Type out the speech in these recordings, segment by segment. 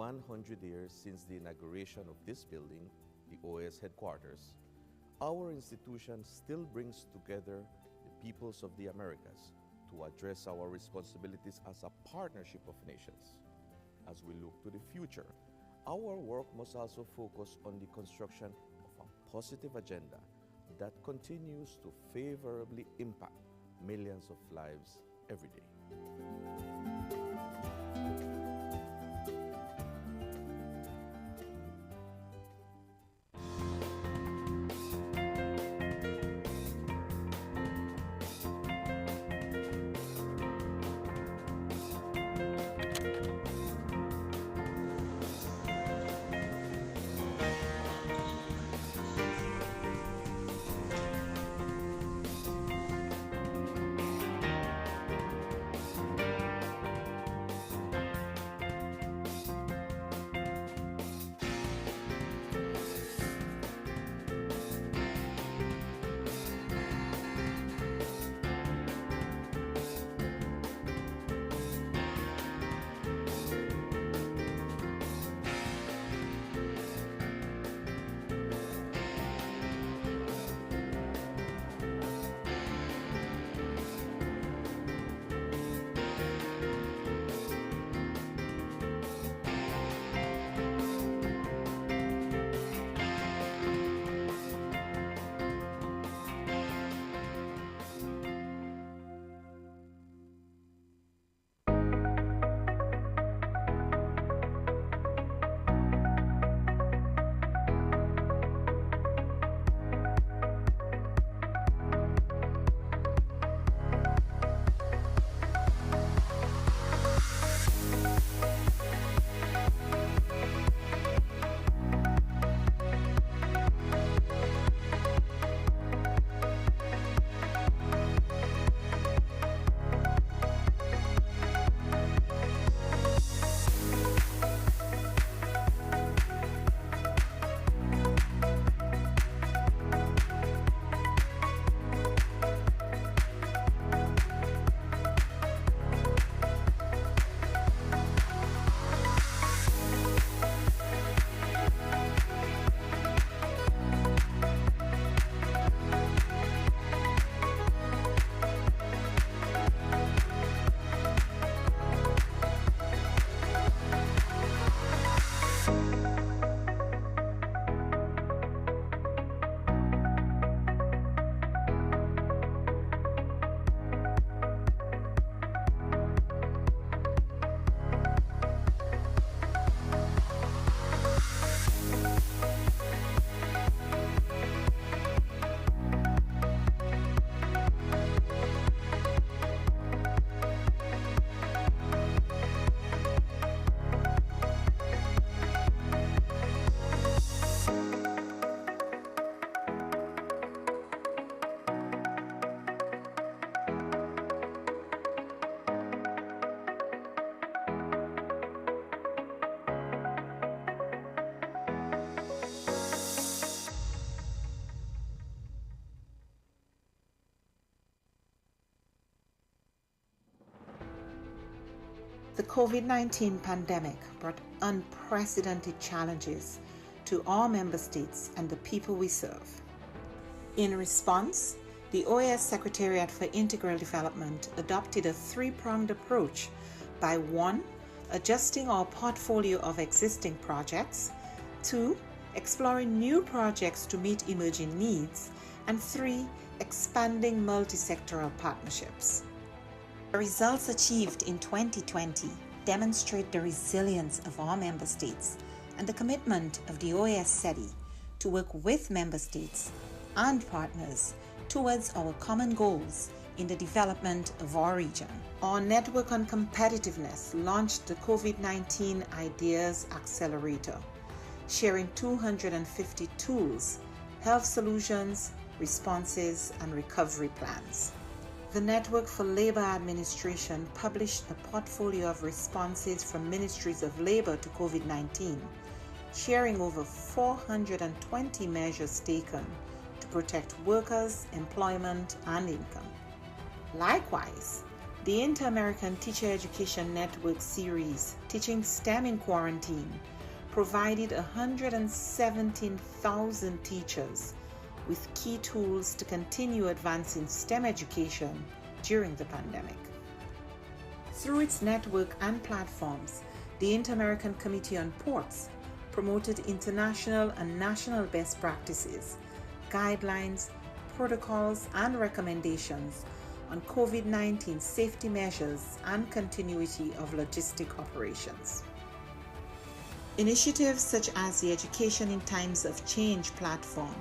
100 years since the inauguration of this building, the OAS headquarters, our institution still brings together the peoples of the Americas to address our responsibilities as a partnership of nations. As we look to the future, our work must also focus on the construction of a positive agenda that continues to favorably impact millions of lives every day. The COVID-19 pandemic brought unprecedented challenges to our member states and the people we serve. In response, the OAS Secretariat for Integral Development adopted a three-pronged approach by 1. Adjusting our portfolio of existing projects, 2. Exploring new projects to meet emerging needs, and 3. Expanding multi-sectoral partnerships. The results achieved in 2020 demonstrate the resilience of our member states and the commitment of the OAS SETI to work with member states and partners towards our common goals in the development of our region. Our Network on Competitiveness launched the COVID-19 Ideas Accelerator, sharing 250 tools, health solutions, responses, and recovery plans. The Network for Labor Administration published a portfolio of responses from ministries of labor to COVID-19, sharing over 420 measures taken to protect workers, employment, and income. Likewise, The Inter-American Teacher Education Network series, Teaching STEM in Quarantine, provided 117,000 teachers with key tools to continue advancing STEM education during the pandemic. Through its network and platforms, the Inter-American Committee on Ports promoted international and national best practices, guidelines, protocols, and recommendations on COVID-19 safety measures and continuity of logistic operations. Initiatives such as the Education in Times of Change platform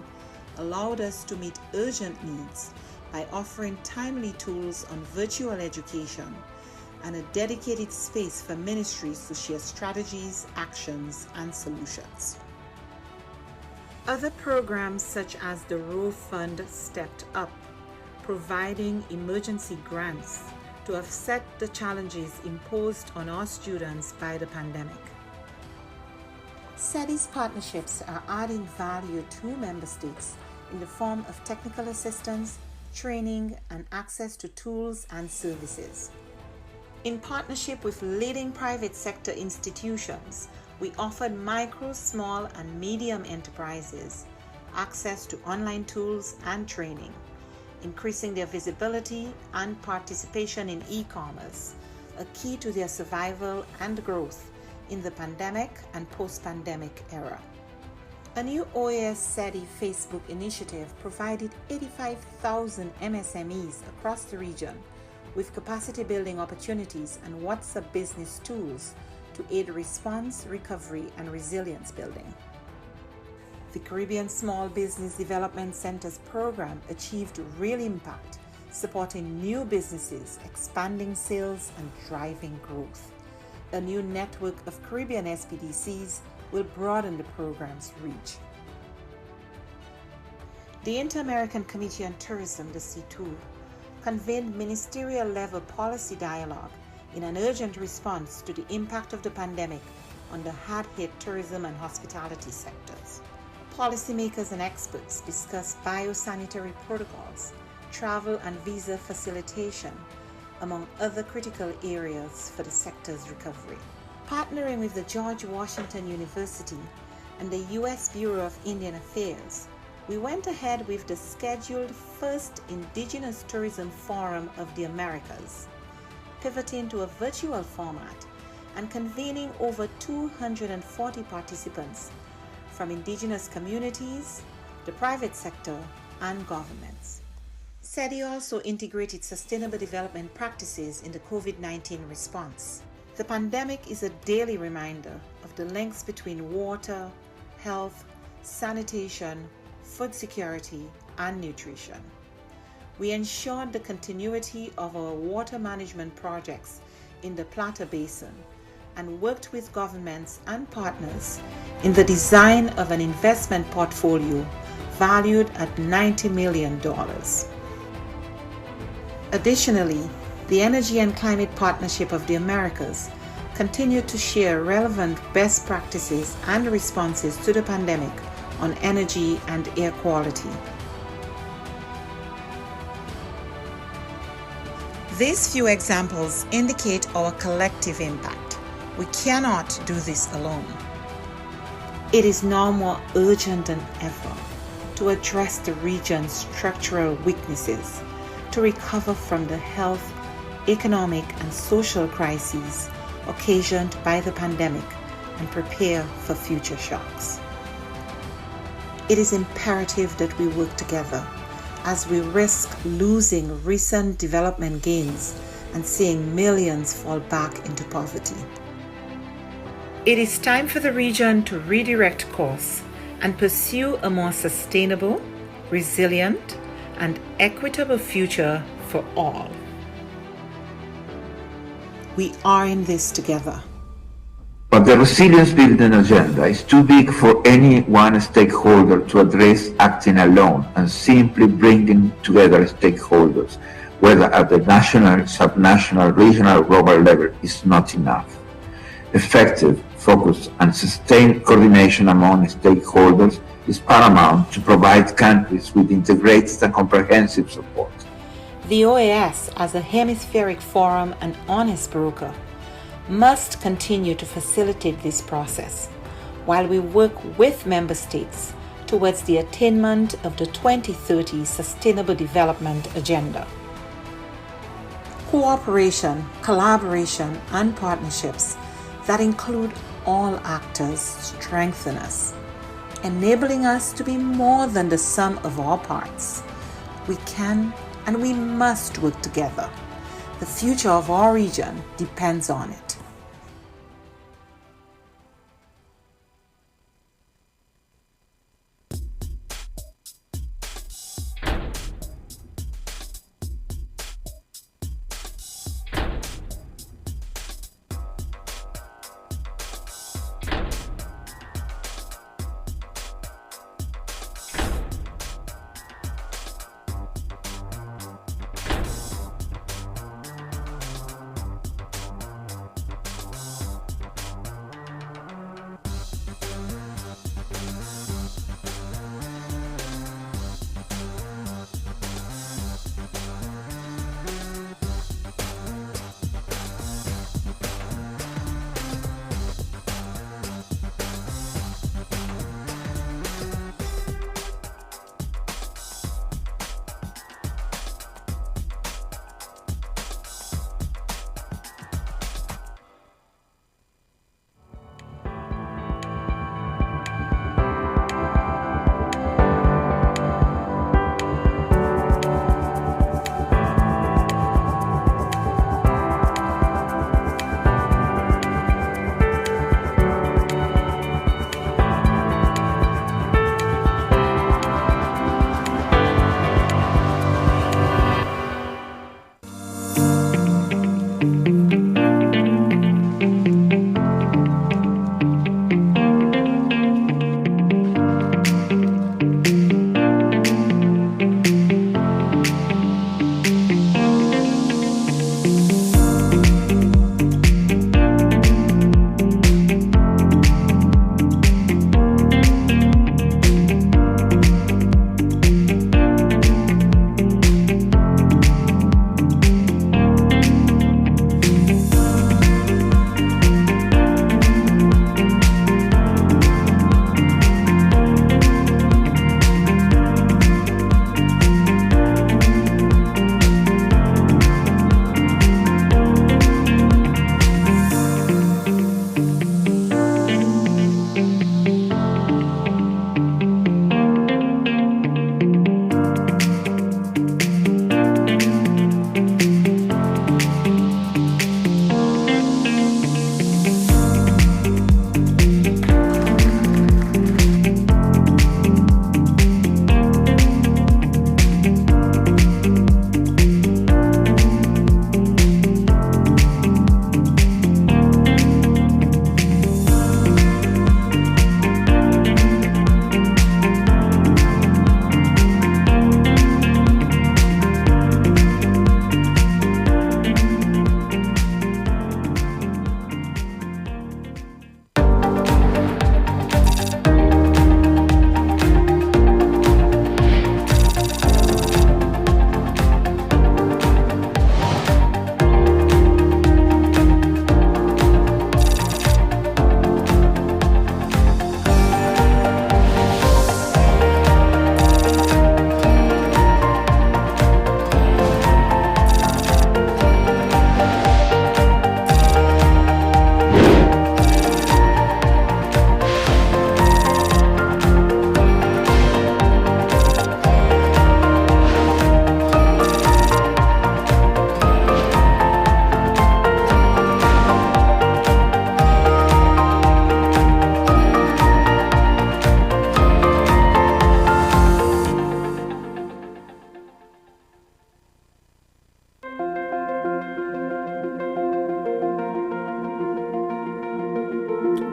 allowed us to meet urgent needs by offering timely tools on virtual education and a dedicated space for ministries to share strategies, actions, and solutions. Other programs such as the Row Fund stepped up, providing emergency grants to offset the challenges imposed on our students by the pandemic. SETI's partnerships are adding value to member states in the form of technical assistance, training, and access to tools and services. In partnership with leading private sector institutions, we offered micro, small, and medium enterprises access to online tools and training, increasing their visibility and participation in e-commerce, a key to their survival and growth in the pandemic and post-pandemic era. A new OAS SETI Facebook initiative provided 85,000 MSMEs across the region with capacity building opportunities and WhatsApp business tools to aid response, recovery, and resilience building. The Caribbean Small Business Development Centers program achieved real impact, supporting new businesses, expanding sales, and driving growth. A new network of Caribbean SPDCs will broaden the program's reach. The Inter-American Committee on Tourism, the C2, convened ministerial-level policy dialogue in an urgent response to the impact of the pandemic on the hard-hit tourism and hospitality sectors. Policymakers and experts discussed biosanitary protocols, travel and visa facilitation, among other critical areas for the sector's recovery. Partnering with the George Washington University and the U.S. Bureau of Indian Affairs, we went ahead with the scheduled first Indigenous Tourism Forum of the Americas, pivoting to a virtual format and convening over 240 participants from indigenous communities, the private sector, and governments. SETI also integrated sustainable development practices in the COVID-19 response. The pandemic is a daily reminder of the links between water, health, sanitation, food security, and nutrition. We ensured the continuity of our water management projects in the Plata Basin and worked with governments and partners in the design of an investment portfolio valued at $90 million. Additionally, the Energy and Climate Partnership of the Americas continued to share relevant best practices and responses to the pandemic on energy and air quality. These few examples indicate our collective impact. We cannot do this alone. It is now more urgent than ever to address the region's structural weaknesses, to recover from the health, economic, and social crises occasioned by the pandemic and prepare for future shocks. It is imperative that we work together as we risk losing recent development gains and seeing millions fall back into poverty. It is time for the region to redirect course and pursue a more sustainable, resilient, and equitable future for all. We are in this together. But the resilience building agenda is too big for any one stakeholder to address acting alone, and simply bringing together stakeholders, whether at the national, subnational, regional, or global level, is not enough. Effective, focused, and sustained coordination among stakeholders is paramount to provide countries with integrated and comprehensive support. The OAS, as a hemispheric forum and honest broker, must continue to facilitate this process while we work with member states towards the attainment of the 2030 Sustainable Development Agenda. Cooperation, collaboration, and partnerships that include all actors strengthen us, enabling us to be more than the sum of our parts. We can and we must work together. The future of our region depends on it.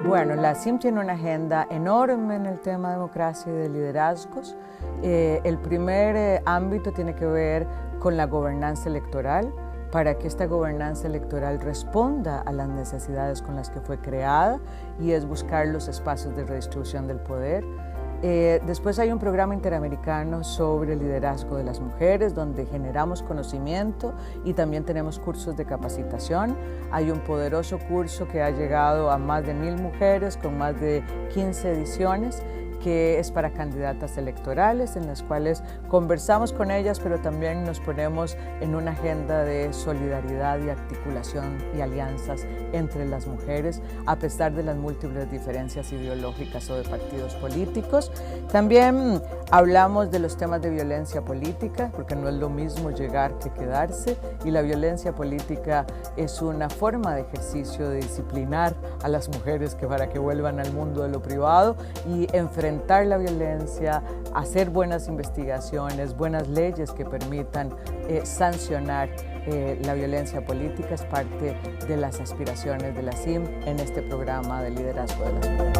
Bueno, la CIM tiene una agenda enorme en el tema de democracia y de liderazgos. El primer ámbito tiene que ver con la gobernanza electoral, para que esta gobernanza electoral responda a las necesidades con las que fue creada, y es buscar los espacios de redistribución del poder. Después hay un programa interamericano sobre liderazgo de las mujeres, donde generamos conocimiento y también tenemos cursos de capacitación. Hay un poderoso curso que ha llegado a más de 1000 mujeres con más de 15 ediciones, que es para candidatas electorales, en las cuales conversamos con ellas, pero también nos ponemos en una agenda de solidaridad y articulación y alianzas entre las mujeres, a pesar de las múltiples diferencias ideológicas o de partidos políticos. También hablamos de los temas de violencia política, porque no es lo mismo llegar que quedarse, y la violencia política es una forma de ejercicio de disciplinar a las mujeres para que vuelvan al mundo de lo privado y enfrentar la violencia, hacer buenas investigaciones, buenas leyes que permitan sancionar la violencia política. Es parte de las aspiraciones de la CIM en este programa de liderazgo de las mujeres.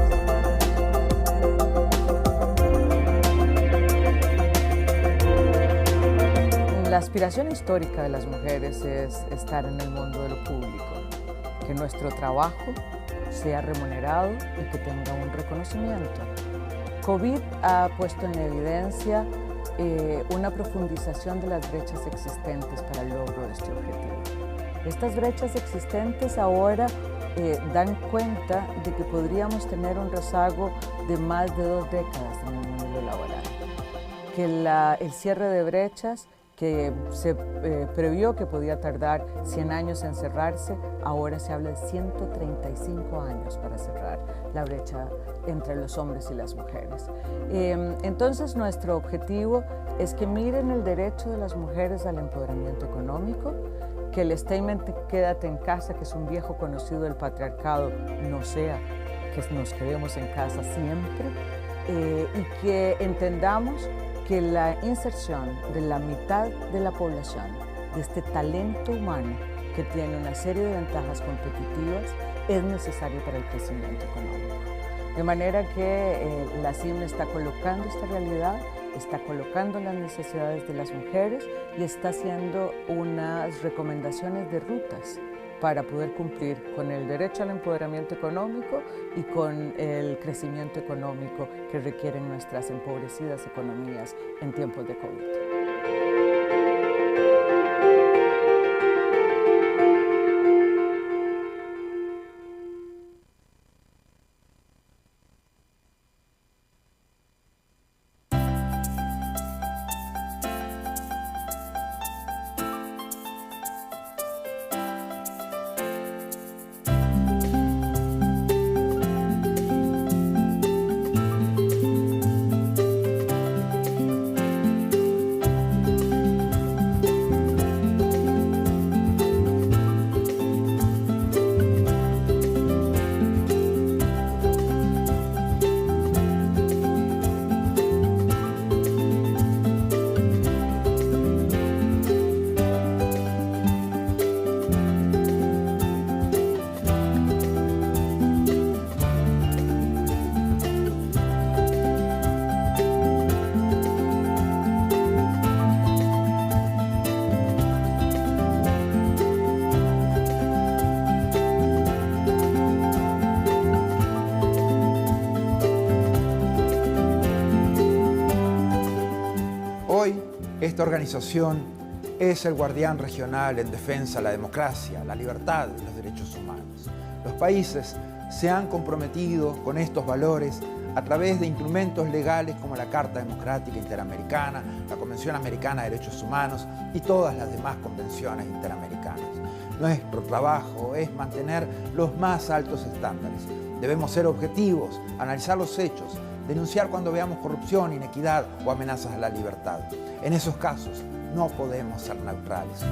La aspiración histórica de las mujeres es estar en el mundo de lo público, que nuestro trabajo sea remunerado y que tenga un reconocimiento. COVID ha puesto en evidencia una profundización de las brechas existentes para el logro de este objetivo. Estas brechas existentes ahora dan cuenta de que podríamos tener un rezago de más de 2 décadas en el mundo laboral, que el cierre de brechas que se previó que podía tardar 100 años en cerrarse, ahora se habla de 135 años para cerrar la brecha entre los hombres y las mujeres. Entonces, nuestro objetivo es que miren el derecho de las mujeres al empoderamiento económico, que el statement "quédate en casa", que es un viejo conocido del patriarcado, no sea que nos quedemos en casa siempre, y que entendamos que la inserción de la mitad de la población, de este talento humano que tiene una serie de ventajas competitivas, es necesario para el crecimiento económico. De manera que la CIM está colocando esta realidad, está colocando las necesidades de las mujeres y está haciendo unas recomendaciones de rutas para poder cumplir con el derecho al empoderamiento económico y con el crecimiento económico que requieren nuestras empobrecidas economías en tiempos de COVID. Esta organización es el guardián regional en defensa de la democracia, la libertad y los derechos humanos. Los países se han comprometido con estos valores a través de instrumentos legales como la Carta Democrática Interamericana, la Convención Americana de Derechos Humanos y todas las demás convenciones interamericanas. Nuestro trabajo es mantener los más altos estándares. Debemos ser objetivos, analizar los hechos, denunciar cuando veamos corrupción, inequidad o amenazas a la libertad. En esos casos no podemos ser neutrales.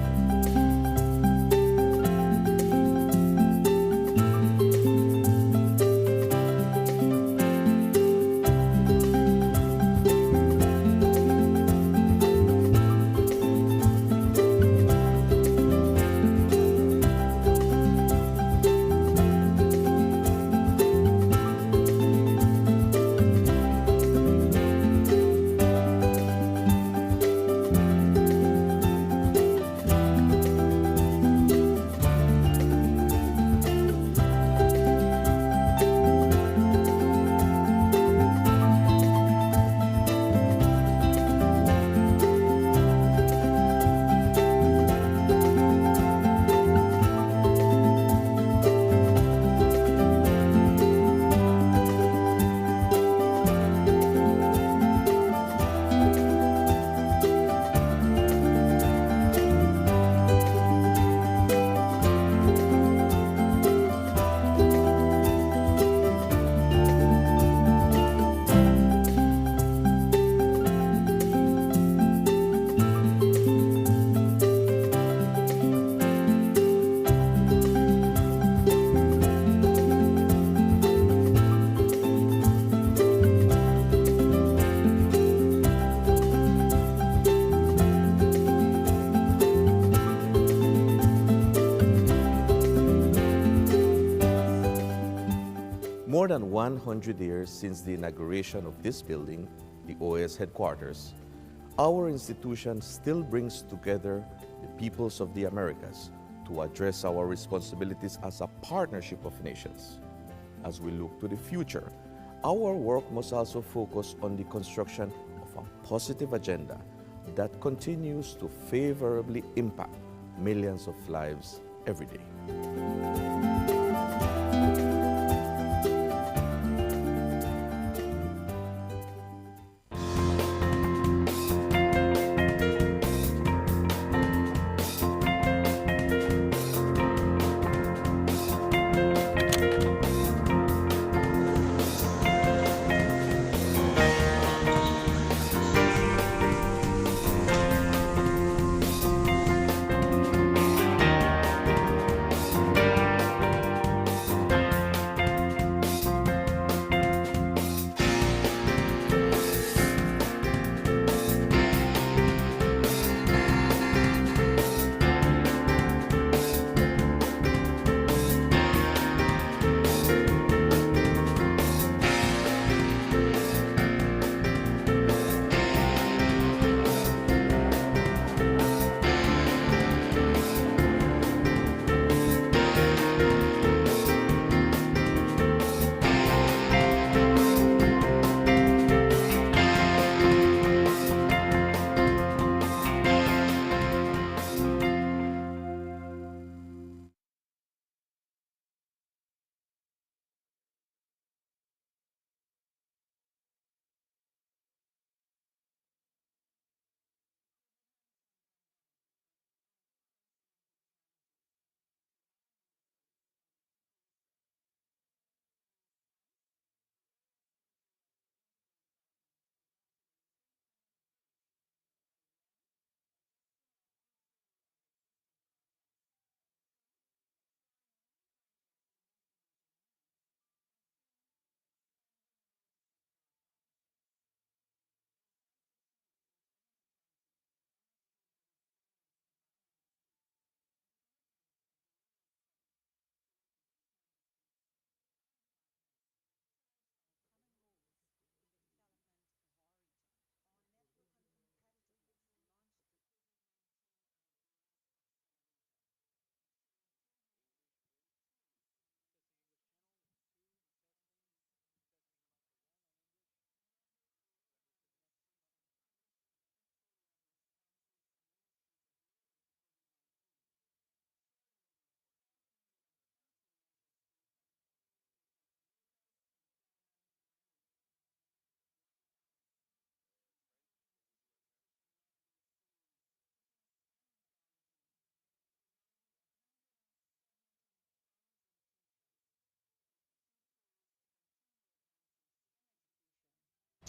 100 years since the inauguration of this building, the OAS headquarters, our institution still brings together the peoples of the Americas to address our responsibilities as a partnership of nations. As we look to the future, our work must also focus on the construction of a positive agenda that continues to favorably impact millions of lives every day.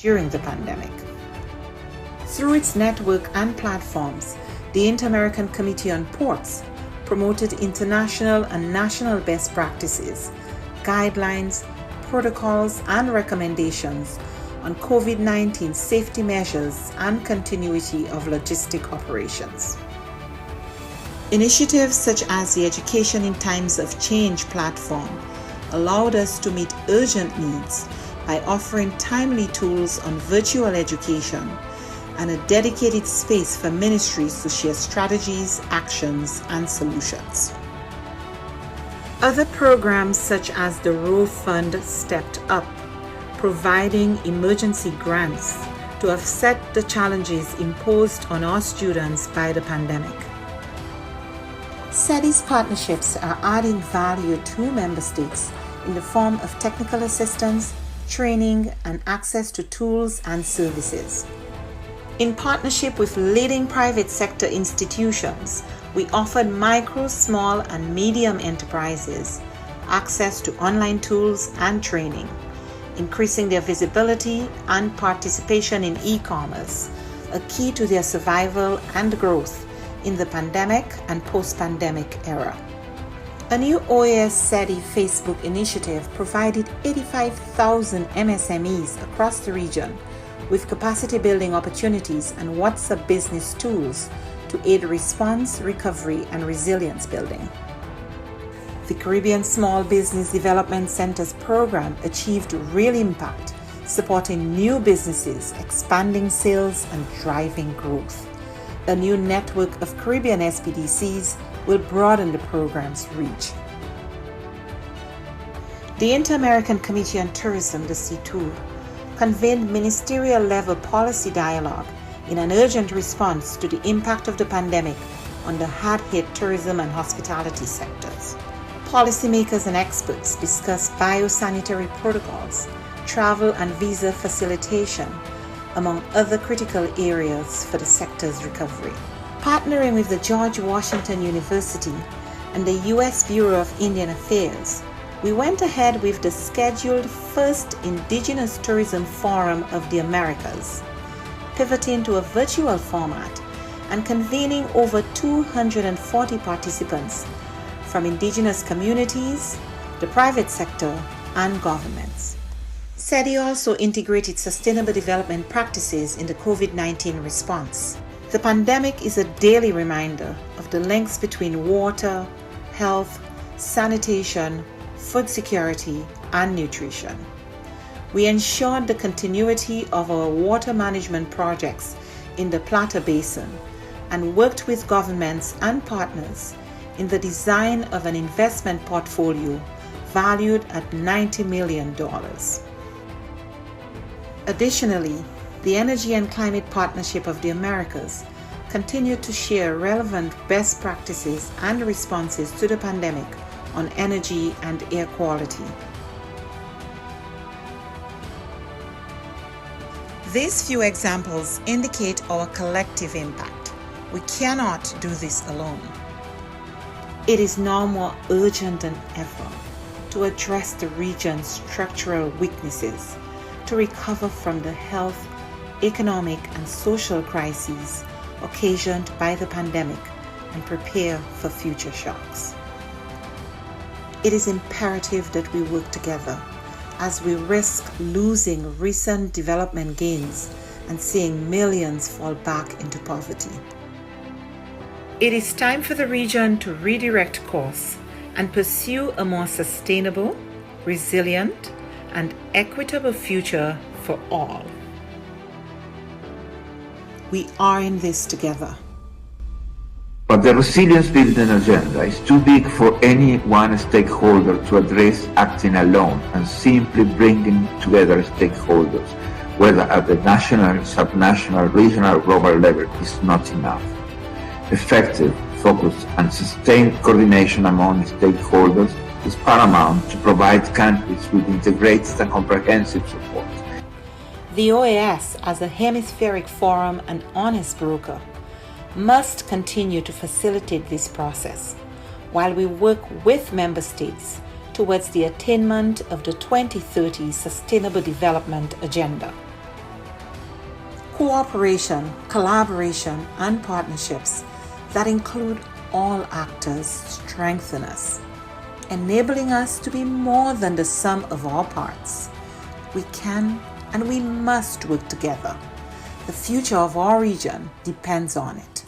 During the pandemic. Through its network and platforms, the Inter-American Committee on Ports promoted international and national best practices, guidelines, protocols, and recommendations on COVID-19 safety measures and continuity of logistic operations. Initiatives such as the Education in Times of Change platform allowed us to meet urgent needs by offering timely tools on virtual education and a dedicated space for ministries to share strategies, actions, and solutions. Other programs such as the Row Fund stepped up, providing emergency grants to offset the challenges imposed on our students by the pandemic. SETI's partnerships are adding value to member states in the form of technical assistance, training, and access to tools and services. In partnership with leading private sector institutions, we offered micro, small, and medium enterprises access to online tools and training, increasing their visibility and participation in e-commerce, a key to their survival and growth in the pandemic and post-pandemic era. A new OAS SETI Facebook initiative provided 85,000 MSMEs across the region with capacity building opportunities and WhatsApp business tools to aid response, recovery, and resilience building. The Caribbean Small Business Development Center's program achieved real impact, supporting new businesses, expanding sales, and driving growth. A new network of Caribbean SPDCs will broaden the program's reach. The Inter-American Committee on Tourism, the CTOUR, convened ministerial-level policy dialogue in an urgent response to the impact of the pandemic on the hard-hit tourism and hospitality sectors. Policymakers and experts discussed biosanitary protocols, travel and visa facilitation, among other critical areas for the sector's recovery. Partnering with the George Washington University and the U.S. Bureau of Indian Affairs, we went ahead with the scheduled first Indigenous Tourism Forum of the Americas, pivoting to a virtual format and convening over 240 participants from indigenous communities, the private sector, and governments. SEDI also integrated sustainable development practices in the COVID-19 response. The pandemic is a daily reminder of the links between water, health, sanitation, food security, and nutrition. We ensured the continuity of our water management projects in the Plata Basin and worked with governments and partners in the design of an investment portfolio valued at $90 million. Additionally, the Energy and Climate Partnership of the Americas continued to share relevant best practices and responses to the pandemic on energy and air quality. These few examples indicate our collective impact. We cannot do this alone. It is now more urgent than ever to address the region's structural weaknesses, to recover from the health, economic, and social crises occasioned by the pandemic and prepare for future shocks. It is imperative that we work together as we risk losing recent development gains and seeing millions fall back into poverty. It is time for the region to redirect course and pursue a more sustainable, resilient, and equitable future for all. We are in this together. But the resilience building agenda is too big for any one stakeholder to address acting alone, and simply bringing together stakeholders, whether at the national, subnational, regional, or global level, is not enough. Effective, focused, and sustained coordination among stakeholders is paramount to provide countries with integrated and comprehensive support. The OAS, as a hemispheric forum and honest broker, must continue to facilitate this process while we work with member states towards the attainment of the 2030 Sustainable Development Agenda. Cooperation, collaboration, and partnerships that include all actors strengthen us, enabling us to be more than the sum of our parts. We can and we must work together. The future of our region depends on it.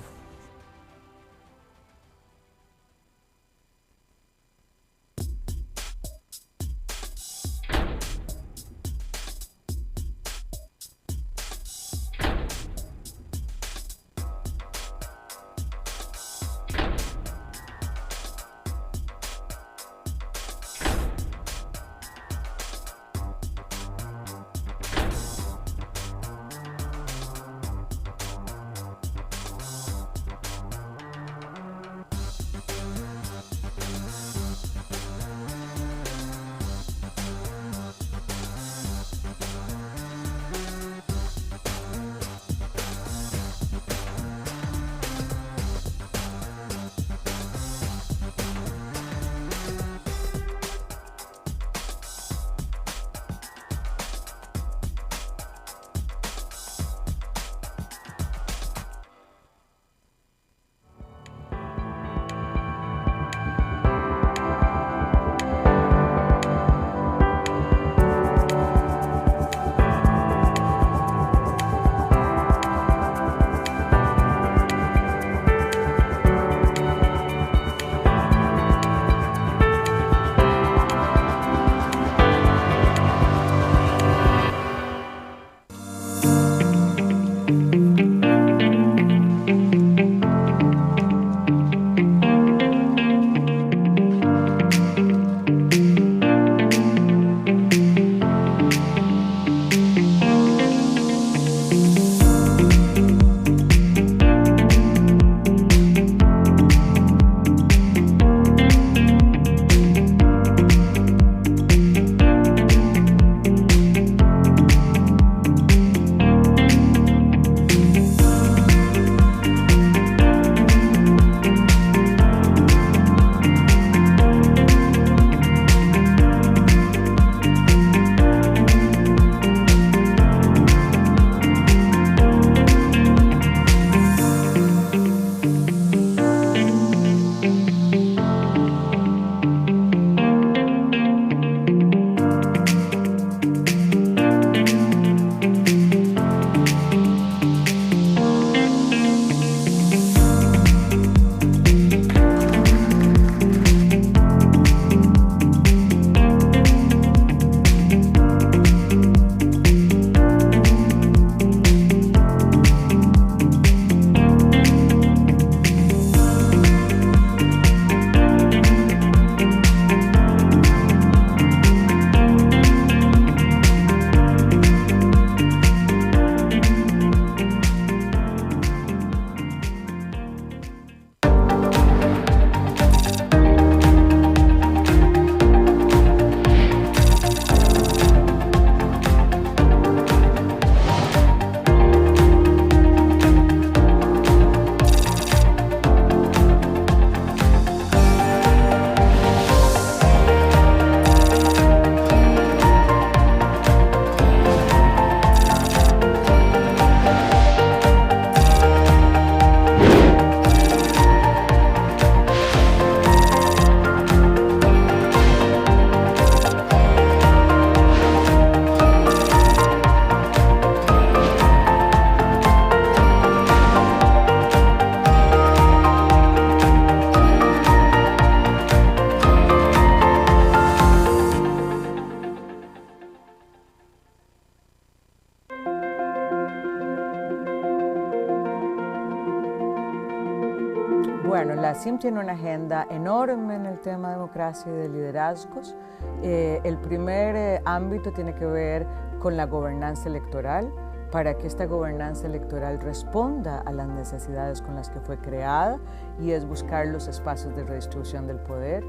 Bueno, la CIM tiene una agenda enorme en el tema de democracia y de liderazgos. El primer ámbito tiene que ver con la gobernanza electoral, para que esta gobernanza electoral responda a las necesidades con las que fue creada, y es buscar los espacios de redistribución del poder.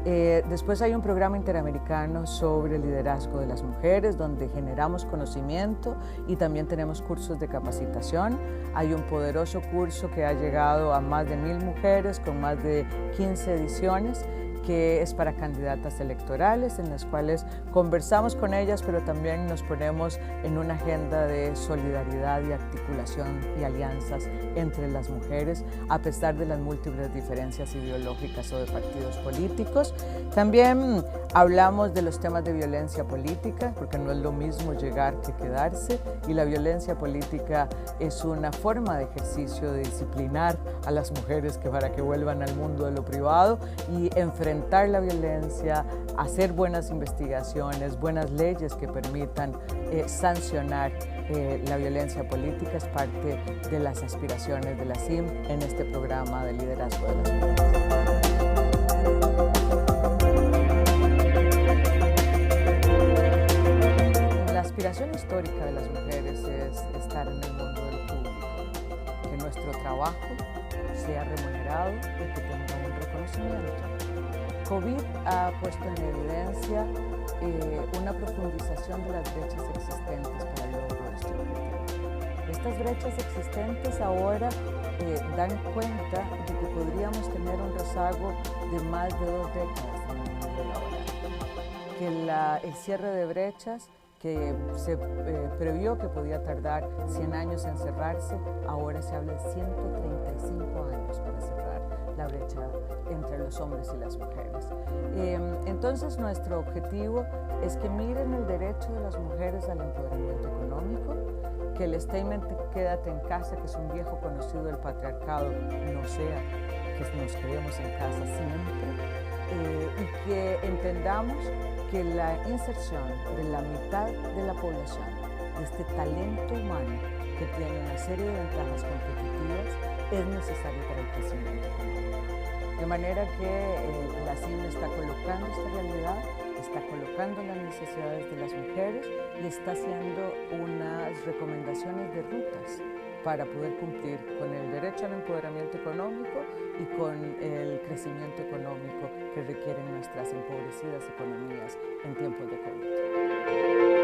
Después hay un programa interamericano sobre el liderazgo de las mujeres, donde generamos conocimiento y también tenemos cursos de capacitación. Hay un poderoso curso que ha llegado a más de 1000 mujeres con más de 15 ediciones, que es para candidatas electorales, en las cuales conversamos con ellas, pero también nos ponemos en una agenda de solidaridad y articulación y alianzas entre las mujeres, a pesar de las múltiples diferencias ideológicas o de partidos políticos. También hablamos de los temas de violencia política, porque no es lo mismo llegar que quedarse, y la violencia política es una forma de ejercicio de disciplinar a las mujeres para que vuelvan al mundo de lo privado y enfrentar la violencia, hacer buenas investigaciones, buenas leyes que permitan sancionar la violencia política. Es parte de las aspiraciones de la CIM en este programa de liderazgo de las mujeres. La aspiración histórica de las mujeres es estar en el mundo del público, que nuestro trabajo sea remunerado y que tenga un reconocimiento. COVID ha puesto en evidencia una profundización de las brechas existentes para el logro de este objetivo. Estas brechas existentes ahora dan cuenta de que podríamos tener un rezago de más de 2 décadas en el mundo laboral, que el cierre de brechas que se previó que podía tardar 100 años en cerrarse, ahora se habla de 135 años para cerrar la brecha entre los hombres y las mujeres. Entonces, nuestro objetivo es que miren el derecho de las mujeres al empoderamiento económico, que el statement "quédate en casa", que es un viejo conocido del patriarcado, no sea que nos quedemos en casa siempre, y que entendamos que la inserción de la mitad de la población, de este talento humano que tiene una serie de ventajas competitivas, es necesario para el crecimiento económico. De manera que la CIM está colocando esta realidad, está colocando las necesidades de las mujeres y está haciendo unas recomendaciones de rutas para poder cumplir con el derecho al empoderamiento económico y con el crecimiento económico que requieren nuestras empobrecidas economías en tiempos de COVID.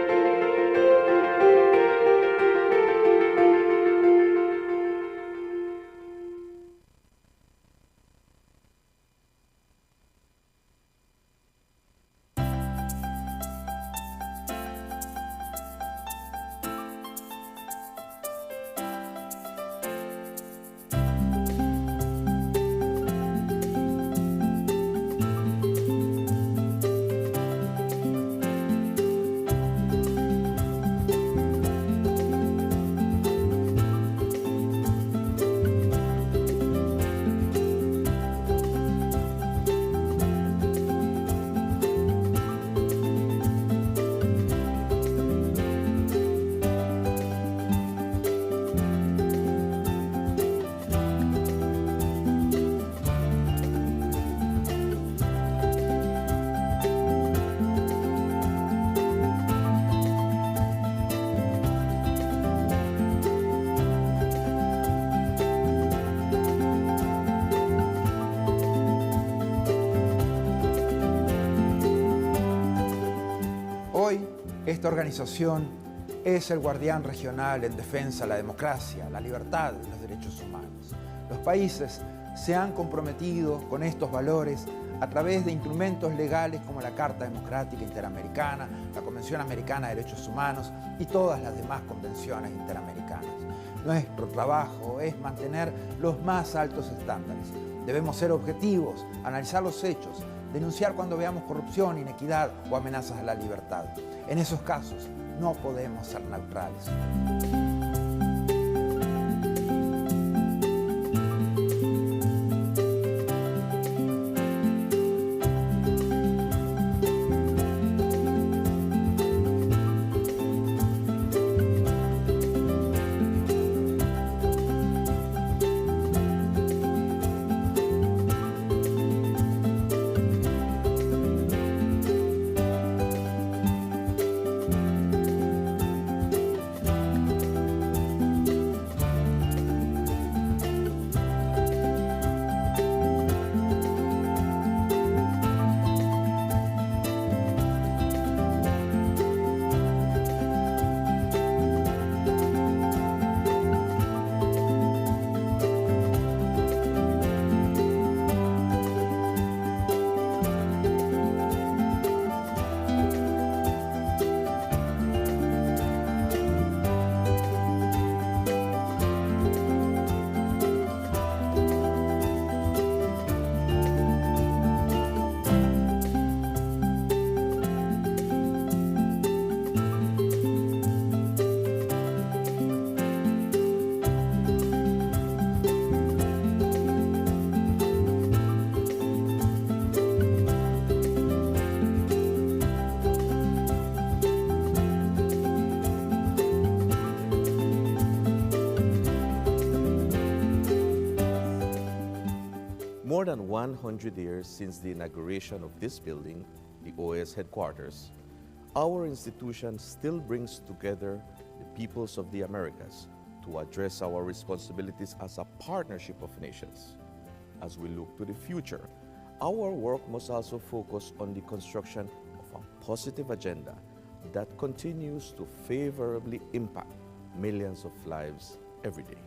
Esta organización es el guardián regional en defensa de la democracia, la libertad y los derechos humanos. Los países se han comprometido con estos valores a través de instrumentos legales como la Carta Democrática Interamericana, la Convención Americana de Derechos Humanos y todas las demás convenciones interamericanas. Nuestro trabajo es mantener los más altos estándares. Debemos ser objetivos, analizar los hechos, denunciar cuando veamos corrupción, inequidad o amenazas a la libertad. En esos casos, no podemos ser neutrales. more than 100 years since the inauguration of this building, the OAS headquarters, our institution still brings together the peoples of the Americas to address our responsibilities as a partnership of nations. As we look to the future, our work must also focus on the construction of a positive agenda that continues to favorably impact millions of lives every day.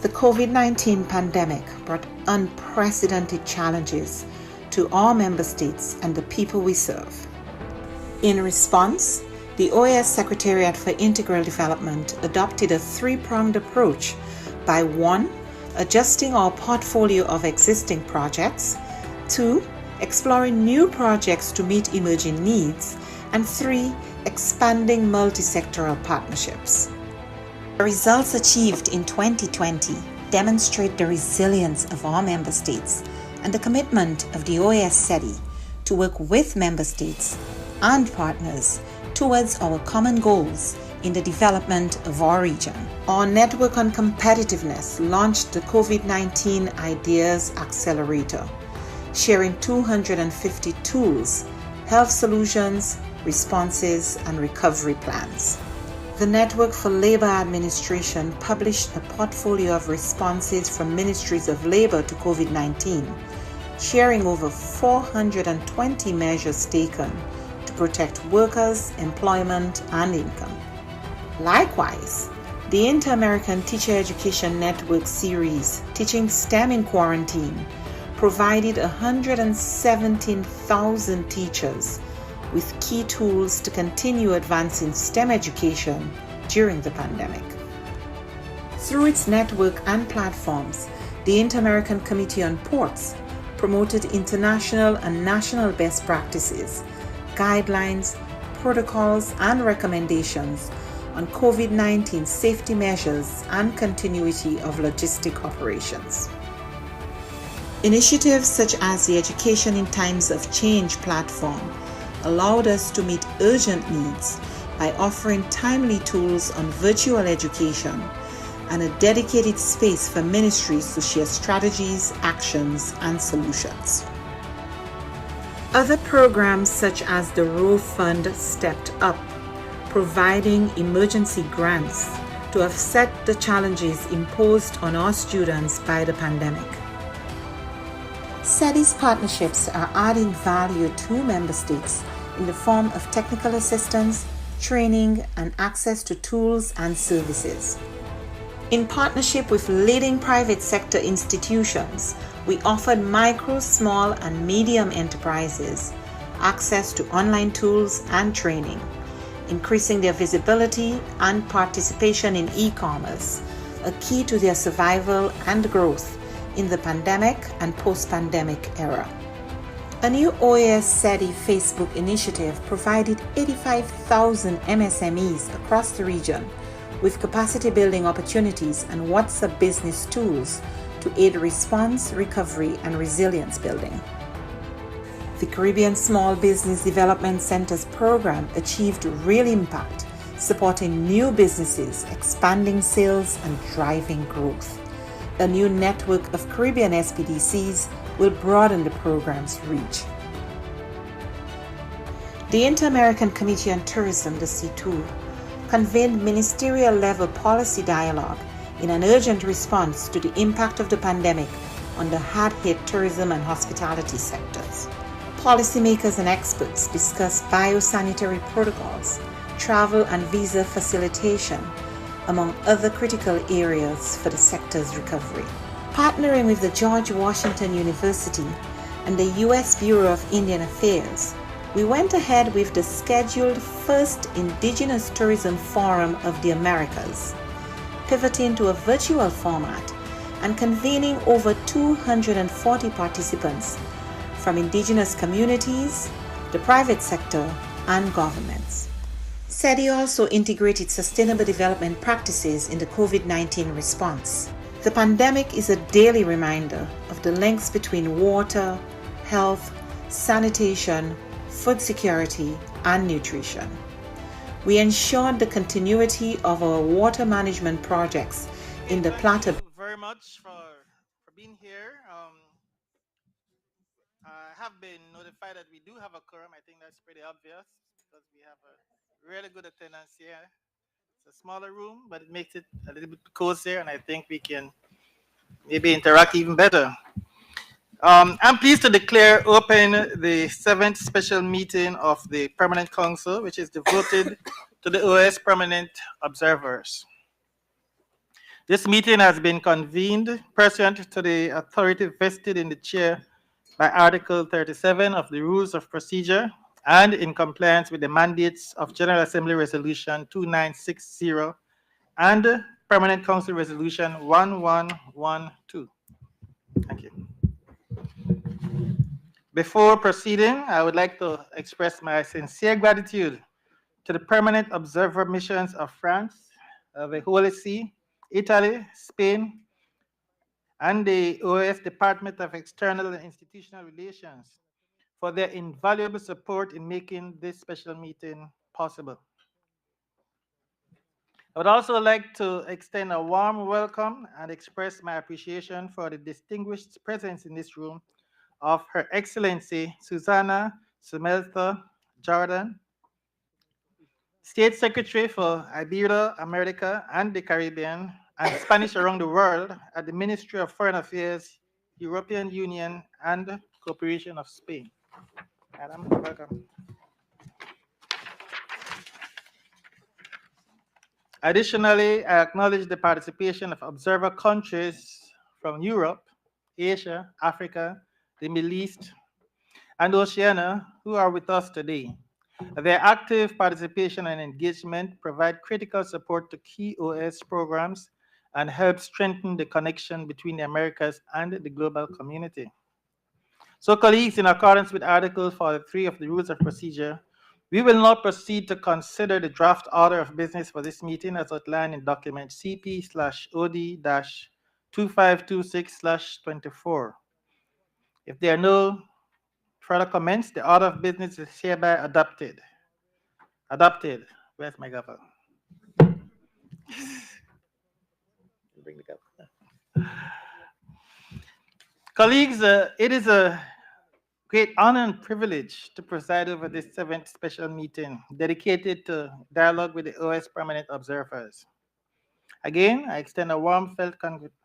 The COVID-19 pandemic brought unprecedented challenges to all member states and the people we serve. In response, the OAS Secretariat for Integral Development adopted a three-pronged approach by 1. Adjusting our portfolio of existing projects, 2. Exploring new projects to meet emerging needs, and 3. Expanding multi-sectoral partnerships. The results achieved in 2020 demonstrate the resilience of our member states and the commitment of the OAS SETI to work with member states and partners towards our common goals in the development of our region. Our Network on Competitiveness launched the COVID-19 Ideas Accelerator, sharing 250 tools, health solutions, responses, and recovery plans. The Network for Labor Administration published a portfolio of responses from ministries of labor to COVID-19, sharing over 420 measures taken to protect workers, employment, and income. Likewise, The Inter-American Teacher Education Network series, Teaching STEM in Quarantine, provided 117,000 teachers with key tools to continue advancing STEM education during the pandemic. Through its network and platforms, the Inter-American Committee on Ports promoted international and national best practices, guidelines, protocols, and recommendations on COVID-19 safety measures and continuity of logistic operations. Initiatives such as the Education in Times of Change platform allowed us to meet urgent needs by offering timely tools on virtual education and a dedicated space for ministries to share strategies, actions, and solutions. Other programs such as the Row Fund stepped up, providing emergency grants to offset the challenges imposed on our students by the pandemic. SETI's partnerships are adding value to member states in the form of technical assistance, training, and access to tools and services. In partnership with leading private sector institutions, we offered micro, small, and medium enterprises access to online tools and training, increasing their visibility and participation in e-commerce, a key to their survival and growth in the pandemic and post-pandemic era. A new OAS SETI Facebook initiative provided 85,000 MSMEs across the region with capacity building opportunities and WhatsApp business tools to aid response, recovery, and resilience building. The Caribbean Small Business Development Centers program achieved real impact, supporting new businesses, expanding sales, and driving growth. A new network of Caribbean SPDCs will broaden the program's reach. The Inter-American Committee on Tourism, the C2, convened ministerial-level policy dialogue in an urgent response to the impact of the pandemic on the hard-hit tourism and hospitality sectors. Policymakers and experts discussed biosanitary protocols, travel and visa facilitation, among other critical areas for the sector's recovery. Partnering with the George Washington University and the U.S. Bureau of Indian Affairs, we went ahead with the scheduled first Indigenous Tourism Forum of the Americas, pivoting to a virtual format and convening over 240 participants from indigenous communities, the private sector, and governments. SETI also integrated sustainable development practices in the COVID-19 response. The pandemic is a daily reminder of the links between water, health, sanitation, food security, and nutrition. We ensured the continuity of our water management projects in the Plateau. Thank you very much for being here. I have been notified that we do have a quorum. I think that's pretty obvious because we have a really good attendance here. It's a smaller room, but it makes it a little bit cozier, and I think we can maybe interact even better. I'm pleased to declare open the 7th special meeting of the Permanent Council, which is devoted to the OAS permanent observers. This meeting has been convened pursuant to the authority vested in the chair by Article 37 of the Rules of Procedure and in compliance with the mandates of General Assembly Resolution 2960 and Permanent Council Resolution 1112. Thank you. Before proceeding, I would like to express my sincere gratitude to the permanent observer missions of France, the Holy See, Italy, Spain, and the OAS Department of External and Institutional Relations for their invaluable support in making this special meeting possible. I would also like to extend a warm welcome and express my appreciation for the distinguished presence in this room of Her Excellency Susanna Sumeltha Jordan, State Secretary for Iberia, America, and the Caribbean, and Spanish around the world at the Ministry of Foreign Affairs, European Union, and Cooperation of Spain. Madam, welcome. Additionally, I acknowledge the participation of observer countries from Europe, Asia, Africa, the Middle East, and Oceania who are with us today. Their active participation and engagement provide critical support to key OAS programs and help strengthen the connection between the Americas and the global community. So, colleagues, in accordance with Article 43 of the Rules of Procedure, we will now proceed to consider the draft order of business for this meeting as outlined in document CP/OD-2526/24. If there are no further comments, the order of business is hereby adopted. Adopted. Where's my gavel? Bring the gavel. Colleagues, it is a great honor and privilege to preside over this seventh special meeting dedicated to dialogue with the OS permanent observers. Again, I extend a warm,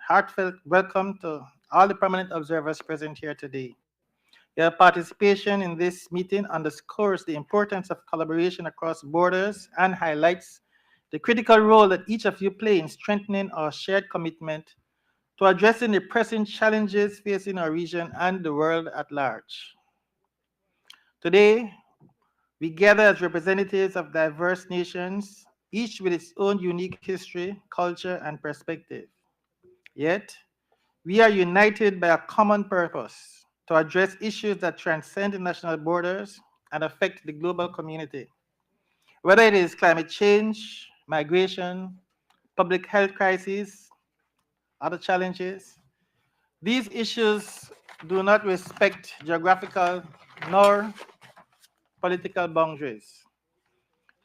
heartfelt welcome to all the permanent observers present here today. Your participation in this meeting underscores the importance of collaboration across borders and highlights the critical role that each of you play in strengthening our shared commitment to addressing the pressing challenges facing our region and the world at large. Today, we gather as representatives of diverse nations, each with its own unique history, culture, and perspective. Yet, we are united by a common purpose to address issues that transcend national borders and affect the global community. Whether it is climate change, migration, public health crises, other challenges, these issues do not respect geographical nor political boundaries.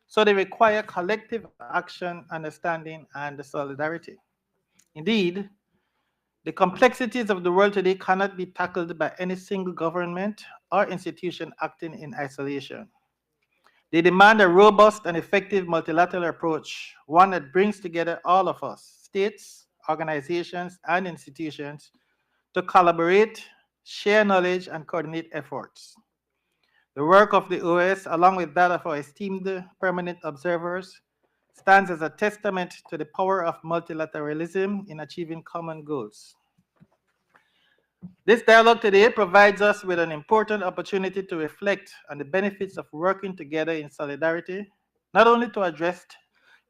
So they require collective action, understanding, and solidarity. Indeed, the complexities of the world today cannot be tackled by any single government or institution acting in isolation. They demand a robust and effective multilateral approach, one that brings together all of us, states, organizations, and institutions, to collaborate, share knowledge, and coordinate efforts. The work of the OAS, along with that of our esteemed permanent observers, stands as a testament to the power of multilateralism in achieving common goals. This dialogue today provides us with an important opportunity to reflect on the benefits of working together in solidarity, not only to address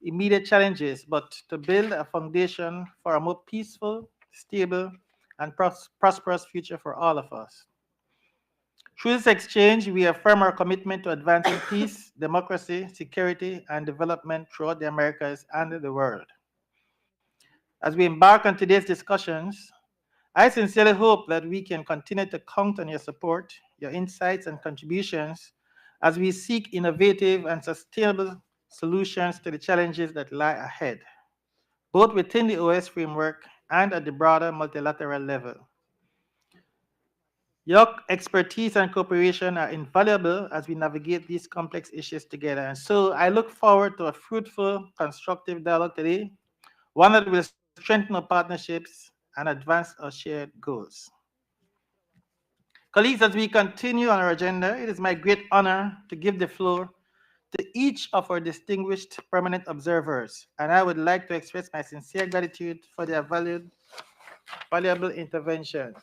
immediate challenges, but to build a foundation for a more peaceful, stable, and prosperous future for all of us. Through this exchange, we affirm our commitment to advancing peace, democracy, security, and development throughout the Americas and the world. As we embark on today's discussions, I sincerely hope that we can continue to count on your support, your insights, and contributions as we seek innovative and sustainable solutions to the challenges that lie ahead, both within the OS framework and at the broader multilateral level. Your expertise and cooperation are invaluable as we navigate these complex issues together. And so I look forward to a fruitful, constructive dialogue today, one that will strengthen our partnerships and advance our shared goals. Colleagues, as we continue on our agenda, it is my great honor to give the floor to each of our distinguished permanent observers, and I would like to express my sincere gratitude for their valuable interventions.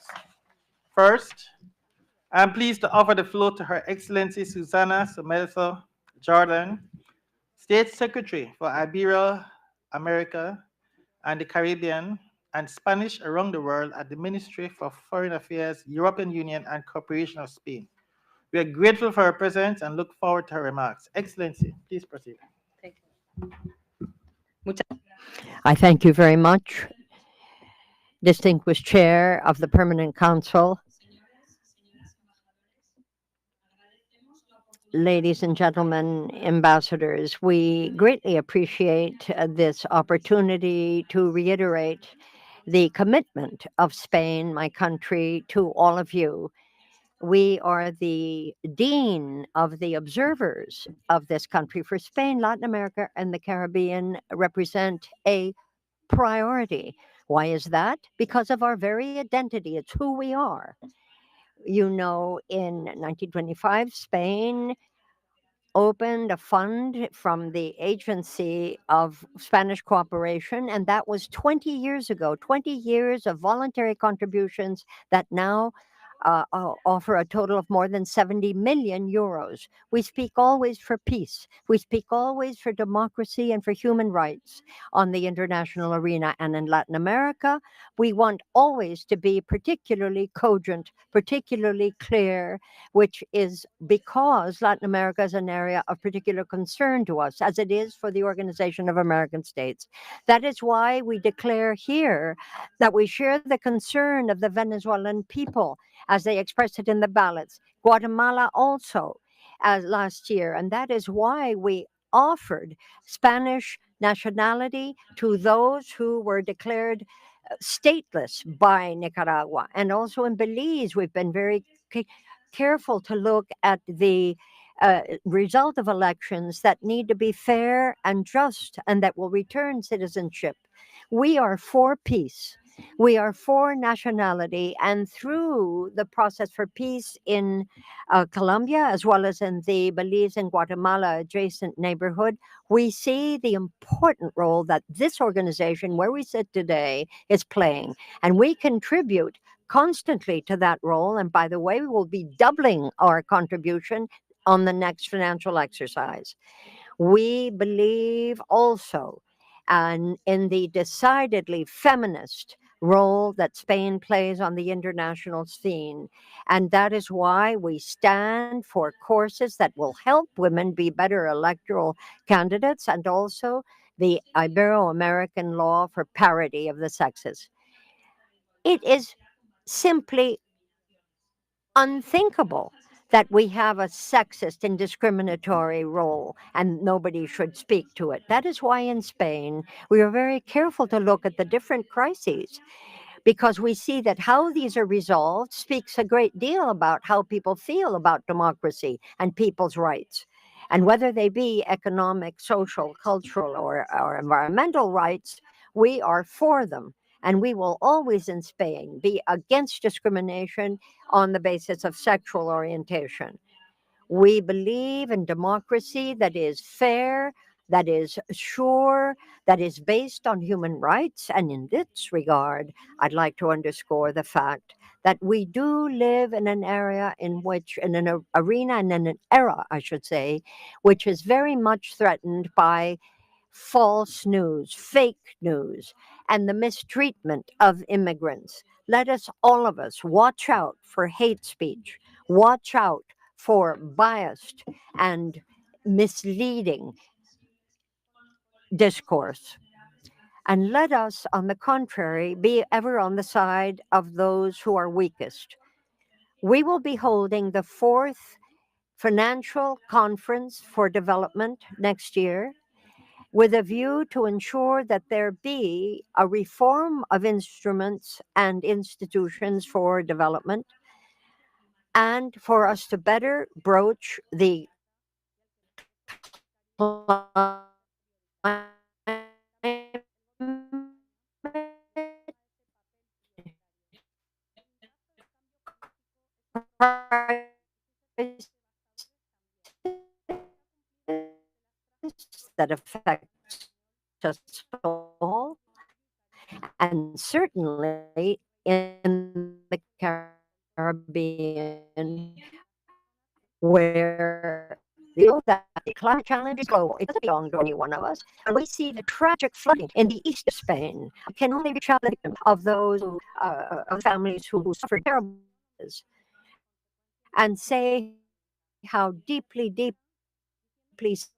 First, I am pleased to offer the floor to Her Excellency Susana Somelso Jordan, State Secretary for Iberia, America, and the Caribbean, and Spanish around the world at the Ministry for Foreign Affairs, European Union, and Cooperation of Spain. We are grateful for her presence and look forward to her remarks. Excellency, please proceed. I thank you very much, distinguished Chair of the Permanent Council, ladies and gentlemen, ambassadors. We greatly appreciate this opportunity to reiterate the commitment of Spain, my country, to all of you. We are the dean of the observers of this country. For Spain, Latin America, and the Caribbean represent a priority. Why is that? Because of our very identity. It's who we are. You know, in 1925, Spain opened a fund from the Agency of Spanish Cooperation, and that was 20 years ago, 20 years of voluntary contributions that now offer a total of more than 70 million euros. We speak always for peace. We speak always for democracy and for human rights on the international arena. And in Latin America, we want always to be particularly cogent, particularly clear, which is because Latin America is an area of particular concern to us, as it is for the Organization of American States. That is why we declare here that we share the concern of the Venezuelan people as they expressed it in the ballots. Guatemala also, as last year, and that is why we offered Spanish nationality to those who were declared stateless by Nicaragua. And also in Belize, we've been very careful to look at the result of elections that need to be fair and just and that will return citizenship. We are for peace. We are for nationality. And through the process for peace in Colombia, as well as in the Belize and Guatemala adjacent neighborhood, we see the important role that this organization, where we sit today, is playing. And we contribute constantly to that role. And by the way, we will be doubling our contribution on the next financial exercise. We believe also in the decidedly feminist role that Spain plays on the international scene. And that is why we stand for courses that will help women be better electoral candidates and also the Ibero American law for parity of the sexes. It is simply unthinkable that we have a sexist and discriminatory role and nobody should speak to it. That is why in Spain we are very careful to look at the different crises because we see that how these are resolved speaks a great deal about how people feel about democracy and people's rights. And whether they be economic, social, cultural, or environmental rights, we are for them. And we will always in Spain be against discrimination on the basis of sexual orientation. We believe in democracy that is fair, that is sure, that is based on human rights. And in this regard, I'd like to underscore the fact that we do live in an area in which, in an arena and in an era, I should say, which is very much threatened by false news, fake news, and the mistreatment of immigrants. Let us, all of us, watch out for hate speech, watch out for biased and misleading discourse. And let us, on the contrary, be ever on the side of those who are weakest. We will be holding the fourth financial conference for development next year with a view to ensure that there be a reform of instruments and institutions for development and for us to better broach the that affects us all, and certainly in the Caribbean, where that the climate challenge is global. It doesn't belong to any one of us. And we see the tragic flooding in the east of Spain. I can only reach out to the victims of those of families who suffered terrible losses and say how deeply, deeply saddened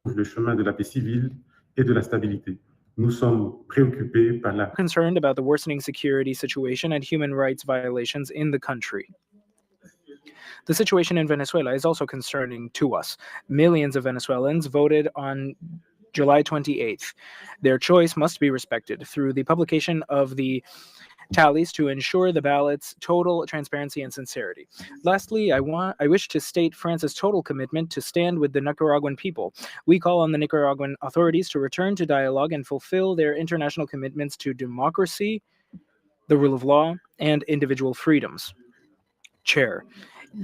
le chemin de la paix civile et de la stabilité. Nous sommes préoccupés par la concerned about the worsening security situation and human rights violations in the country. The situation in Venezuela is also concerning to us. Millions of Venezuelans voted on July 28th. Their choice must be respected through the publication of the tallies to ensure the ballot's total transparency and sincerity. Lastly, I wish to state France's total commitment to stand with the Nicaraguan people. We call on the Nicaraguan authorities to return to dialogue and fulfill their international commitments to democracy, the rule of law, and individual freedoms. Chair,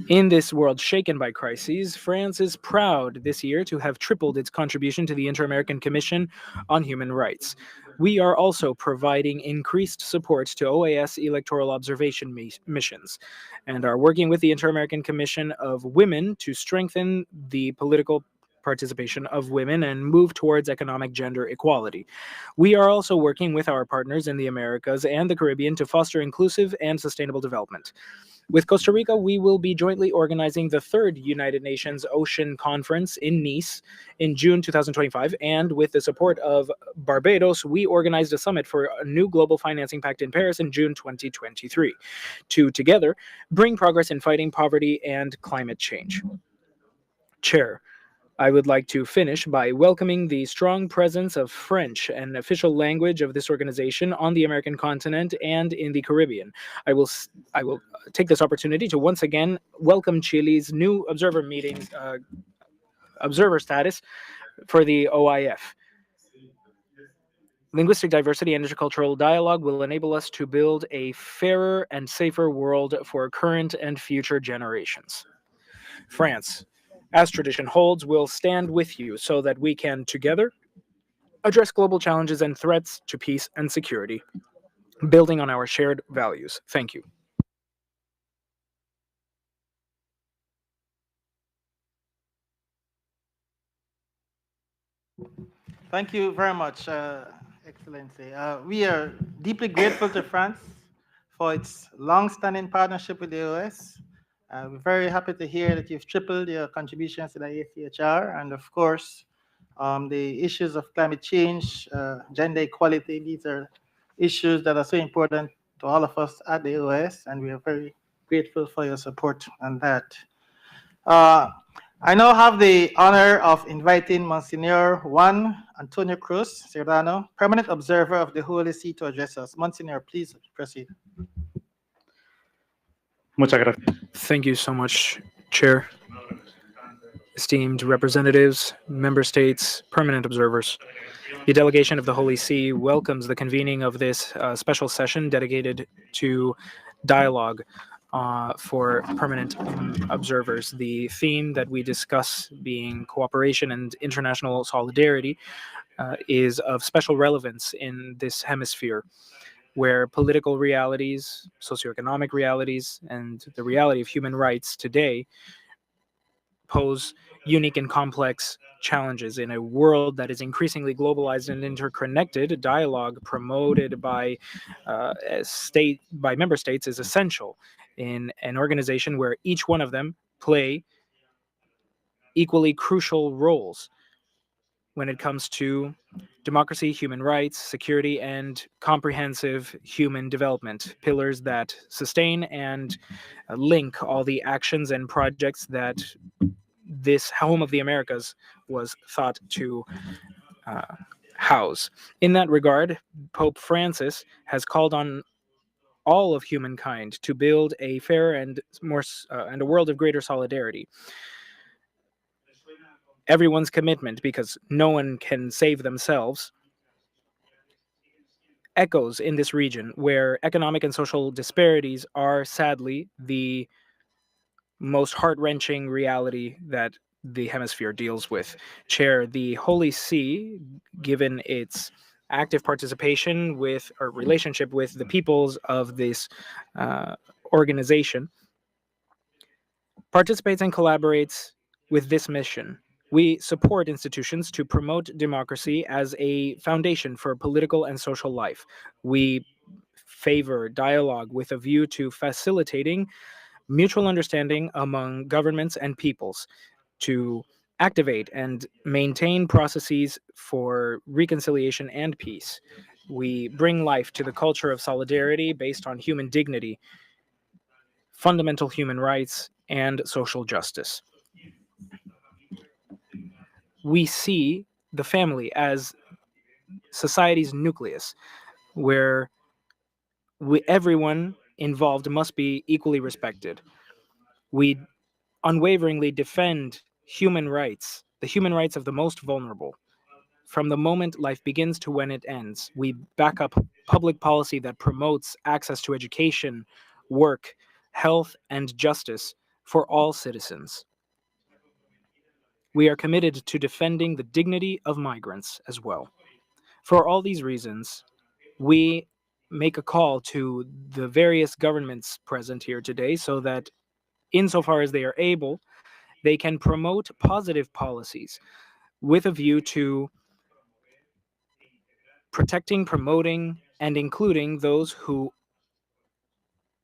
in this world shaken by crises, France is proud this year to have tripled its contribution to the Inter-American Commission on Human Rights. We are also providing increased support to OAS electoral observation missions and are working with the Inter-American Commission of Women to strengthen the political participation of women and move towards economic gender equality. We are also working with our partners in the Americas and the Caribbean to foster inclusive and sustainable development. With Costa Rica, we will be jointly organizing the third United Nations Ocean Conference in Nice in June 2025. And with the support of Barbados, we organized a summit for a new global financing pact in Paris in June 2023 to together bring progress in fighting poverty and climate change. Chair, I would like to finish by welcoming the strong presence of French, an official language of this organization on the American continent and in the Caribbean. I will take this opportunity to once again welcome Chile's new observer status for the OIF. Linguistic diversity and intercultural dialogue will enable us to build a fairer and safer world for current and future generations. France, as tradition holds, will stand with you so that we can together address global challenges and threats to peace and security, building on our shared values. Thank you. Thank you very much, Excellency. We are deeply grateful to France for its long-standing partnership with the OAS. We're very happy to hear that you've tripled your contributions to the ACHR, and of course, the issues of climate change, gender equality, these are issues that are so important to all of us at the OAS, and we are very grateful for your support on that. I now have the honor of inviting Monsignor Juan Antonio Cruz Serrano, Permanent Observer of the Holy See, to address us. Monsignor, please proceed. Muchas gracias. Thank you so much, Chair, esteemed representatives, member states, permanent observers. The delegation of the Holy See welcomes the convening of this special session dedicated to dialogue for permanent observers. The theme that we discuss, being cooperation and international solidarity, is of special relevance in this hemisphere, where political realities, socioeconomic realities, and the reality of human rights today pose unique and complex challenges. In a world that is increasingly globalized and interconnected, dialogue promoted by member states is essential in an organization where each one of them play equally crucial roles when it comes to democracy, human rights, security, and comprehensive human development, pillars that sustain and link all the actions and projects that this home of the Americas was thought to house. In that regard, Pope Francis has called on all of humankind to build a fairer and and a world of greater solidarity. Everyone's commitment, because no one can save themselves, echoes in this region where economic and social disparities are sadly the most heart-wrenching reality that the hemisphere deals with. Chair, the Holy See, given its active participation with or relationship with the peoples of this organization, participates and collaborates with this mission. We support institutions to promote democracy as a foundation for political and social life. We favor dialogue with a view to facilitating mutual understanding among governments and peoples, to activate and maintain processes for reconciliation and peace. We bring life to the culture of solidarity based on human dignity, fundamental human rights, and social justice. We see the family as society's nucleus, where everyone involved must be equally respected. We unwaveringly defend human rights, the human rights of the most vulnerable. From the moment life begins to when it ends, we back up public policy that promotes access to education, work, health, and justice for all citizens. We are committed to defending the dignity of migrants as well. For all these reasons, we make a call to the various governments present here today so that, insofar as they are able, they can promote positive policies with a view to protecting, promoting, and including those who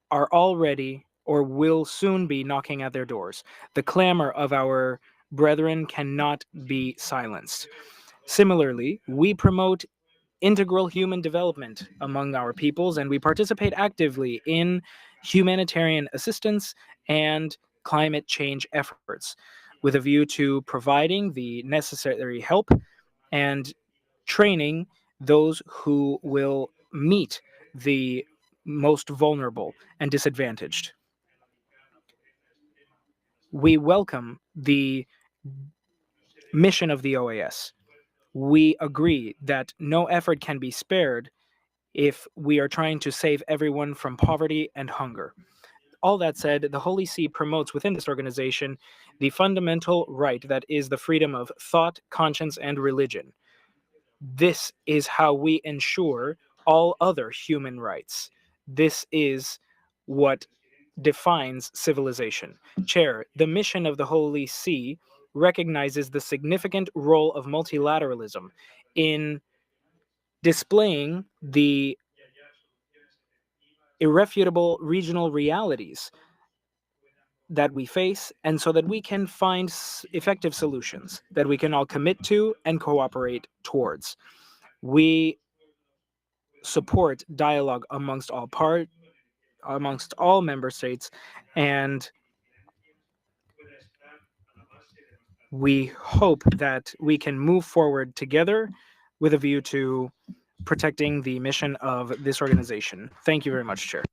are already or will soon be knocking at their doors. The clamor of our brethren cannot be silenced. Similarly, we promote integral human development among our peoples, and we participate actively in humanitarian assistance and climate change efforts with a view to providing the necessary help and training those who will meet the most vulnerable and disadvantaged. We welcome the mission of the OAS. We agree that no effort can be spared if we are trying to save everyone from poverty and hunger. All that said, the Holy See promotes within this organization the fundamental right that is the freedom of thought, conscience, and religion. This is how we ensure all other human rights. This is what defines civilization. Chair, the mission of the Holy See recognizes the significant role of multilateralism in displaying the irrefutable regional realities that we face, and so that we can find effective solutions that we can all commit to and cooperate towards. We support dialogue amongst all member states, and we hope that we can move forward together with a view to protecting the mission of this organization. Thank you very much, Chair.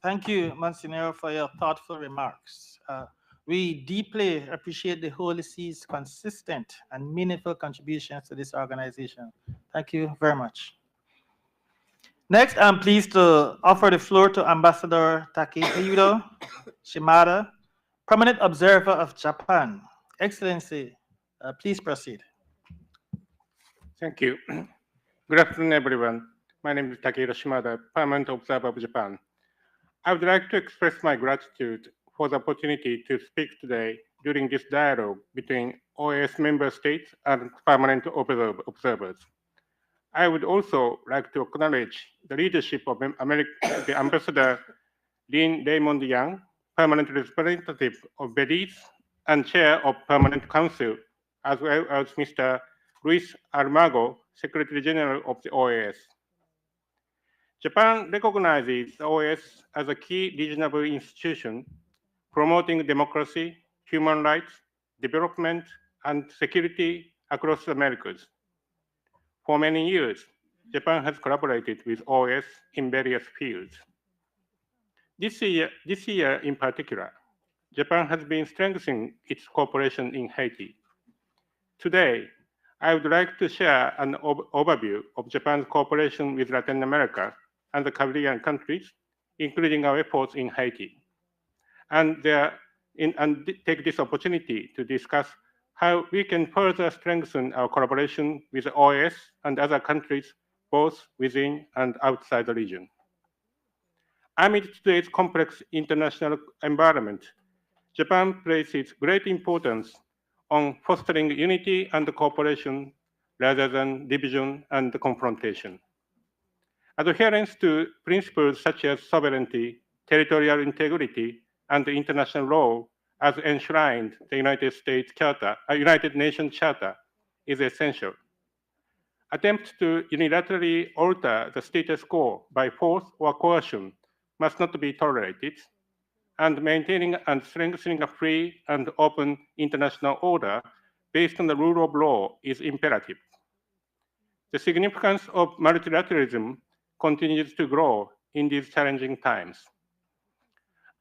Thank you, Monsignor, for your thoughtful remarks. We deeply appreciate the Holy See's consistent and meaningful contributions to this organization. Thank you very much. Next, I'm pleased to offer the floor to Ambassador Takehiro Shimada, Permanent Observer of Japan. Excellency, please proceed. Thank you. Good afternoon, everyone. My name is Takehiro Shimada, Permanent Observer of Japan. I would like to express my gratitude for the opportunity to speak today during this dialogue between OAS member states and permanent observers. I would also like to acknowledge the leadership of the Ambassador Lynn Raymond Young, Permanent Representative of Belize and Chair of Permanent Council, as well as Mr. Luis Almagro, Secretary General of the OAS. Japan recognizes the OAS as a key regional institution promoting democracy, human rights, development, and security across the Americas. For many years, Japan has collaborated with OAS in various fields. This year in particular, Japan has been strengthening its cooperation in Haiti. Today, I would like to share an overview of Japan's cooperation with Latin America and the Caribbean countries, including our efforts in Haiti, and take this opportunity to discuss how we can further strengthen our collaboration with the OAS and other countries, both within and outside the region. Amid today's complex international environment, Japan places great importance on fostering unity and cooperation rather than division and confrontation. Adherence to principles such as sovereignty, territorial integrity, and international law, as enshrined in the United Nations Charter, is essential. Attempts to unilaterally alter the status quo by force or coercion must not be tolerated, and maintaining and strengthening a free and open international order based on the rule of law is imperative. The significance of multilateralism continues to grow in these challenging times.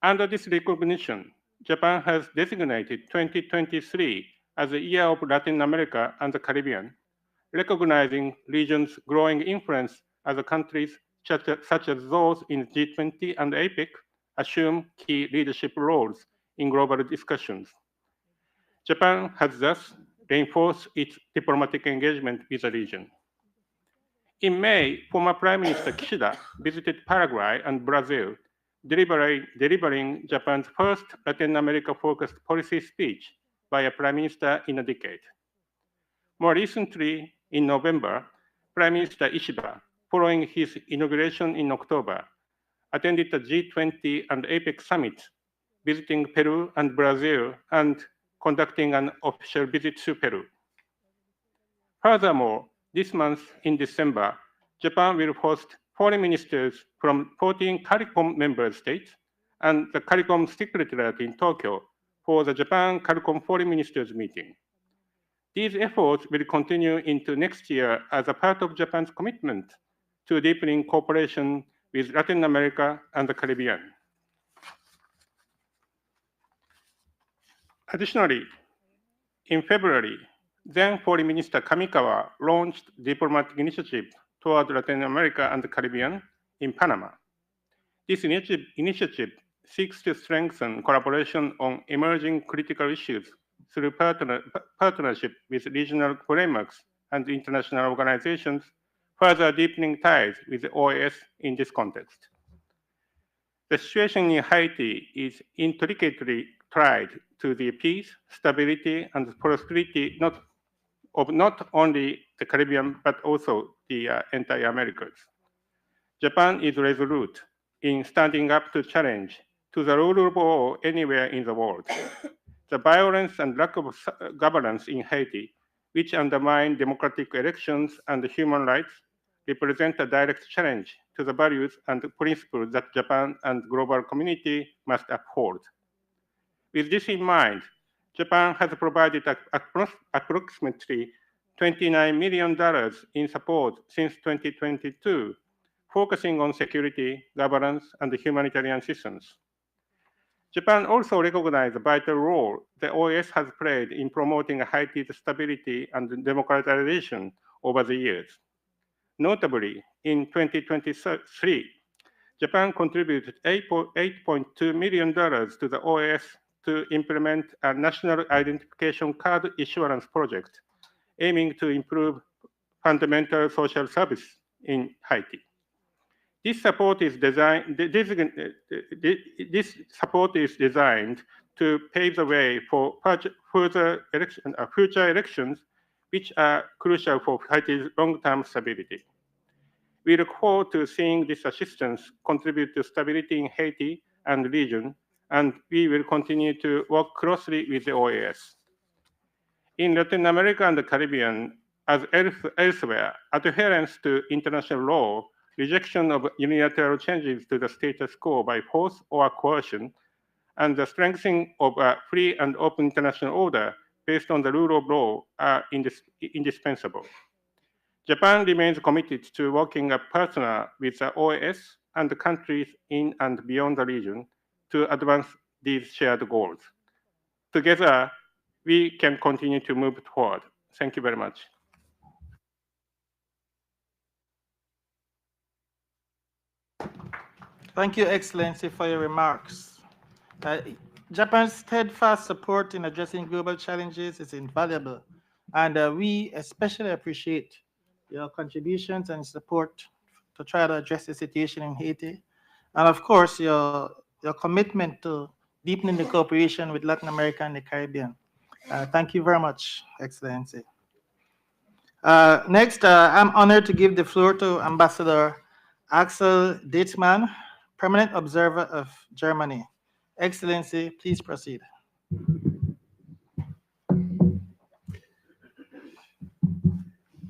Under this recognition, Japan has designated 2023 as the Year of Latin America and the Caribbean, recognizing regions' growing influence as the countries such as those in G20 and APEC assume key leadership roles in global discussions. Japan has thus reinforced its diplomatic engagement with the region. In May, former Prime Minister Kishida visited Paraguay and Brazil, delivering Japan's first Latin America-focused policy speech by a prime minister in a decade. More recently, in November, Prime Minister Ishiba, following his inauguration in October, attended the G20 and APEC summits, visiting Peru and Brazil and conducting an official visit to Peru. Furthermore, this month in December, Japan will host foreign ministers from 14 CARICOM member states and the CARICOM Secretariat in Tokyo for the Japan CARICOM Foreign Ministers meeting. These efforts will continue into next year as a part of Japan's commitment to deepening cooperation with Latin America and the Caribbean. Additionally, in February, then Foreign Minister Kamikawa launched diplomatic initiative toward Latin America and the Caribbean in Panama. This initiative seeks to strengthen collaboration on emerging critical issues through partnership with regional frameworks and international organizations, further deepening ties with the OAS in this context. The situation in Haiti is intricately tied to the peace, stability, and prosperity of not only the Caribbean, but also the entire Americas. Japan is resolute in standing up to challenge to the rule of law anywhere in the world. The violence and lack of governance in Haiti, which undermine democratic elections and human rights, represent a direct challenge to the values and principles that Japan and the global community must uphold. With this in mind, Japan has provided approximately $29 million in support since 2022, focusing on security, governance, and humanitarian assistance. Japan also recognized the vital role the OAS has played in promoting Haiti's stability and democratization over the years. Notably, In 2023, Japan contributed $8.2 million to the OAS to implement a national identification card issuance project aiming to improve fundamental social service in Haiti. This support is designed to pave the way for future elections, which are crucial for Haiti's long-term stability. We look forward to seeing this assistance contribute to stability in Haiti and the region, and we will continue to work closely with the OAS. In Latin America and the Caribbean, as elsewhere, adherence to international law, rejection of unilateral changes to the status quo by force or coercion, and the strengthening of a free and open international order based on the rule of law are indispensable. Japan remains committed to working as a partner with the OAS and the countries in and beyond the region to advance these shared goals. Together, we can continue to move forward. Thank you very much. Thank you, Excellency, for your remarks. Japan's steadfast support in addressing global challenges is invaluable, and we especially appreciate your contributions and support to try to address the situation in Haiti, and of course, your commitment to deepening the cooperation with Latin America and the Caribbean. Thank you very much, Excellency. Next, I'm honored to give the floor to Ambassador Axel Dietmann, Permanent Observer of Germany. Excellency, please proceed.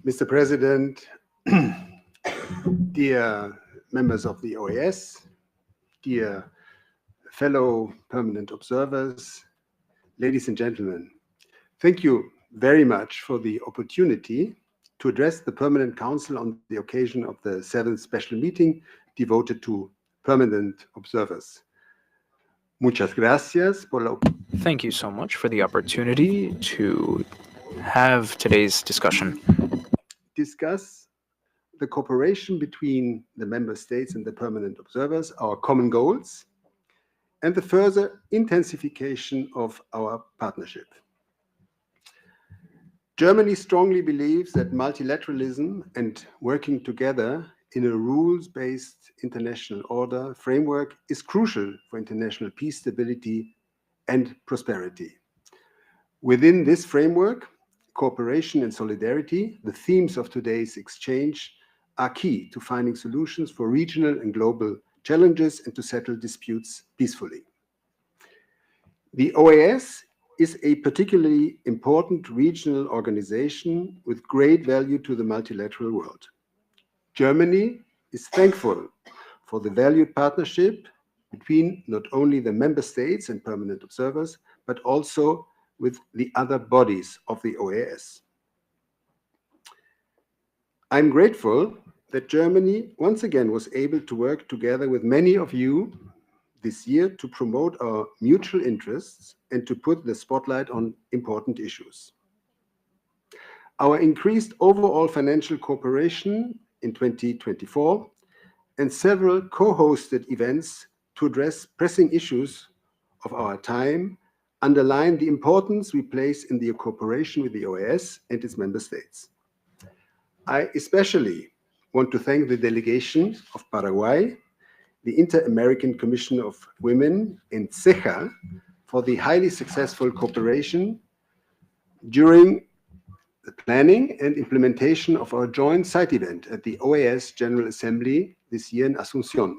Mr. President, dear members of the OAS, dear fellow permanent observers, ladies and gentlemen, thank you very much for the opportunity to address the Permanent Council on the occasion of the 7th special meeting devoted to permanent observers. Muchas gracias por la... Thank you so much for the opportunity to have today's discussion. Discuss the cooperation between the member states and the permanent observers, our common goals, and the further intensification of our partnership. Germany strongly believes that multilateralism and working together in a rules-based international order framework is crucial for international peace, stability, and prosperity. Within this framework, cooperation and solidarity, the themes of today's exchange, are key to finding solutions for regional and global challenges and to settle disputes peacefully. The OAS is a particularly important regional organization with great value to the multilateral world. Germany is thankful for the valued partnership between not only the member states and permanent observers, but also with the other bodies of the OAS. I'm grateful that Germany once again was able to work together with many of you this year to promote our mutual interests and to put the spotlight on important issues. Our increased overall financial cooperation in 2024 and several co-hosted events to address pressing issues of our time underline the importance we place in the cooperation with the OAS and its member states. I especially want to thank the delegation of Paraguay, the Inter-American Commission of Women, and CEJA for the highly successful cooperation during the planning and implementation of our joint side event at the OAS General Assembly this year in Asunción.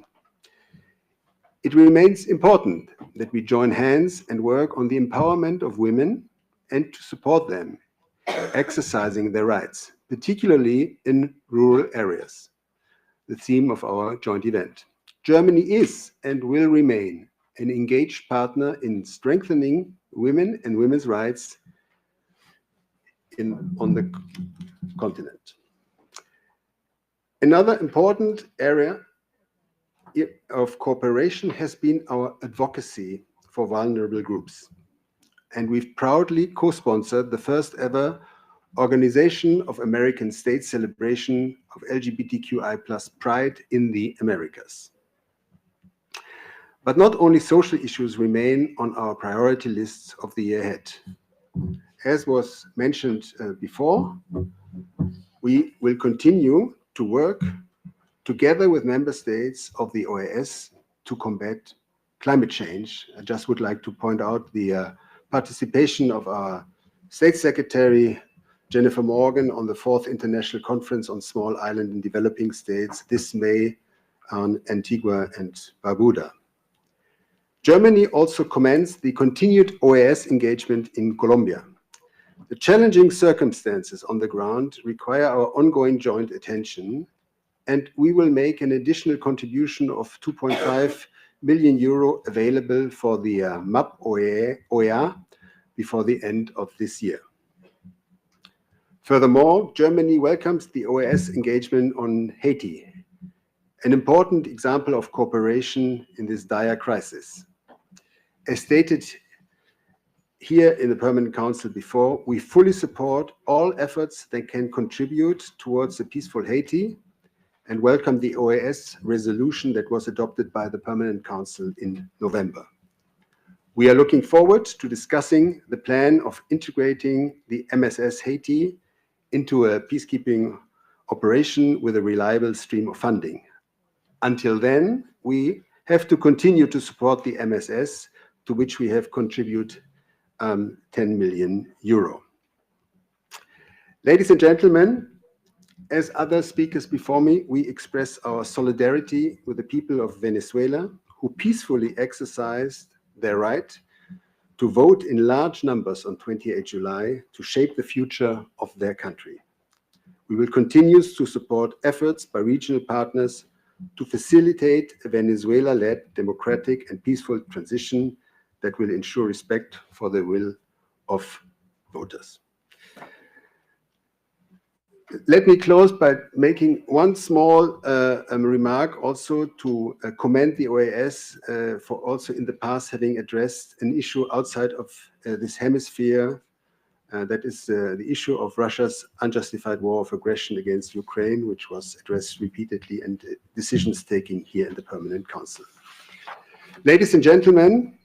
It remains important that we join hands and work on the empowerment of women and to support them exercising their rights, particularly in rural areas, the theme of our joint event. Germany is and will remain an engaged partner in strengthening women and women's rights on the continent. Another important area of cooperation has been our advocacy for vulnerable groups. And we've proudly co-sponsored the first ever Organization of American States celebration of LGBTQI+ pride in the Americas. But not only social issues remain on our priority lists of the year ahead. As was mentioned before, we will continue to work together with member states of the OAS to combat climate change. I just would like to point out the participation of our State Secretary, Jennifer Morgan, on the 4th International Conference on Small Island and Developing States this May on Antigua and Barbuda. Germany also commenced the continued OAS engagement in Colombia. The challenging circumstances on the ground require our ongoing joint attention, and we will make an additional contribution of 2.5 million euro available for the MAP OEA before the end of this year. Furthermore, Germany welcomes the OAS engagement on Haiti, an important example of cooperation in this dire crisis. As stated here in the Permanent Council before, we fully support all efforts that can contribute towards a peaceful Haiti and welcome the OAS resolution that was adopted by the Permanent Council in November. We are looking forward to discussing the plan of integrating the MSS Haiti into a peacekeeping operation with a reliable stream of funding. Until then, we have to continue to support the MSS, to which we have contributed 10 million euro. Ladies and gentlemen, as other speakers before me, we express our solidarity with the people of Venezuela who peacefully exercised their right to vote in large numbers on 28 July to shape the future of their country. We will continue to support efforts by regional partners to facilitate a Venezuela-led democratic and peaceful transition that will ensure respect for the will of voters. Let me close by making one small remark also to commend the OAS for also in the past having addressed an issue outside of this hemisphere, that is the issue of Russia's unjustified war of aggression against Ukraine, which was addressed repeatedly and decisions taken here in the Permanent Council. Ladies and gentlemen,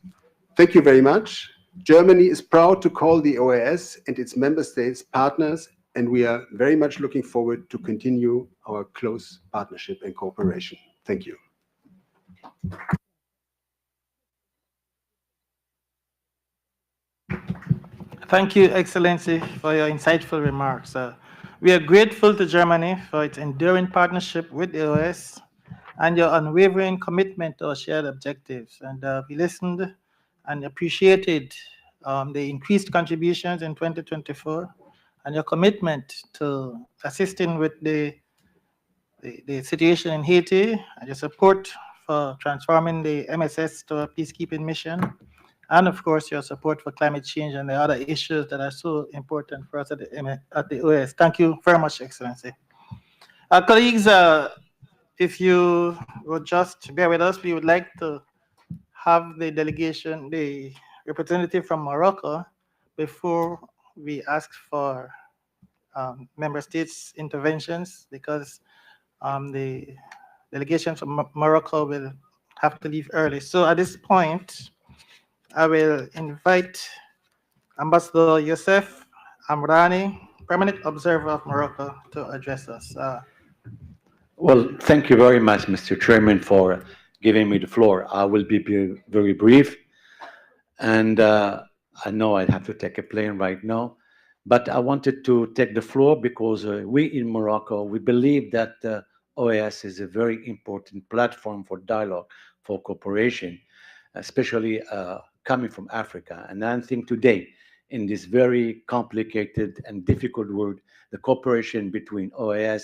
thank you very much. Germany is proud to call the OAS and its member states partners, and we are very much looking forward to continue our close partnership and cooperation. Thank you. Thank you, Excellency, for your insightful remarks. We are grateful to Germany for its enduring partnership with the OAS and your unwavering commitment to our shared objectives. And we listened and appreciated the increased contributions in 2024 and your commitment to assisting with the situation in Haiti and your support for transforming the MSS to a peacekeeping mission, and of course your support for climate change and the other issues that are so important for us at the OAS. Thank you very much, Excellency. Colleagues, if you would just bear with us, we would like to have the delegation, the representative from Morocco, before we ask for member states' interventions, because the delegation from Morocco will have to leave early. So at this point, I will invite Ambassador Youssef Amrani, Permanent Observer of Morocco, to address us. Well, thank you very much, Mr. Chairman, for giving me the floor. I will be very brief. And I know I have to take a plane right now, but I wanted to take the floor because we in Morocco, we believe that OAS is a very important platform for dialogue, for cooperation, especially coming from Africa. And I think today, in this very complicated and difficult world, the cooperation between OAS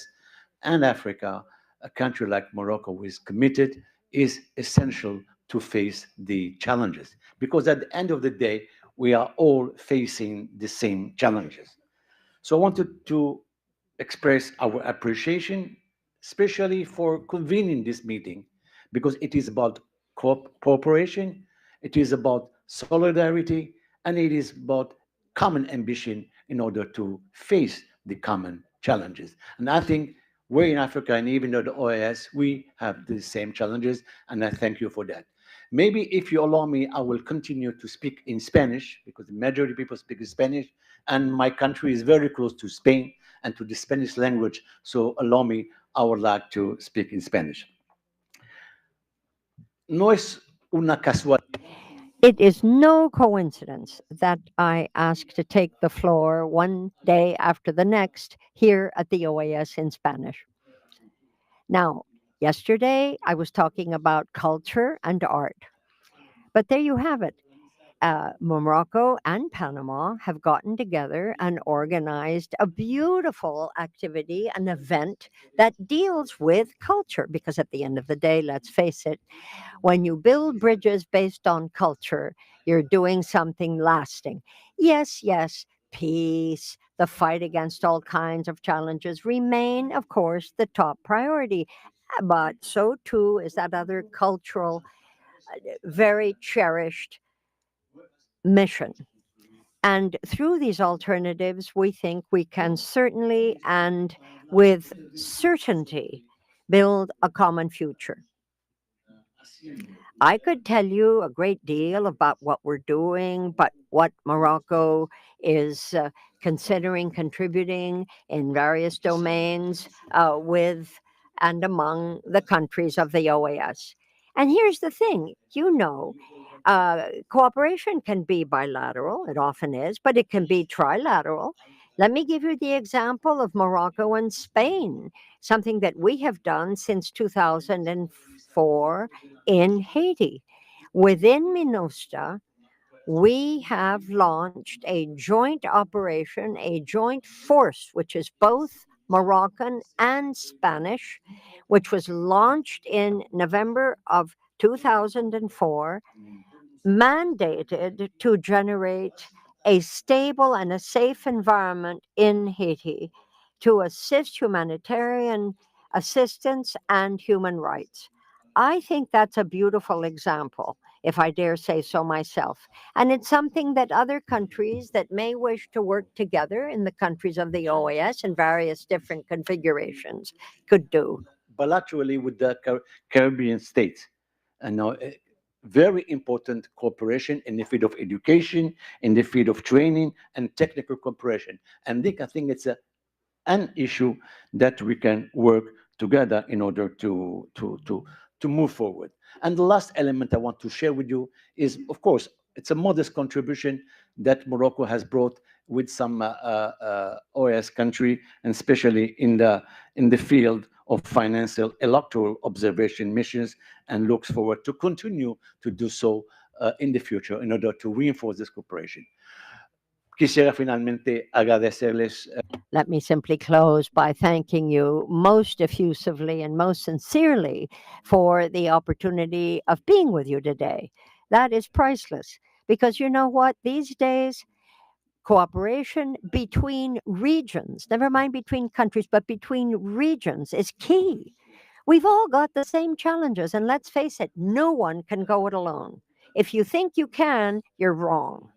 and Africa, a country like Morocco who is committed, is essential to face the challenges. Because at the end of the day, we are all facing the same challenges. So I wanted to express our appreciation, especially for convening this meeting, because it is about cooperation, it is about solidarity, and it is about common ambition in order to face the common challenges. And I think we're in Africa, and even though the OAS, we have the same challenges, and I thank you for that. Maybe if you allow me, I will continue to speak in Spanish, because the majority of people speak in Spanish, and my country is very close to Spain and to the Spanish language, so allow me, I would like to speak in Spanish. No es una casualidad. It is no coincidence that I asked to take the floor one day after the next here at the OAS in Spanish. Now, yesterday I was talking about culture and art, but there you have it. Morocco and Panama have gotten together and organized a beautiful activity, an event that deals with culture. Because at the end of the day, let's face it, when you build bridges based on culture, you're doing something lasting. Yes, yes, peace, the fight against all kinds of challenges remain, of course, the top priority. But so too is that other cultural, very cherished mission. And through these alternatives, we think we can certainly and with certainty build a common future. I could tell you a great deal about what we're doing, but what Morocco is considering contributing in various domains with and among the countries of the OAS. And here's the thing, cooperation can be bilateral, it often is, but it can be trilateral. Let me give you the example of Morocco and Spain, something that we have done since 2004 in Haiti. Within MINUSTA, we have launched a joint operation, a joint force, which is both Moroccan and Spanish, which was launched in November of 2004, mandated to generate a stable and a safe environment in Haiti to assist humanitarian assistance and human rights. I think that's a beautiful example, if I dare say so myself. And it's something that other countries that may wish to work together in the countries of the OAS in various different configurations could do. Bilaterally with the Caribbean states. And now, very important cooperation in the field of education, in the field of training and technical cooperation. And I think it's an issue that we can work together in order to move forward. And the last element I want to share with you is, of course, it's a modest contribution that Morocco has brought with some OAS country, and especially in the field of financial electoral observation missions, and looks forward to continue to do so in the future in order to reinforce this cooperation. Quisiera finalmente agradecerles. Let me simply close by thanking you most effusively and most sincerely for the opportunity of being with you today. That is priceless because you know what? These days, cooperation between regions, never mind between countries, but between regions is key. We've all got the same challenges, and let's face it, no one can go it alone. If you think you can, you're wrong.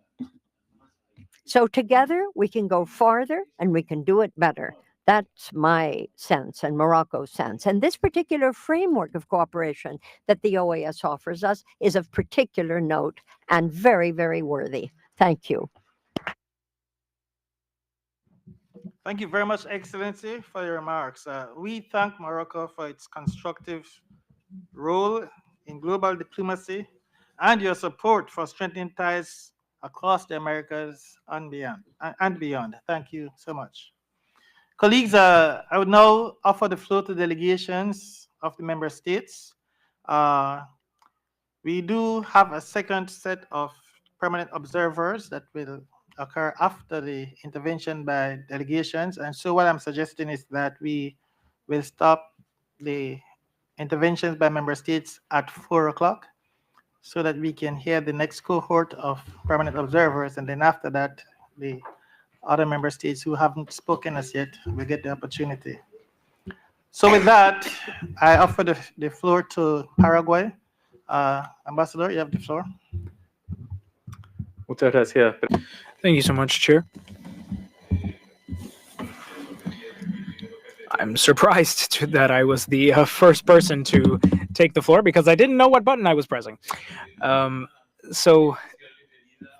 So together we can go farther and we can do it better. That's my sense and Morocco's sense. And this particular framework of cooperation that the OAS offers us is of particular note and very, very worthy. Thank you. Thank you very much, Excellency, for your remarks. We thank Morocco for its constructive role in global diplomacy and your support for strengthening ties across the Americas and beyond. Thank you so much. Colleagues, I would now offer the floor to delegations of the member states. We do have a second set of permanent observers that will occur after the intervention by delegations. And so what I'm suggesting is that we will stop the interventions by member states at 4 o'clock so that we can hear the next cohort of permanent observers. And then after that, the other member states who haven't spoken as yet will get the opportunity. So with that, I offer the floor to Paraguay. Ambassador, you have the floor. Thank you so much, Chair. I'm surprised that I was the first person to take the floor because I didn't know what button I was pressing. So,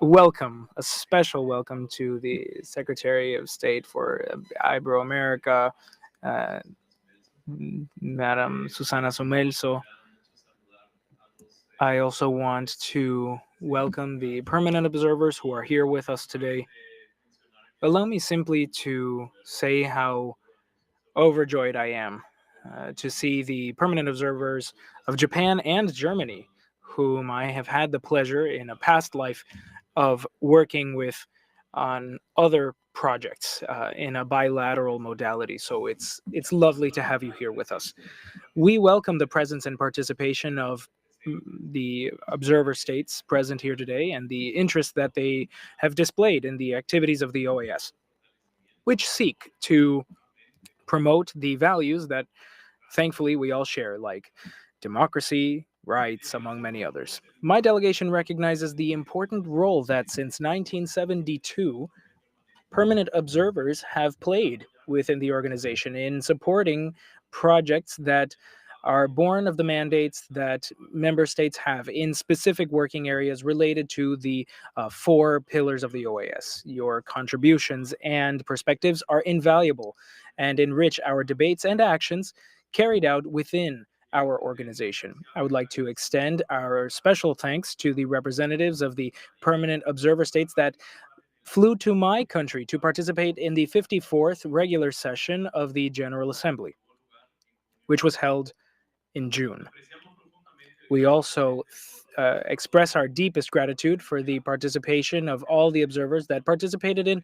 welcome, a special welcome to the Secretary of State for Ibero-America, Madam Susana Somelso. I also want to welcome the permanent observers who are here with us today. Allow me simply to say how overjoyed I am to see the permanent observers of Japan and Germany, whom I have had the pleasure in a past life of working with on other projects in a bilateral modality. So it's lovely to have you here with us. We welcome the presence and participation of the observer states present here today and the interest that they have displayed in the activities of the OAS, which seek to promote the values that thankfully we all share, like democracy, rights, among many others. My delegation recognizes the important role that since 1972, permanent observers have played within the organization in supporting projects that are born of the mandates that member states have in specific working areas related to the 4 pillars of the OAS. Your contributions and perspectives are invaluable and enrich our debates and actions carried out within our organization. I would like to extend our special thanks to the representatives of the permanent observer states that flew to my country to participate in the 54th regular session of the General Assembly, which was held in June. We also express our deepest gratitude for the participation of all the observers that participated in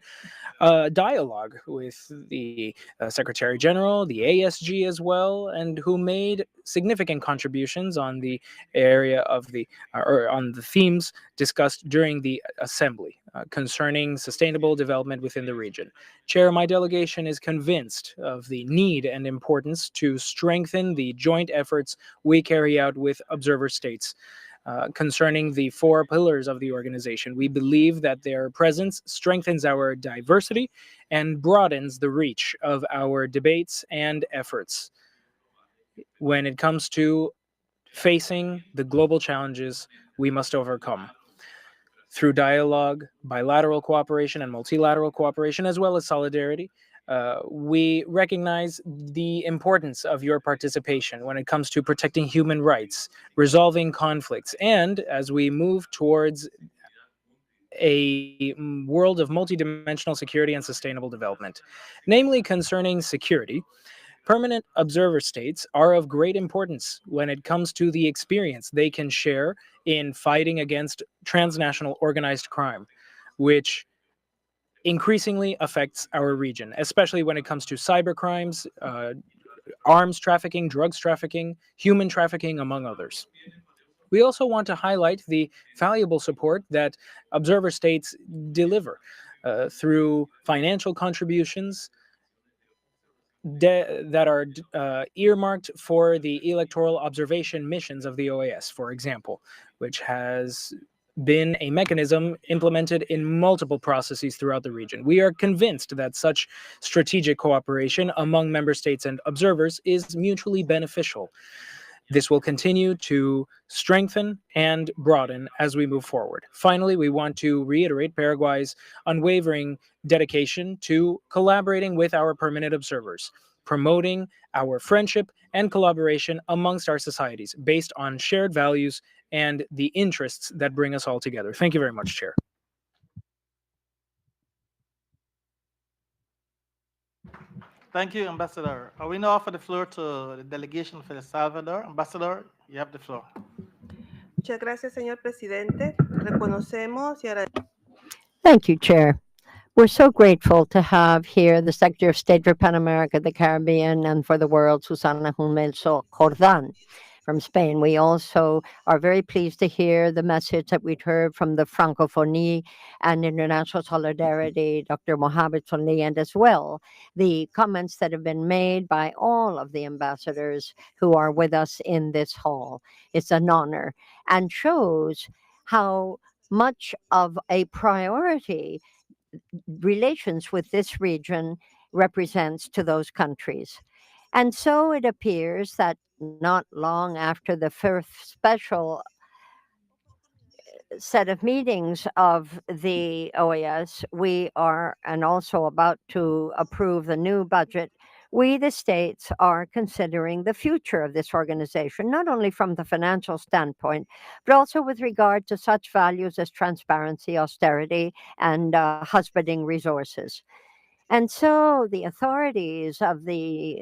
dialogue with the Secretary General, the ASG as well, and who made significant contributions on the area of the or on the themes discussed during the assembly concerning sustainable development within the region. Chair, my delegation is convinced of the need and importance to strengthen the joint efforts we carry out with observer states. Concerning the 4 pillars of the organization. We believe that their presence strengthens our diversity and broadens the reach of our debates and efforts when it comes to facing the global challenges we must overcome. Through dialogue, bilateral cooperation, and multilateral cooperation, as well as solidarity, we recognize the importance of your participation when it comes to protecting human rights, resolving conflicts, and as we move towards a world of multidimensional security and sustainable development. Namely, concerning security, permanent observer states are of great importance when it comes to the experience they can share in fighting against transnational organized crime, which increasingly affects our region, especially when it comes to cyber crimes, arms trafficking, drugs trafficking, human trafficking, among others. We also want to highlight the valuable support that observer states deliver through financial contributions that are earmarked for the electoral observation missions of the OAS, for example, which has been a mechanism implemented in multiple processes throughout the region. We are convinced that such strategic cooperation among member states and observers is mutually beneficial. This will continue to strengthen and broaden as we move forward. Finally, we want to reiterate Paraguay's unwavering dedication to collaborating with our permanent observers, promoting our friendship and collaboration amongst our societies based on shared values and the interests that bring us all together. Thank you very much, Chair. Thank you, Ambassador. We now offer the floor to the delegation for El Salvador. Ambassador, you have the floor. Muchas gracias, señor presidente. Reconocemos y agradecemos. Thank you, Chair. We're so grateful to have here the Secretary of State for Pan America, the Caribbean, and for the world, Susana Humelso Jordan from Spain. We also are very pleased to hear the message that we'd heard from the Francophonie and International Solidarity, Dr. Mohamed Sonli, and as well the comments that have been made by all of the ambassadors who are with us in this hall. It's an honor and shows how much of a priority relations with this region represents to those countries. And so it appears that not long after the first special set of meetings of the OAS, we are and also about to approve the new budget. We, the states, are considering the future of this organization, not only from the financial standpoint, but also with regard to such values as transparency, austerity, and husbanding resources. And so the authorities of the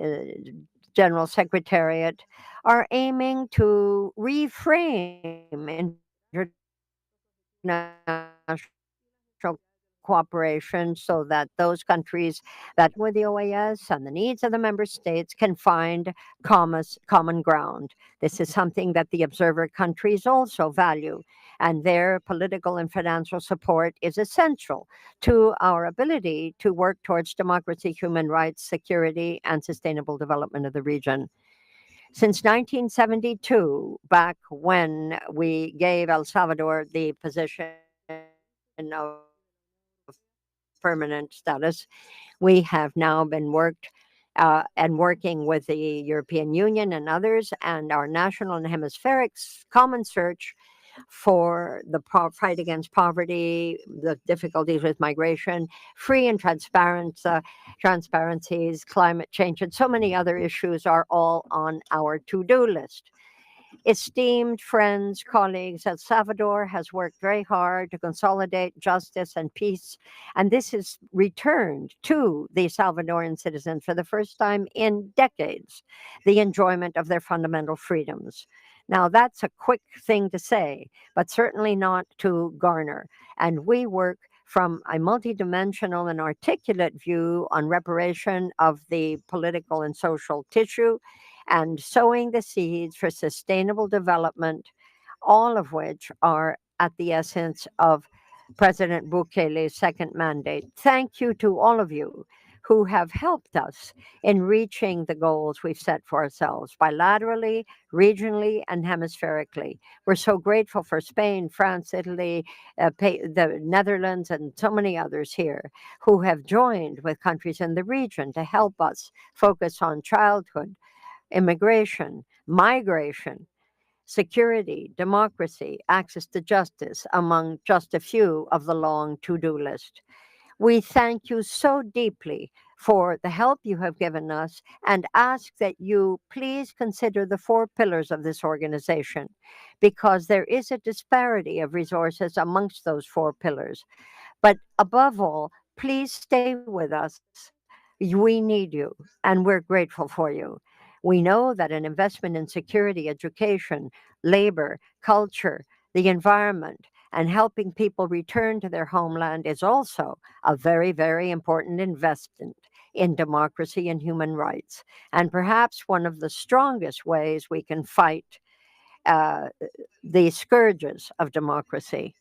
General Secretariat are aiming to reframe international cooperation so that those countries that with the OAS and the needs of the member states can find common ground. This is something that the observer countries also value, and their political and financial support is essential to our ability to work towards democracy, human rights, security, and sustainable development of the region. Since 1972, back when we gave El Salvador the position of permanent status, we have now been working with the European Union and others, and our national and hemispheric common search for the fight against poverty, the difficulties with migration, free and transparencies, climate change, and so many other issues are all on our to-do list. Esteemed friends, colleagues, El Salvador has worked very hard to consolidate justice and peace, and this has returned to the Salvadoran citizens for the first time in decades the enjoyment of their fundamental freedoms. Now, that's a quick thing to say, but certainly not to garner. And we work from a multidimensional and articulate view on reparation of the political and social tissue and sowing the seeds for sustainable development, all of which are at the essence of President Bukele's second mandate. Thank you to all of you who have helped us in reaching the goals we've set for ourselves bilaterally, regionally, and hemispherically. We're so grateful for Spain, France, Italy, the Netherlands, and so many others here who have joined with countries in the region to help us focus on childhood, immigration, migration, security, democracy, access to justice, among just a few of the long to-do list. We thank you so deeply for the help you have given us and ask that you please consider the four pillars of this organization because there is a disparity of resources amongst those four pillars. But above all, please stay with us. We need you and we're grateful for you. We know that an investment in security, education, labor, culture, the environment, and helping people return to their homeland is also a very, very important investment in democracy and human rights. And perhaps one of the strongest ways we can fight uh, the scourges of democracy.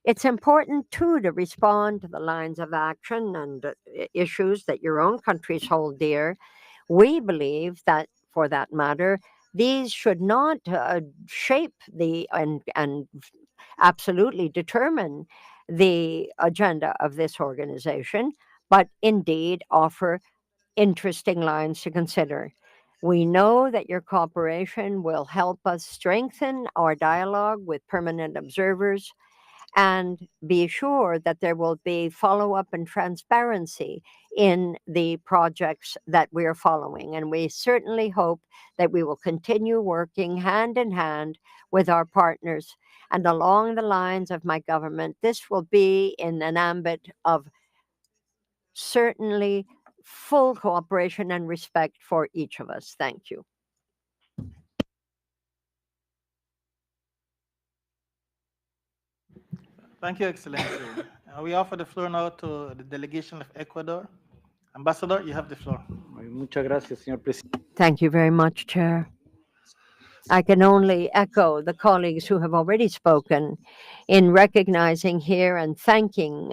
It's important, too, to respond to the lines of action and issues that your own countries hold dear. We believe that, for that matter, these should not shape and absolutely determine the agenda of this organization, but indeed offer interesting lines to consider. We know that your cooperation will help us strengthen our dialogue with permanent observers and be sure that there will be follow up and transparency in the projects that we're following. And we certainly hope that we will continue working hand in hand with our partners. And along the lines of my government, this will be in an ambit of certainly full cooperation and respect for each of us. Thank you. Thank you, Excellency. We offer the floor now to the delegation of Ecuador. Ambassador, you have the floor. Muchas gracias, señor presidente. Thank you very much, Chair. I can only echo the colleagues who have already spoken in recognizing here and thanking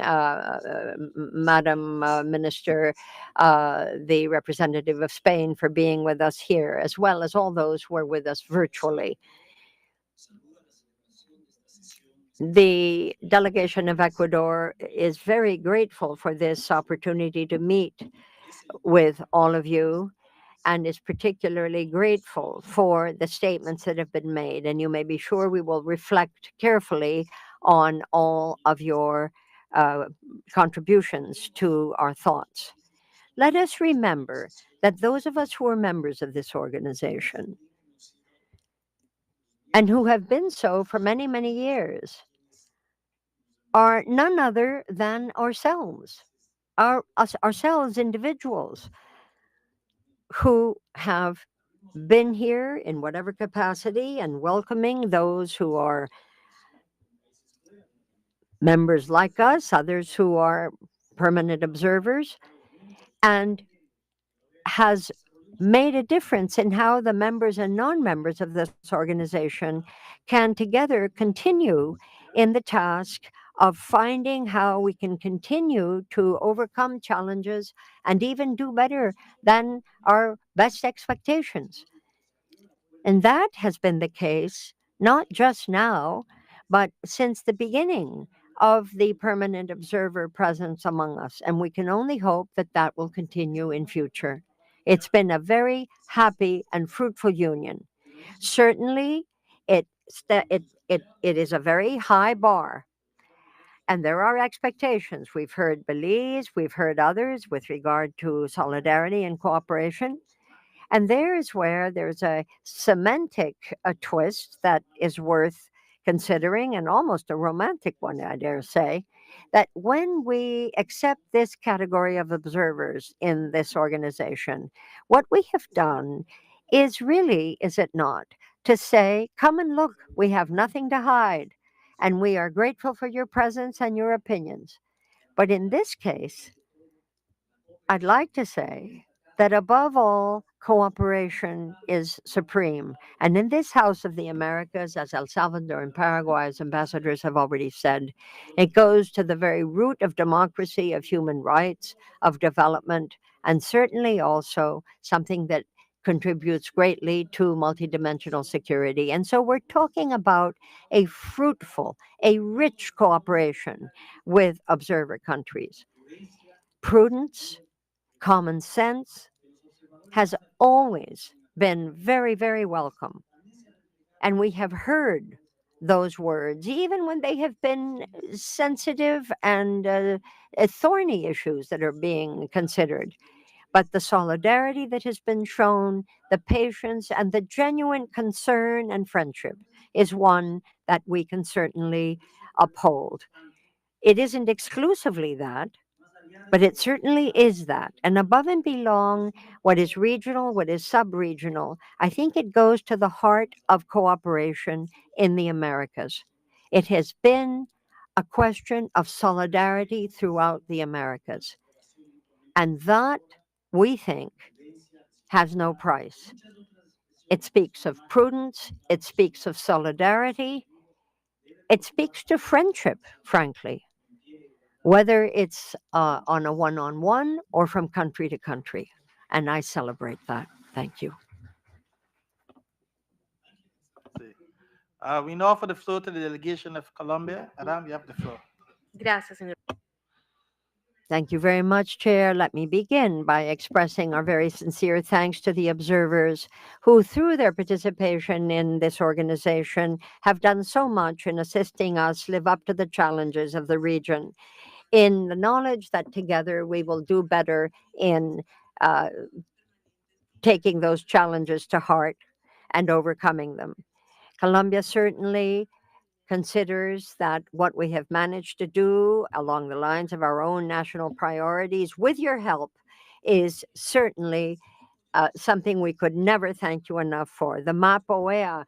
Madam Minister, the representative of Spain, for being with us here, as well as all those who are with us virtually. The delegation of Ecuador is very grateful for this opportunity to meet with all of you and is particularly grateful for the statements that have been made. And you may be sure we will reflect carefully on all of your contributions to our thoughts. Let us remember that those of us who are members of this organization and who have been so for many, many years are none other than ourselves, ourselves individuals who have been here in whatever capacity and welcoming those who are members like us, others who are permanent observers, and has made a difference in how the members and non-members of this organization can together continue in the task of finding how we can continue to overcome challenges and even do better than our best expectations. And that has been the case not just now, but since the beginning of the permanent observer presence among us. And we can only hope that that will continue in future. It's been a very happy and fruitful union. Certainly, it is a very high bar. And there are expectations. We've heard Belize, we've heard others with regard to solidarity and cooperation. And there's where there's a semantic twist that is worth considering, and almost a romantic one, I dare say, that when we accept this category of observers in this organization, what we have done is really, is it not, to say, come and look, we have nothing to hide, and we are grateful for your presence and your opinions. But in this case, I'd like to say that above all, cooperation is supreme. And in this House of the Americas, as El Salvador and Paraguay's ambassadors have already said, it goes to the very root of democracy, of human rights, of development, and certainly also something that contributes greatly to multidimensional security. And so we're talking about a fruitful, a rich cooperation with observer countries. Prudence, common sense has always been very, very welcome. And we have heard those words, even when they have been sensitive and thorny issues that are being considered. But the solidarity that has been shown, the patience, and the genuine concern and friendship is one that we can certainly uphold. It isn't exclusively that, but it certainly is that. And above and beyond what is regional, what is sub regional, I think it goes to the heart of cooperation in the Americas. It has been a question of solidarity throughout the Americas. And that, we think, has no price. It speaks of prudence, it speaks of solidarity, it speaks to friendship, frankly, whether it's on a one-on-one or from country to country. And I celebrate that. Thank you. We now offer the floor to the delegation of Colombia. Madam, you have the floor. Gracias, señor. Thank you very much, Chair. Let me begin by expressing our very sincere thanks to the observers who, through their participation in this organization, have done so much in assisting us live up to the challenges of the region, in the knowledge that together we will do better in taking those challenges to heart and overcoming them. Colombia certainly considers that what we have managed to do along the lines of our own national priorities, with your help, is certainly something we could never thank you enough for. The MAP-OEA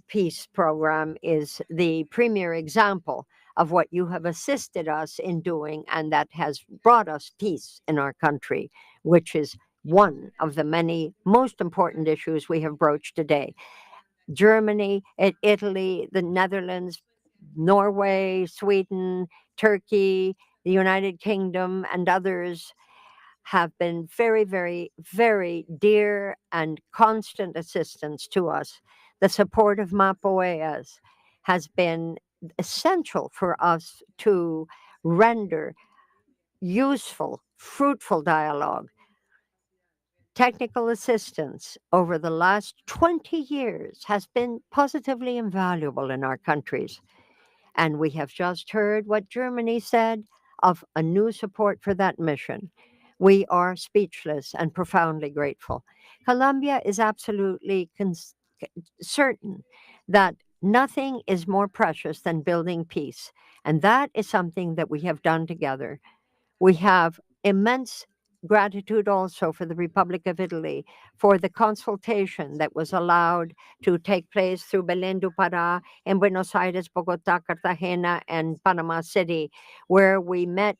peace program is the premier example of what you have assisted us in doing, and that has brought us peace in our country, which is one of the many most important issues we have broached today. Germany, Italy, the Netherlands, Norway, Sweden, Turkey, the United Kingdom, and others have been very, very, very dear and constant assistance to us. The support of MAP-OAS has been essential for us to render useful, fruitful dialogue, technical assistance over the last 20 years has been positively invaluable in our countries. And we have just heard what Germany said of a new support for that mission. We are speechless and profoundly grateful. Colombia is absolutely certain that nothing is more precious than building peace. And that is something that we have done together. We have immense gratitude also for the Republic of Italy for the consultation that was allowed to take place through Belén do Pará in Buenos Aires, Bogotá, Cartagena, and Panama City, where we met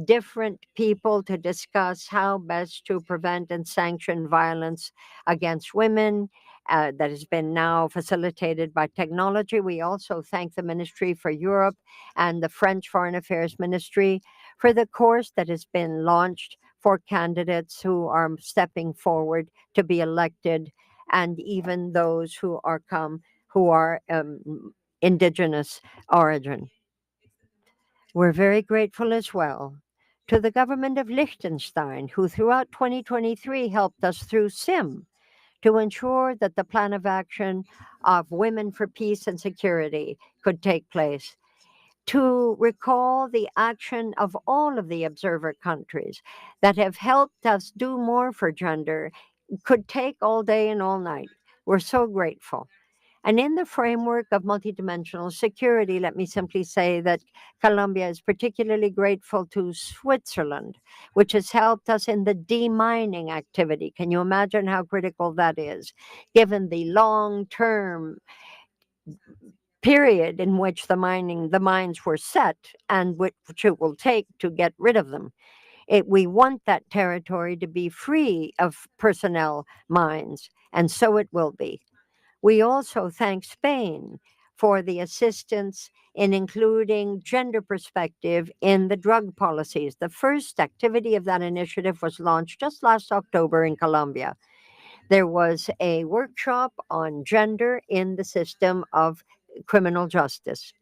different people to discuss how best to prevent and sanction violence against women. That has been now facilitated by technology. We also thank the Ministry for Europe and the French Foreign Affairs Ministry for the course that has been launched for candidates who are stepping forward to be elected, and even those who are indigenous origin. We're very grateful as well to the government of Liechtenstein, who throughout 2023 helped us through SIM to ensure that the plan of action of Women for Peace and Security could take place, to recall the action of all of the observer countries that have helped us do more for gender, could take all day and all night. We're so grateful. And in the framework of multidimensional security, let me simply say that Colombia is particularly grateful to Switzerland, which has helped us in the demining activity. Can you imagine how critical that is, given the long-term period in which the mines were set and which it will take to get rid of them? We want that territory to be free of personnel mines, and so it will be. We also thank Spain for the assistance in including gender perspective in the drug policies. The first activity of that initiative was launched just last October in Colombia. There was a workshop on gender in the system of criminal justice.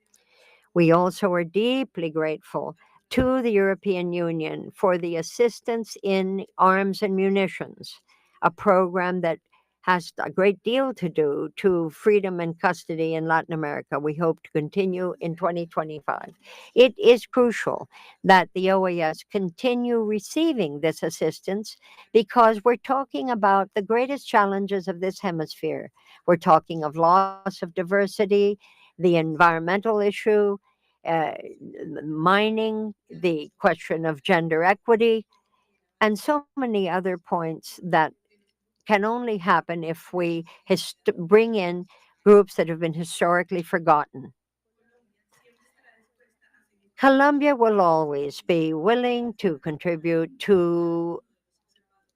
We also are deeply grateful to the European Union for the assistance in arms and munitions, a program that has a great deal to do to freedom and custody in Latin America. We hope to continue in 2025. It is crucial that the OAS continue receiving this assistance because we're talking about the greatest challenges of this hemisphere. We're talking of loss of diversity, the environmental issue, uh, mining, the question of gender equity, and so many other points that can only happen if we bring in groups that have been historically forgotten. Colombia will always be willing to contribute to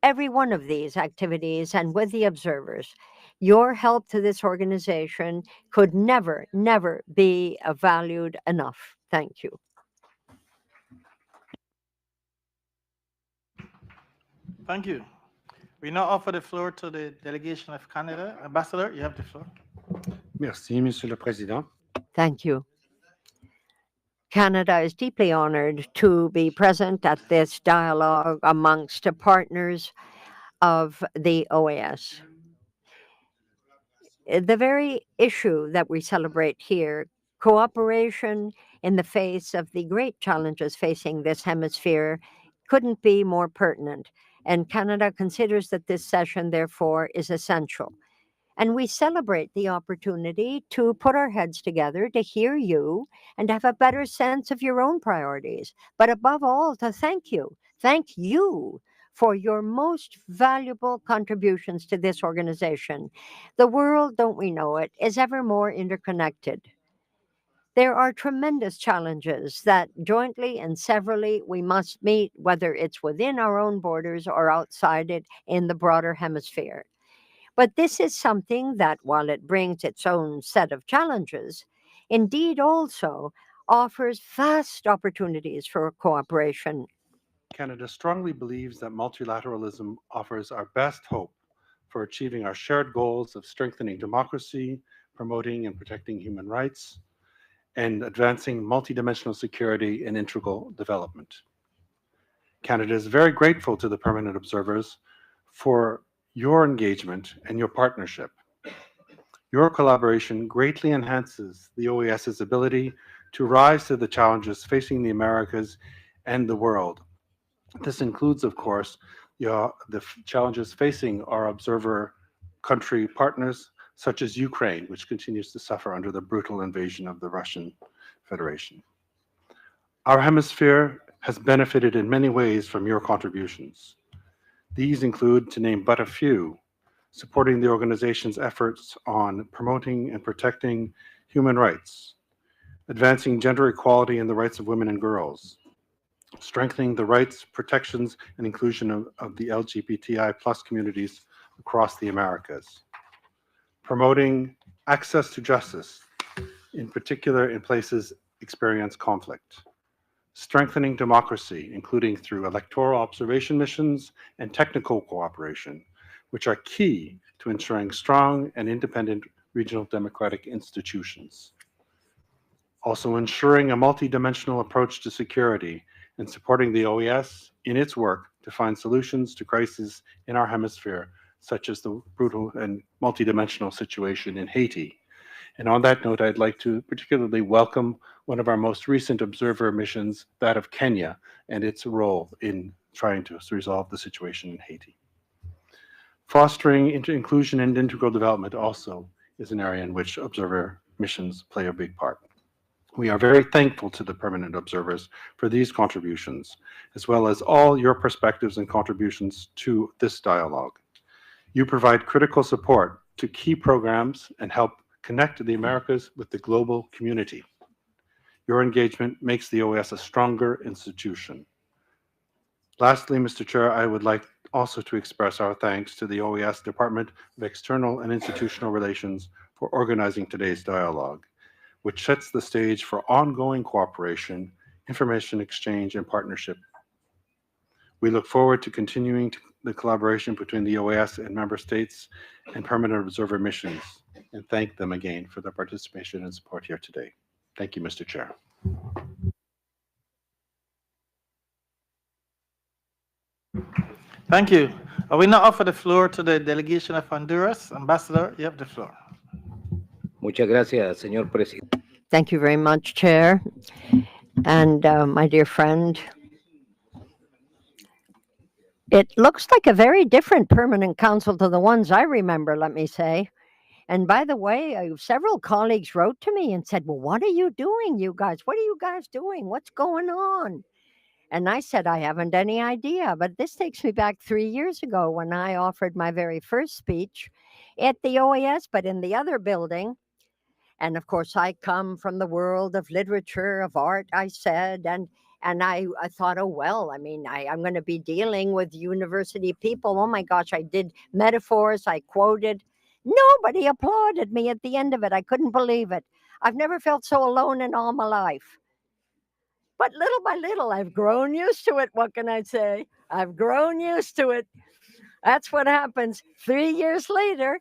every one of these activities and with the observers. Your help to this organization could never, never be valued enough. Thank you. Thank you. We now offer the floor to the delegation of Canada. Ambassador, you have the floor. Merci, Monsieur le Président. Thank you. Canada is deeply honored to be present at this dialogue amongst the partners of the OAS. The very issue that we celebrate here, cooperation in the face of the great challenges facing this hemisphere, couldn't be more pertinent. And Canada considers that this session, therefore, is essential. And we celebrate the opportunity to put our heads together, to hear you, and to have a better sense of your own priorities. But above all, to thank you. Thank you for your most valuable contributions to this organization. The world, don't we know it, is ever more interconnected. There are tremendous challenges that jointly and severally we must meet, whether it's within our own borders or outside it in the broader hemisphere. But this is something that, while it brings its own set of challenges, indeed also offers vast opportunities for cooperation. Canada strongly believes that multilateralism offers our best hope for achieving our shared goals of strengthening democracy, promoting and protecting human rights, and advancing multidimensional security and integral development. Canada is very grateful to the permanent observers for your engagement and your partnership. Your collaboration greatly enhances the OAS's ability to rise to the challenges facing the Americas and the world. This includes, of course, the challenges facing our observer country partners, such as Ukraine, which continues to suffer under the brutal invasion of the Russian Federation. Our hemisphere has benefited in many ways from your contributions. These include, to name but a few, supporting the organization's efforts on promoting and protecting human rights, advancing gender equality and the rights of women and girls, strengthening the rights, protections, and inclusion of the LGBTI plus communities across the Americas, promoting access to justice, in particular in places experience conflict, strengthening democracy, including through electoral observation missions and technical cooperation, which are key to ensuring strong and independent regional democratic institutions. Also ensuring a multidimensional approach to security and supporting the OAS in its work to find solutions to crises in our hemisphere, such as the brutal and multidimensional situation in Haiti. And on that note, I'd like to particularly welcome one of our most recent observer missions, that of Kenya, and its role in trying to resolve the situation in Haiti. Fostering inclusion and integral development also is an area in which observer missions play a big part. We are very thankful to the permanent observers for these contributions, as well as all your perspectives and contributions to this dialogue. You provide critical support to key programs and help connect the Americas with the global community. Your engagement makes the OAS a stronger institution. Lastly, Mr. Chair, I would like also to express our thanks to the OAS Department of External and Institutional Relations for organizing today's dialogue, which sets the stage for ongoing cooperation, information exchange, and partnership. We look forward to continuing the collaboration between the OAS and member states and permanent observer missions, and thank them again for their participation and support here today. Thank you, Mr. Chair. Thank you. I will now offer the floor to the delegation of Honduras. Ambassador, you have the floor. Muchas gracias, señor presidente. Thank you very much, Chair. And my dear friend, it looks like a very different permanent council to the ones I remember, let me say. And by the way, several colleagues wrote to me and said, well, what are you doing, you guys? What are you guys doing? What's going on? And I said, I haven't any idea. But this takes me back 3 years ago when I offered my very first speech at the OAS, but in the other building. And of course, I come from the world of literature, of art, I said. And I thought, oh, well, I mean, I'm going to be dealing with university people. Oh, my gosh, I did metaphors, I quoted. Nobody applauded me at the end of it. I couldn't believe it. I've never felt so alone in all my life. But little by little, I've grown used to it. What can I say? I've grown used to it. That's what happens. 3 years later,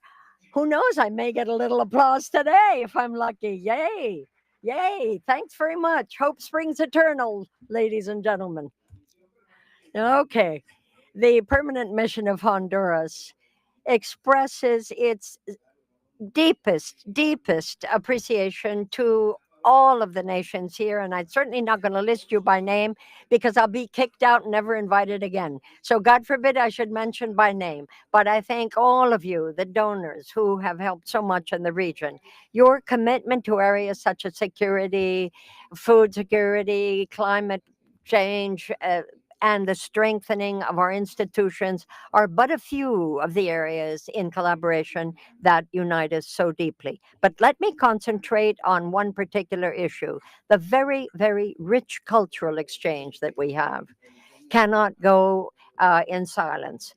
who knows? I may get a little applause today if I'm lucky. Yay. Yay. Thanks very much. Hope springs eternal, ladies and gentlemen. Okay. The permanent mission of Honduras expresses its deepest appreciation to all of the nations here. And I'm certainly not going to list you by name because I'll be kicked out and never invited again. So God forbid I should mention by name. But I thank all of you, the donors who have helped so much in the region. Your commitment to areas such as security, food security, climate change, and the strengthening of our institutions are but a few of the areas in collaboration that unite us so deeply. But let me concentrate on one particular issue. The very, very rich cultural exchange that we have cannot go in silence.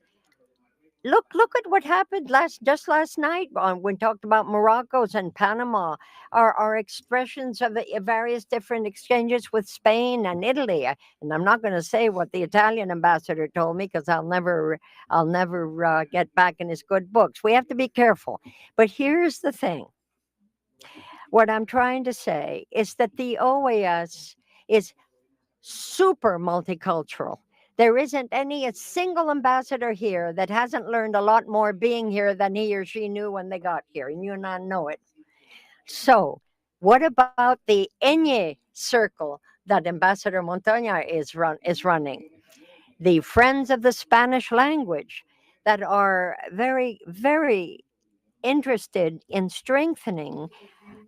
Look at what happened just last night when we talked about Morocco's and Panama, our expressions of the various different exchanges with Spain and Italy. And I'm not going to say what the Italian ambassador told me because I'll never get back in his good books. We have to be careful. But here's the thing. What I'm trying to say is that the OAS is super multicultural. There isn't a single ambassador here that hasn't learned a lot more being here than he or she knew when they got here, and you and I know it. So, what about the Enye circle that Ambassador Montaña is running? The Friends of the Spanish Language that are very, very interested in strengthening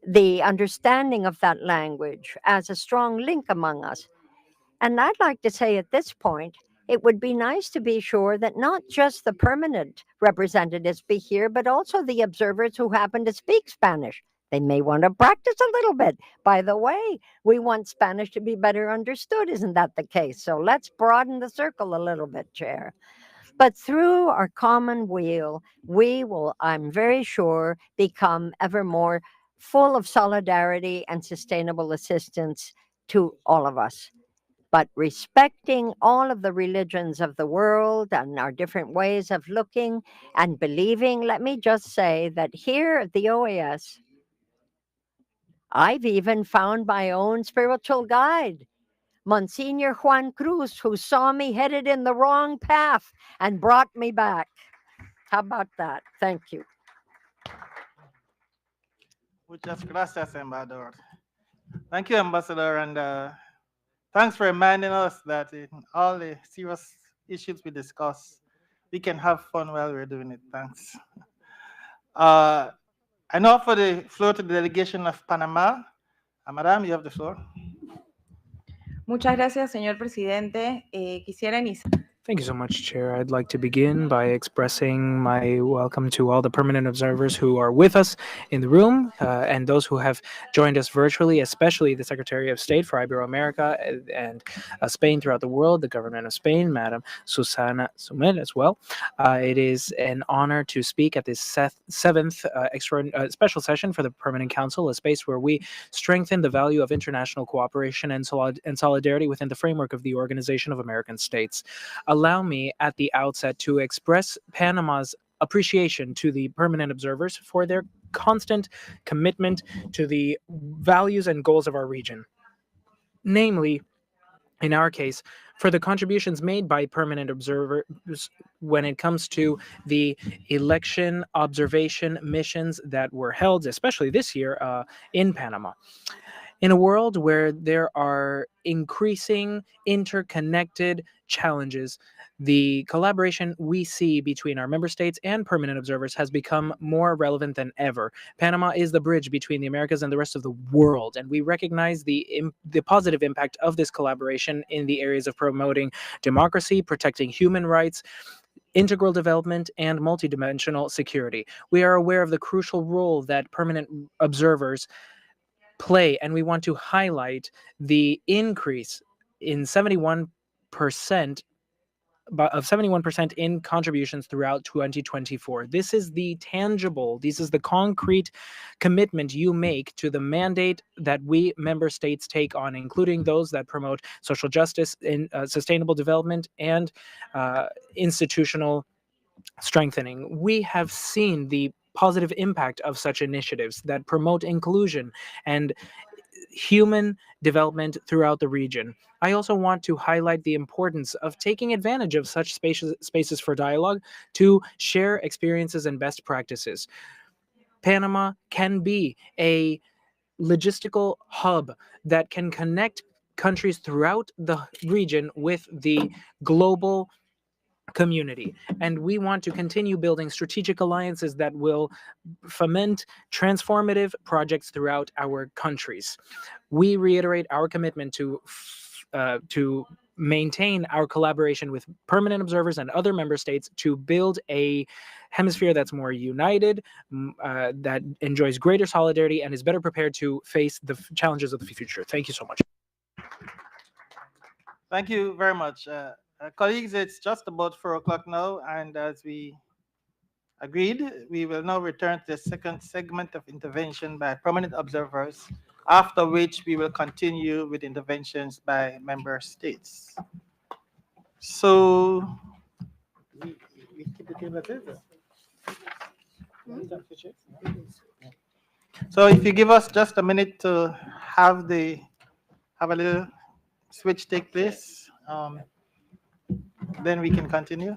the understanding of that language as a strong link among us. And I'd like to say at this point, it would be nice to be sure that not just the permanent representatives be here, but also the observers who happen to speak Spanish. They may want to practice a little bit. By the way, we want Spanish to be better understood. Isn't that the case? So let's broaden the circle a little bit, Chair. But through our common will, we will, I'm very sure, become ever more full of solidarity and sustainable assistance to all of us. But respecting all of the religions of the world and our different ways of looking and believing, let me just say that here at the OAS, I've even found my own spiritual guide, Monsignor Juan Cruz, who saw me headed in the wrong path and brought me back. How about that? Thank you. Muchas gracias, Embajador. Thank you, Ambassador, and thanks for reminding us that in all the serious issues we discuss, we can have fun while we're doing it. Thanks. I now offer the floor to the delegation of Panama. Madam, you have the floor. Muchas gracias, señor presidente. Quisiera iniciar. Thank you so much, Chair. I'd like to begin by expressing my welcome to all the permanent observers who are with us in the room and those who have joined us virtually, especially the Secretary of State for Iberoamerica and Spain throughout the world, the government of Spain, Madam Susana Sumel as well. It is an honor to speak at this seventh special session for the Permanent Council, a space where we strengthen the value of international cooperation and solidarity within the framework of the Organization of American States. Allow me at the outset to express Panama's appreciation to the permanent observers for their constant commitment to the values and goals of our region. Namely, in our case, for the contributions made by permanent observers when it comes to the election observation missions that were held, especially this year, in Panama. In a world where there are increasing interconnected challenges, the collaboration we see between our member states and permanent observers has become more relevant than ever. Panama is the bridge between the Americas and the rest of the world, and we recognize the positive impact of this collaboration in the areas of promoting democracy, protecting human rights, integral development, and multidimensional security. We are aware of the crucial role that permanent observers play, and we want to highlight the increase in 71% in contributions throughout 2024. This is the tangible, this is the concrete commitment you make to the mandate that we member states take on, including those that promote social justice, in sustainable development, and institutional strengthening. We have seen the positive impact of such initiatives that promote inclusion and human development throughout the region. I also want to highlight the importance of taking advantage of such spaces for dialogue to share experiences and best practices. Panama can be a logistical hub that can connect countries throughout the region with the global community, and we want to continue building strategic alliances that will foment transformative projects throughout our countries. We reiterate our commitment to maintain our collaboration with permanent observers and other member states to build a hemisphere that's more united, that enjoys greater solidarity, and is better prepared to face the challenges of the future. Thank you so much. Thank you very much. Colleagues, it's just about 4 o'clock now, and as we agreed, we will now return to the second segment of intervention by permanent observers, after which we will continue with interventions by member states. So, we keep the table as is. So if you give us just a minute to have a little switch take place. then we can continue.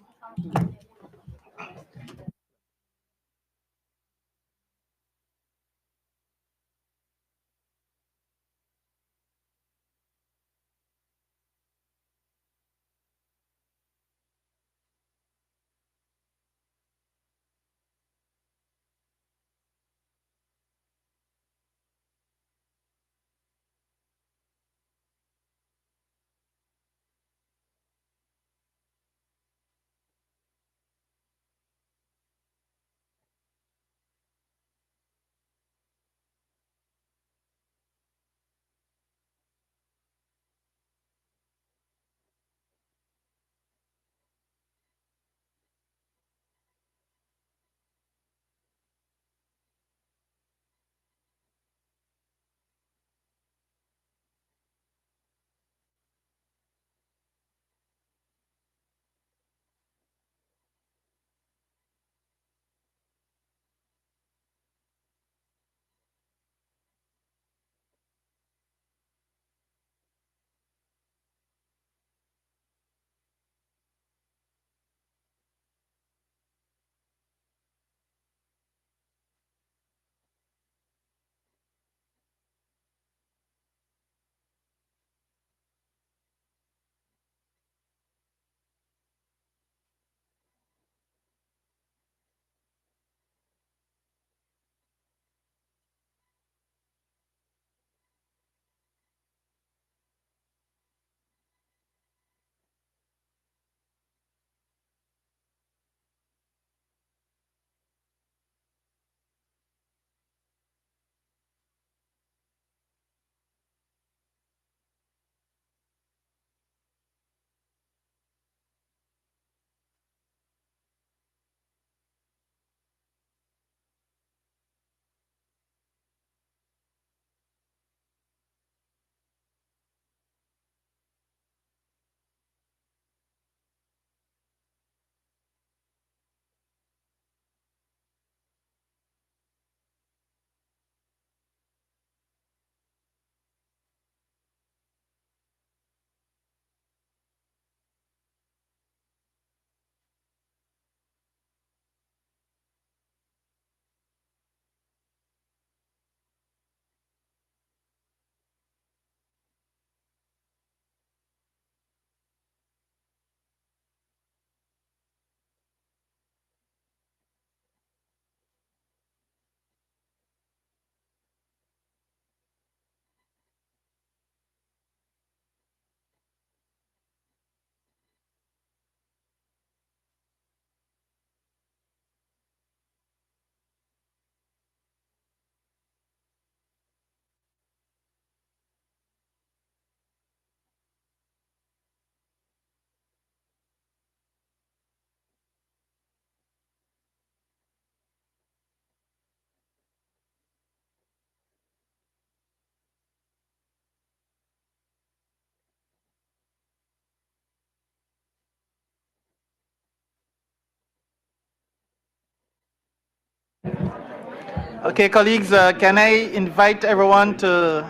Okay, colleagues, can I invite everyone to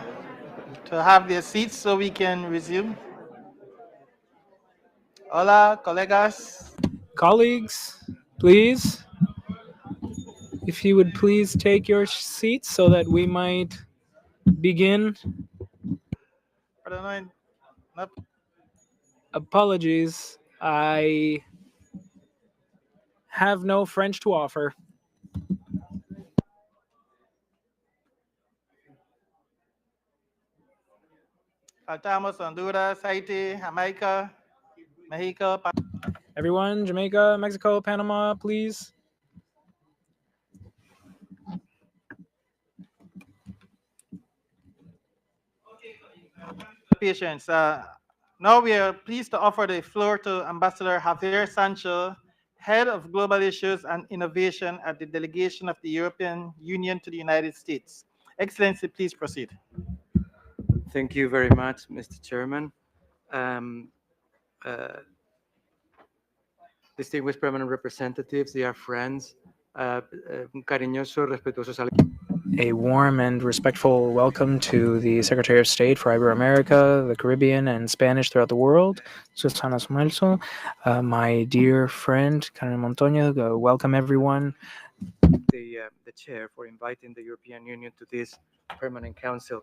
have their seats so we can resume? Hola, colegas. Colleagues, please, if you would please take your seats so that we might begin. Apologies, I have no French to offer. Faltamos Honduras, Haiti, Jamaica, Mexico. Everyone, Jamaica, Mexico, Panama, please. Patience. Now we are pleased to offer the floor to Ambassador Javier Sancho, Head of Global Issues and Innovation at the Delegation of the European Union to the United States. Excellency, please proceed. Thank you very much, Mr. Chairman. Distinguished permanent representatives, dear friends, un cariñoso, respetuoso saludo. A warm and respectful welcome to the Secretary of State for Iberoamerica, the Caribbean, and Spanish throughout the world, Susana Sumelso. My dear friend, Karen Montoya, welcome everyone. The chair for inviting the European Union to this Permanent Council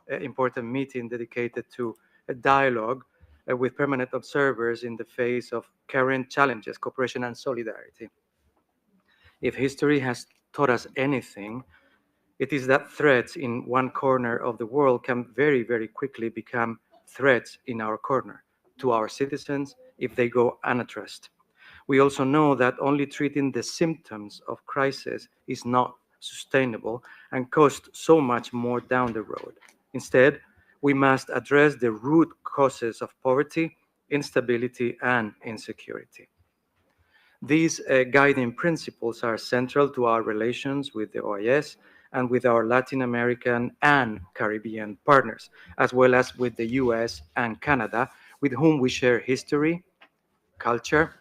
important meeting dedicated to a dialogue with permanent observers in the face of current challenges, cooperation and solidarity. If history has taught us anything, it is that threats in one corner of the world can very, very quickly become threats in our corner to our citizens if they go unaddressed. We also know that only treating the symptoms of crisis is not sustainable and costs so much more down the road. Instead, we must address the root causes of poverty, instability, and insecurity. These guiding principles are central to our relations with the OAS and with our Latin American and Caribbean partners, as well as with the US and Canada, with whom we share history, culture,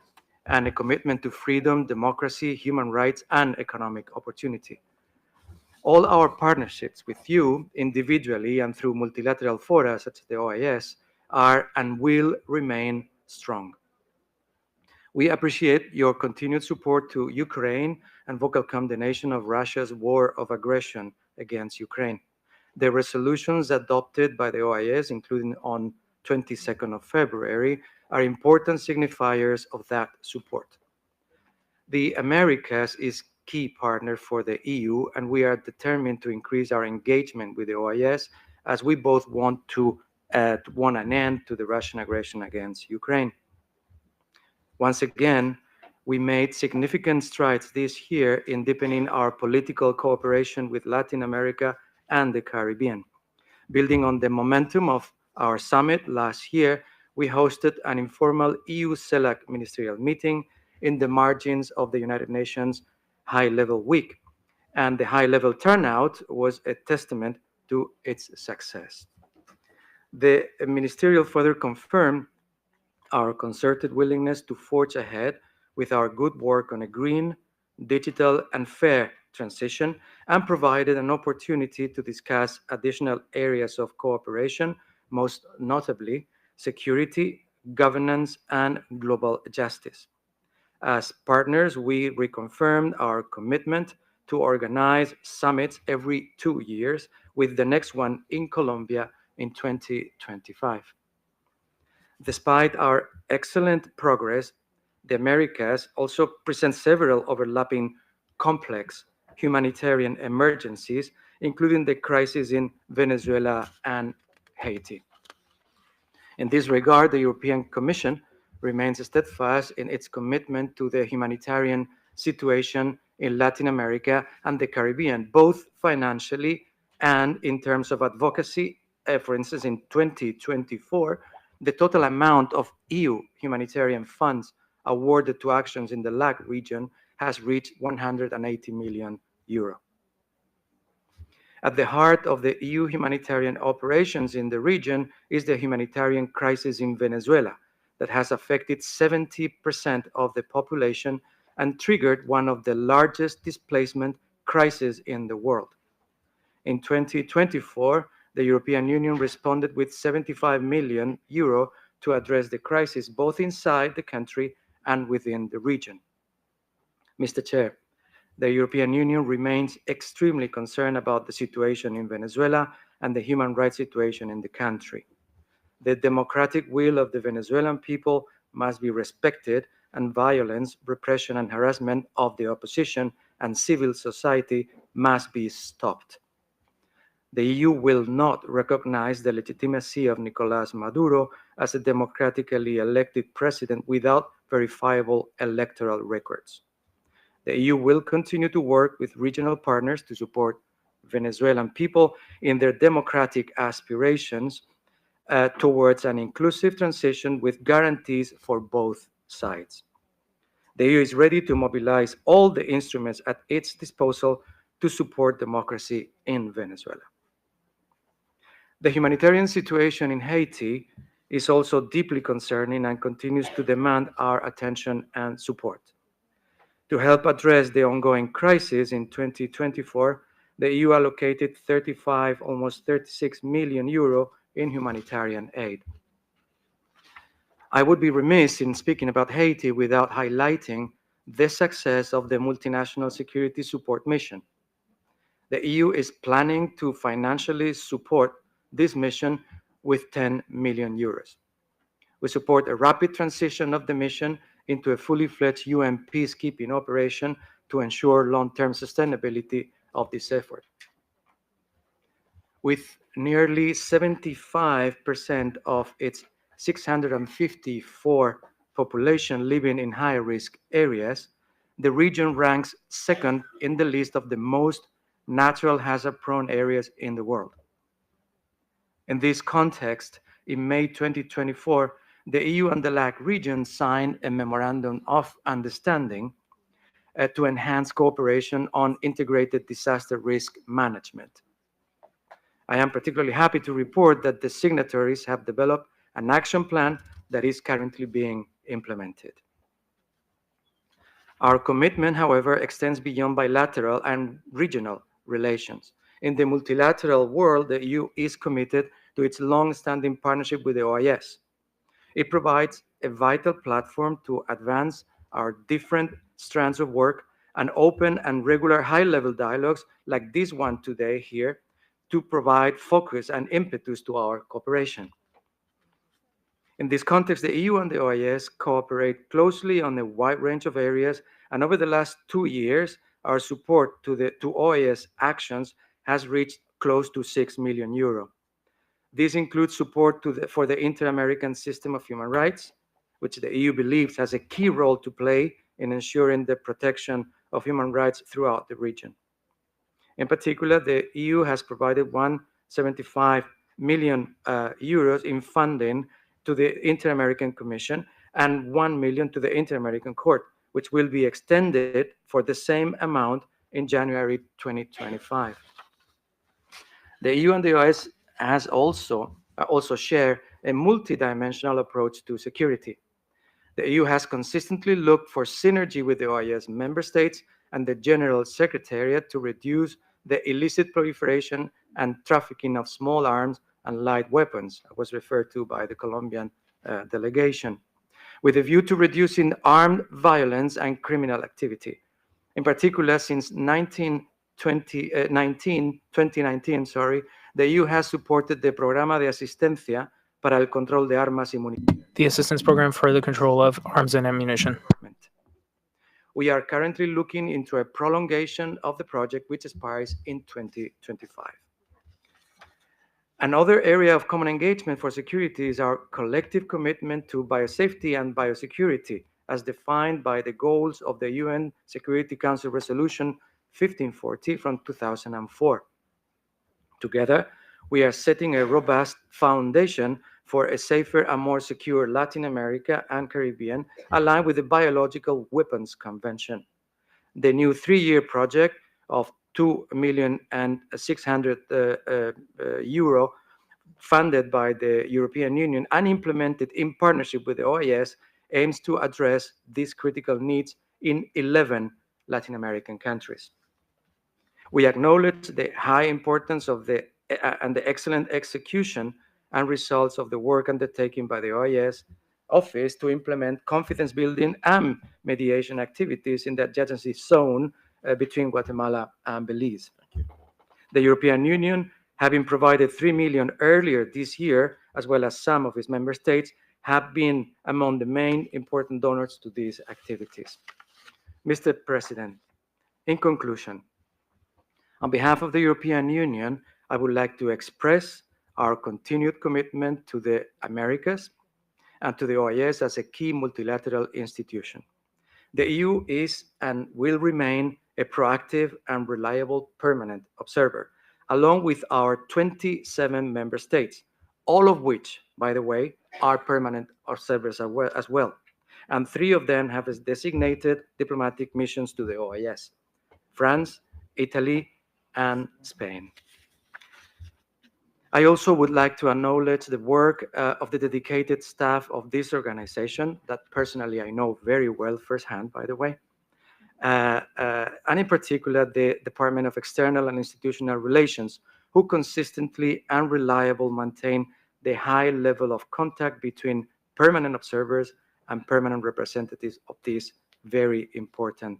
and a commitment to freedom, democracy, human rights, and economic opportunity. All our partnerships with you, individually and through multilateral fora such as the OAS, are and will remain strong. We appreciate your continued support to Ukraine and vocal condemnation of Russia's war of aggression against Ukraine. The resolutions adopted by the OAS, including on 22nd of February, are important signifiers of that support. The Americas is key partner for the EU, and we are determined to increase our engagement with the OAS as we both want an end to the Russian aggression against Ukraine. Once again, we made significant strides this year in deepening our political cooperation with Latin America and the Caribbean. Building on the momentum of our summit last year, we hosted an informal EU-CELAC ministerial meeting in the margins of the United Nations High-Level Week, and the high-level turnout was a testament to its success. The ministerial further confirmed our concerted willingness to forge ahead with our good work on a green, digital, and fair transition, and provided an opportunity to discuss additional areas of cooperation, most notably security, governance, and global justice. As partners, we reconfirmed our commitment to organize summits every 2 years, with the next one in Colombia in 2025. Despite our excellent progress, the Americas also present several overlapping complex humanitarian emergencies, including the crisis in Venezuela and Haiti. In this regard, the European Commission remains steadfast in its commitment to the humanitarian situation in Latin America and the Caribbean, both financially and in terms of advocacy. For instance, in 2024, the total amount of EU humanitarian funds awarded to actions in the LAC region has reached 180 million euro. At the heart of the EU humanitarian operations in the region is the humanitarian crisis in Venezuela that has affected 70% of the population and triggered one of the largest displacement crises in the world. In 2024, the European Union responded with 75 million euro to address the crisis both inside the country and within the region. Mr. Chair, the European Union remains extremely concerned about the situation in Venezuela and the human rights situation in the country. The democratic will of the Venezuelan people must be respected, and violence, repression, and harassment of the opposition and civil society must be stopped. The EU will not recognize the legitimacy of Nicolás Maduro as a democratically elected president without verifiable electoral records. The EU will continue to work with regional partners to support Venezuelan people in their democratic aspirations towards an inclusive transition with guarantees for both sides. The EU is ready to mobilize all the instruments at its disposal to support democracy in Venezuela. The humanitarian situation in Haiti is also deeply concerning and continues to demand our attention and support. To help address the ongoing crisis in 2024, the EU allocated 35, almost 36 million euro in humanitarian aid. I would be remiss in speaking about Haiti without highlighting the success of the multinational security support mission. The EU is planning to financially support this mission with 10 million euros. We support a rapid transition of the mission into a fully fledged UN peacekeeping operation to ensure long-term sustainability of this effort. With nearly 75% of its 654 population living in high-risk areas, the region ranks second in the list of the most natural hazard-prone areas in the world. In this context, in May 2024, the EU and the LAC region signed a memorandum of understanding to enhance cooperation on integrated disaster risk management. I am particularly happy to report that the signatories have developed an action plan that is currently being implemented. Our commitment, however, extends beyond bilateral and regional relations. In the multilateral world, the EU is committed to its long-standing partnership with the OAS. It provides a vital platform to advance our different strands of work and open and regular high-level dialogues like this one today here to provide focus and impetus to our cooperation. In this context, the EU and the OAS cooperate closely on a wide range of areas, and over the last 2 years, our support to OAS actions has reached close to 6 million euro. This includes support for the Inter-American System of Human Rights, which the EU believes has a key role to play in ensuring the protection of human rights throughout the region. In particular, the EU has provided 175 million euros in funding to the Inter-American Commission and 1 million to the Inter-American Court, which will be extended for the same amount in January 2025. The EU and the OAS has also share a multidimensional approach to security. The EU has consistently looked for synergy with the OAS member states and the General Secretariat to reduce the illicit proliferation and trafficking of small arms and light weapons, was referred to by the Colombian delegation, with a view to reducing armed violence and criminal activity. In particular, since 2019, the EU has supported the Programa de Asistencia para el Control de Armas y Municiones. The assistance program for the control of arms and ammunition. We are currently looking into a prolongation of the project, which expires in 2025. Another area of common engagement for security is our collective commitment to biosafety and biosecurity, as defined by the goals of the UN Security Council Resolution 1540 from 2004. Together, we are setting a robust foundation for a safer and more secure Latin America and Caribbean, aligned with the Biological Weapons Convention. The new 3-year project of 2,600,000 euro funded by the European Union and implemented in partnership with the OAS aims to address these critical needs in 11 Latin American countries. We acknowledge the high importance of the excellent execution and results of the work undertaken by the OAS office to implement confidence building and mediation activities in the adjacency zone between Guatemala and Belize. The European Union, having provided 3 million earlier this year, as well as some of its member states, have been among the main important donors to these activities. Mr. President, in conclusion, on behalf of the European Union, I would like to express our continued commitment to the Americas and to the OAS as a key multilateral institution. The EU is and will remain a proactive and reliable permanent observer, along with our 27 member states, all of which, by the way, are permanent observers as well. And 3 of them have designated diplomatic missions to the OAS: France, Italy, and Spain. I also would like to acknowledge the work of the dedicated staff of this organization that personally I know very well firsthand, by the way, and in particular the Department of External and Institutional Relations, who consistently and reliably maintain the high level of contact between permanent observers and permanent representatives of this very important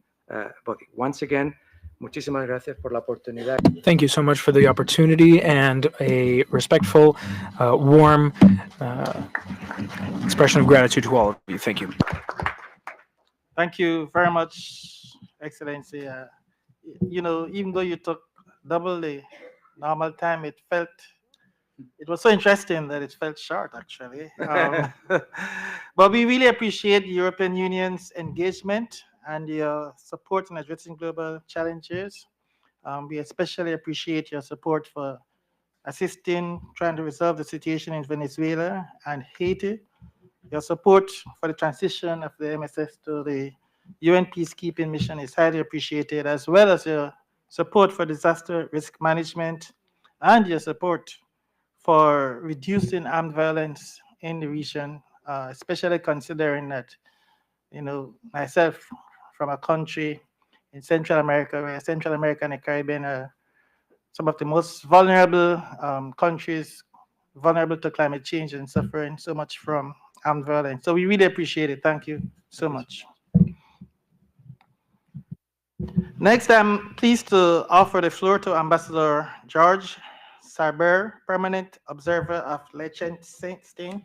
body. Once again, muchísimas gracias por la oportunidad. Thank you so much for the opportunity and a respectful, warm expression of gratitude to all of you. Thank you. Thank you very much, Excellency. You know, even though you took double the normal time, it was so interesting that it felt short, actually. But we really appreciate the European Union's engagement and your support in addressing global challenges. We especially appreciate your support for assisting trying to resolve the situation in Venezuela and Haiti, your support for the transition of the MSS to the UN peacekeeping mission is highly appreciated, as well as your support for disaster risk management and your support for reducing armed violence in the region, especially considering that, you know, myself from a country in Central America, where Central America and the Caribbean are some of the most vulnerable countries, vulnerable to climate change and suffering so much from armed violence. So we really appreciate it. Thank you so much. Next, I'm pleased to offer the floor to Ambassador George Sarber, Permanent Observer of Liechtenstein.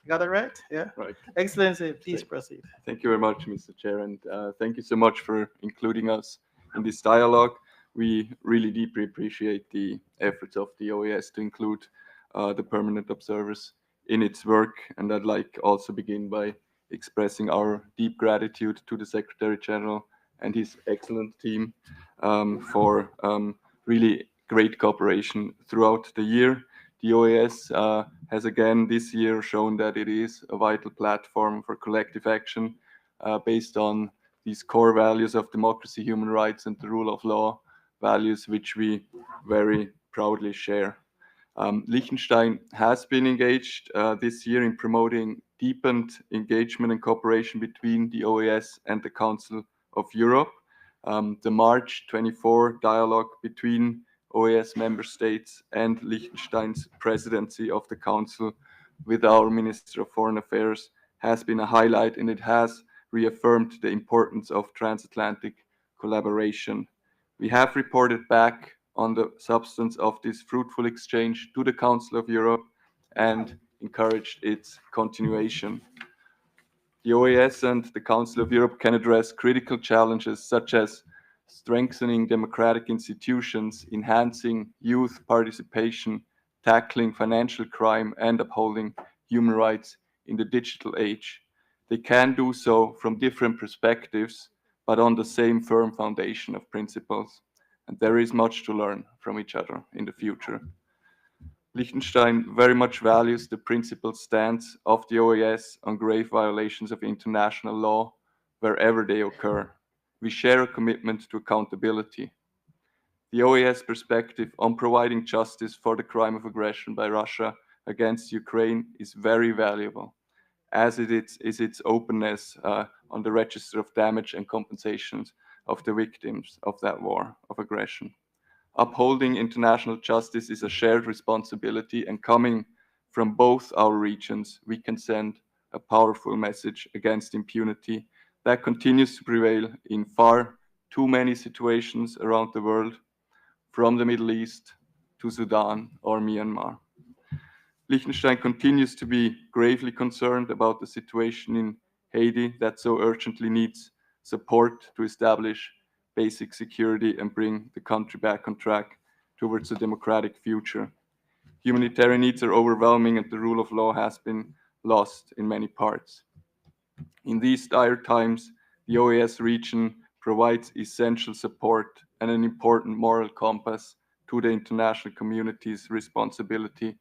Got it right? Yeah? Right. Excellency, please proceed. Thank you very much, Mr. Chair, and thank you so much for including us in this dialogue. We really deeply appreciate the efforts of the OAS to include the permanent observers in its work, and I'd like also begin by expressing our deep gratitude to the Secretary General and his excellent team for really great cooperation throughout the year. The OAS has again this year shown that it is a vital platform for collective action based on these core values of democracy, human rights, and the rule of law, values which we very proudly share. Liechtenstein has been engaged this year in promoting deepened engagement and cooperation between the OAS and the Council of Europe. The March 24 dialogue between OAS member states and Liechtenstein's presidency of the Council with our Minister of Foreign Affairs has been a highlight, and it has reaffirmed the importance of transatlantic collaboration. We have reported back on the substance of this fruitful exchange to the Council of Europe and encouraged its continuation. The OAS and the Council of Europe can address critical challenges such as strengthening democratic institutions, enhancing youth participation, tackling financial crime, and upholding human rights in the digital age. They can do so from different perspectives, but on the same firm foundation of principles. And there is much to learn from each other in the future. Liechtenstein very much values the principled stance of the OAS on grave violations of international law wherever they occur. We share a commitment to accountability. The OAS perspective on providing justice for the crime of aggression by Russia against Ukraine is very valuable, as it is its openness on the register of damage and compensations of the victims of that war of aggression. Upholding international justice is a shared responsibility, and coming from both our regions, we can send a powerful message against impunity that continues to prevail in far too many situations around the world, from the Middle East to Sudan or Myanmar. Liechtenstein continues to be gravely concerned about the situation in Haiti that so urgently needs support to establish basic security and bring the country back on track towards a democratic future. Humanitarian needs are overwhelming, and the rule of law has been lost in many parts. In these dire times, the OAS region provides essential support and an important moral compass to the international community's responsibility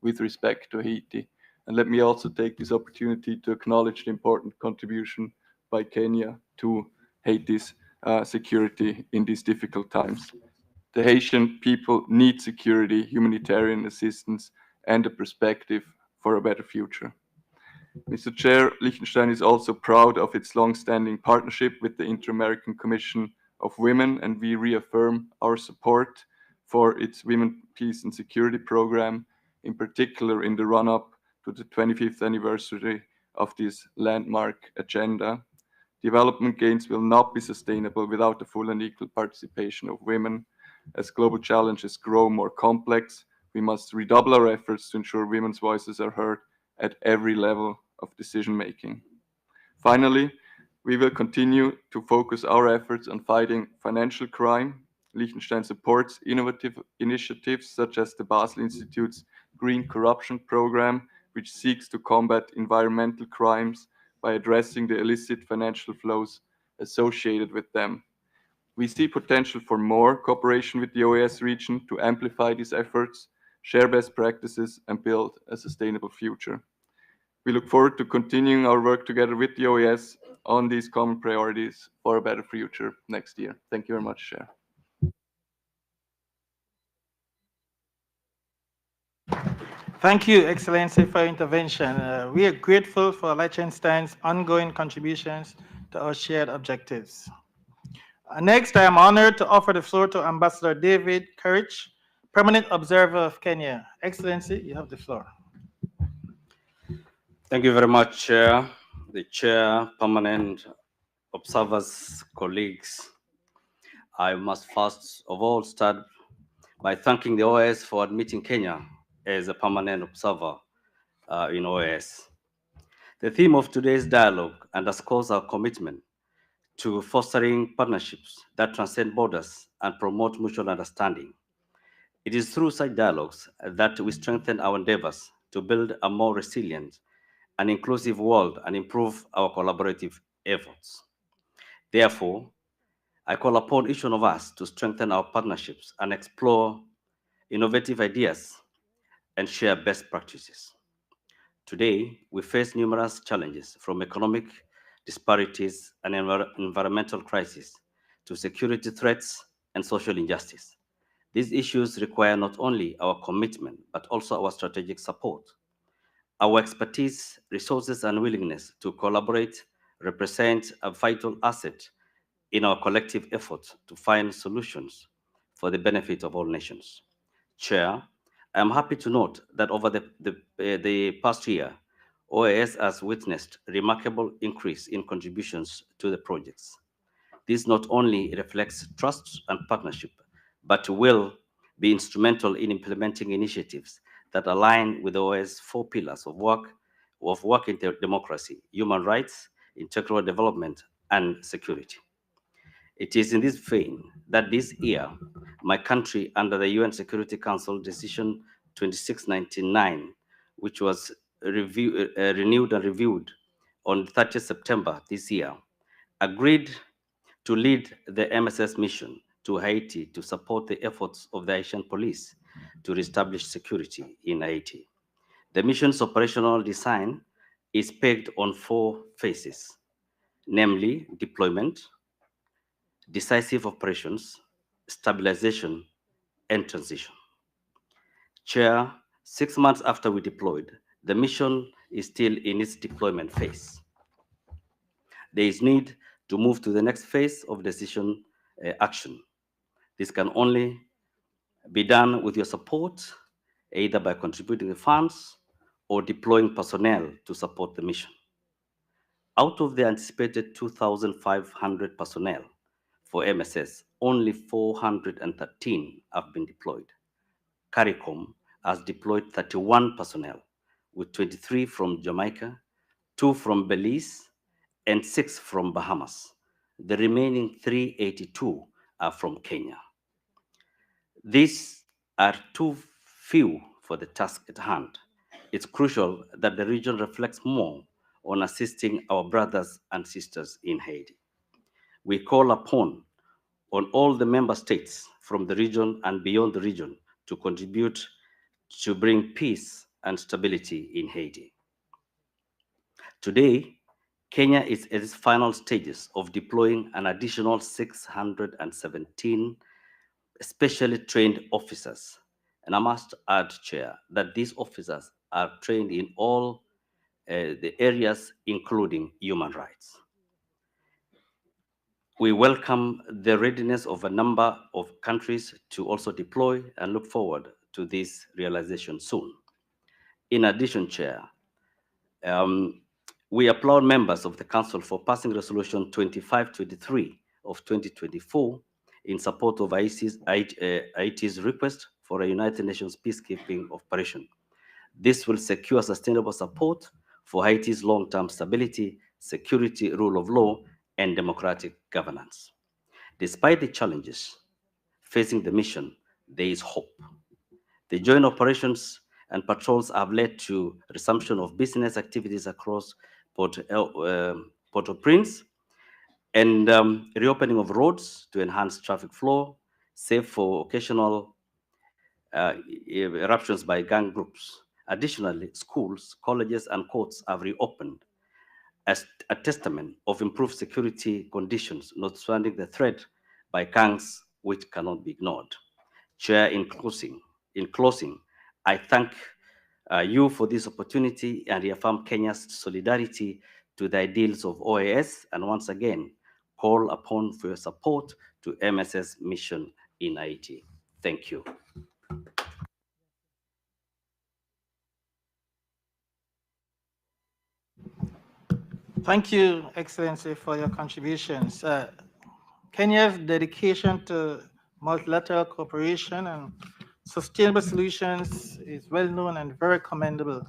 with respect to Haiti. And let me also take this opportunity to acknowledge the important contribution by Kenya to Haiti's security in these difficult times. The Haitian people need security, humanitarian assistance, and a perspective for a better future. Mr. Chair, Liechtenstein is also proud of its long-standing partnership with the Inter-American Commission of Women, and we reaffirm our support for its Women, Peace and Security program, in particular in the run-up to the 25th anniversary of this landmark agenda. Development gains will not be sustainable without the full and equal participation of women. As global challenges grow more complex, we must redouble our efforts to ensure women's voices are heard at every level of decision-making. Finally, we will continue to focus our efforts on fighting financial crime. Liechtenstein supports innovative initiatives such as the Basel Institute's Green Corruption Program, which seeks to combat environmental crimes by addressing the illicit financial flows associated with them. We see potential for more cooperation with the OAS region to amplify these efforts, share best practices, and build a sustainable future. We look forward to continuing our work together with the OAS on these common priorities for a better future next year. Thank you very much, Chair. Thank you, Excellency, for your intervention. We are grateful for Liechtenstein's ongoing contributions to our shared objectives. Next, I am honored to offer the floor to Ambassador David Courage, Permanent Observer of Kenya. Excellency, you have the floor. Thank you very much, Chair, the Chair, Permanent Observers, colleagues. I must first of all start by thanking the OAS for admitting Kenya as a permanent observer in OAS. The theme of today's dialogue underscores our commitment to fostering partnerships that transcend borders and promote mutual understanding. It is through such dialogues that we strengthen our endeavors to build a more resilient and inclusive world and improve our collaborative efforts. Therefore, I call upon each one of us to strengthen our partnerships and explore innovative ideas and share best practices. Today, we face numerous challenges, from economic disparities and environmental crises to security threats and social injustice. These issues require not only our commitment, but also our strategic support. Our expertise, resources, and willingness to collaborate represent a vital asset in our collective effort to find solutions for the benefit of all nations. Chair, I am happy to note that over the past year, OAS has witnessed a remarkable increase in contributions to the projects. This not only reflects trust and partnership, but will be instrumental in implementing initiatives that align with OAS 4 pillars of work in democracy, human rights, integral development, and security. It is in this vein that this year, my country, under the UN Security Council Decision 2699, which was renewed and reviewed on 30 September this year, agreed to lead the MSS mission to Haiti to support the efforts of the Haitian police to reestablish security in Haiti. The mission's operational design is pegged on 4 phases, namely deployment, decisive operations, stabilization, and transition. Chair, 6 months after we deployed, the mission is still in its deployment phase. There is need to move to the next phase of decision action. This can only be done with your support, either by contributing the funds or deploying personnel to support the mission. Out of the anticipated 2,500 personnel for MSS, only 413 have been deployed. CARICOM has deployed 31 personnel, with 23 from Jamaica, 2 from Belize, and 6 from Bahamas. The remaining 382 are from Kenya. These are too few for the task at hand. It's crucial that the region reflects more on assisting our brothers and sisters in Haiti. We call upon all the member states from the region and beyond the region to contribute to bring peace and stability in Haiti. Today, Kenya is at its final stages of deploying an additional 617 specially trained officers. And I must add, Chair, that these officers are trained in all the areas including human rights. We welcome the readiness of a number of countries to also deploy and look forward to this realization soon. In addition, Chair, we applaud members of the Council for passing Resolution 2523 of 2024 in support of Haiti's request for a United Nations peacekeeping operation. This will secure sustainable support for Haiti's long-term stability, security, rule of law, and democratic governance. Despite the challenges facing the mission, there is hope. The joint operations and patrols have led to resumption of business activities across Port-au-Prince and reopening of roads to enhance traffic flow, save for occasional eruptions by gang groups. Additionally, schools, colleges, and courts have reopened as a testament of improved security conditions, notwithstanding the threat by gangs which cannot be ignored. Chair, in closing, I thank you for this opportunity and reaffirm Kenya's solidarity to the ideals of OAS, and once again, call upon for your support to MSS mission in Haiti. Thank you. Thank you, Excellency, for your contributions. Kenya's dedication to multilateral cooperation and sustainable solutions is well known and very commendable.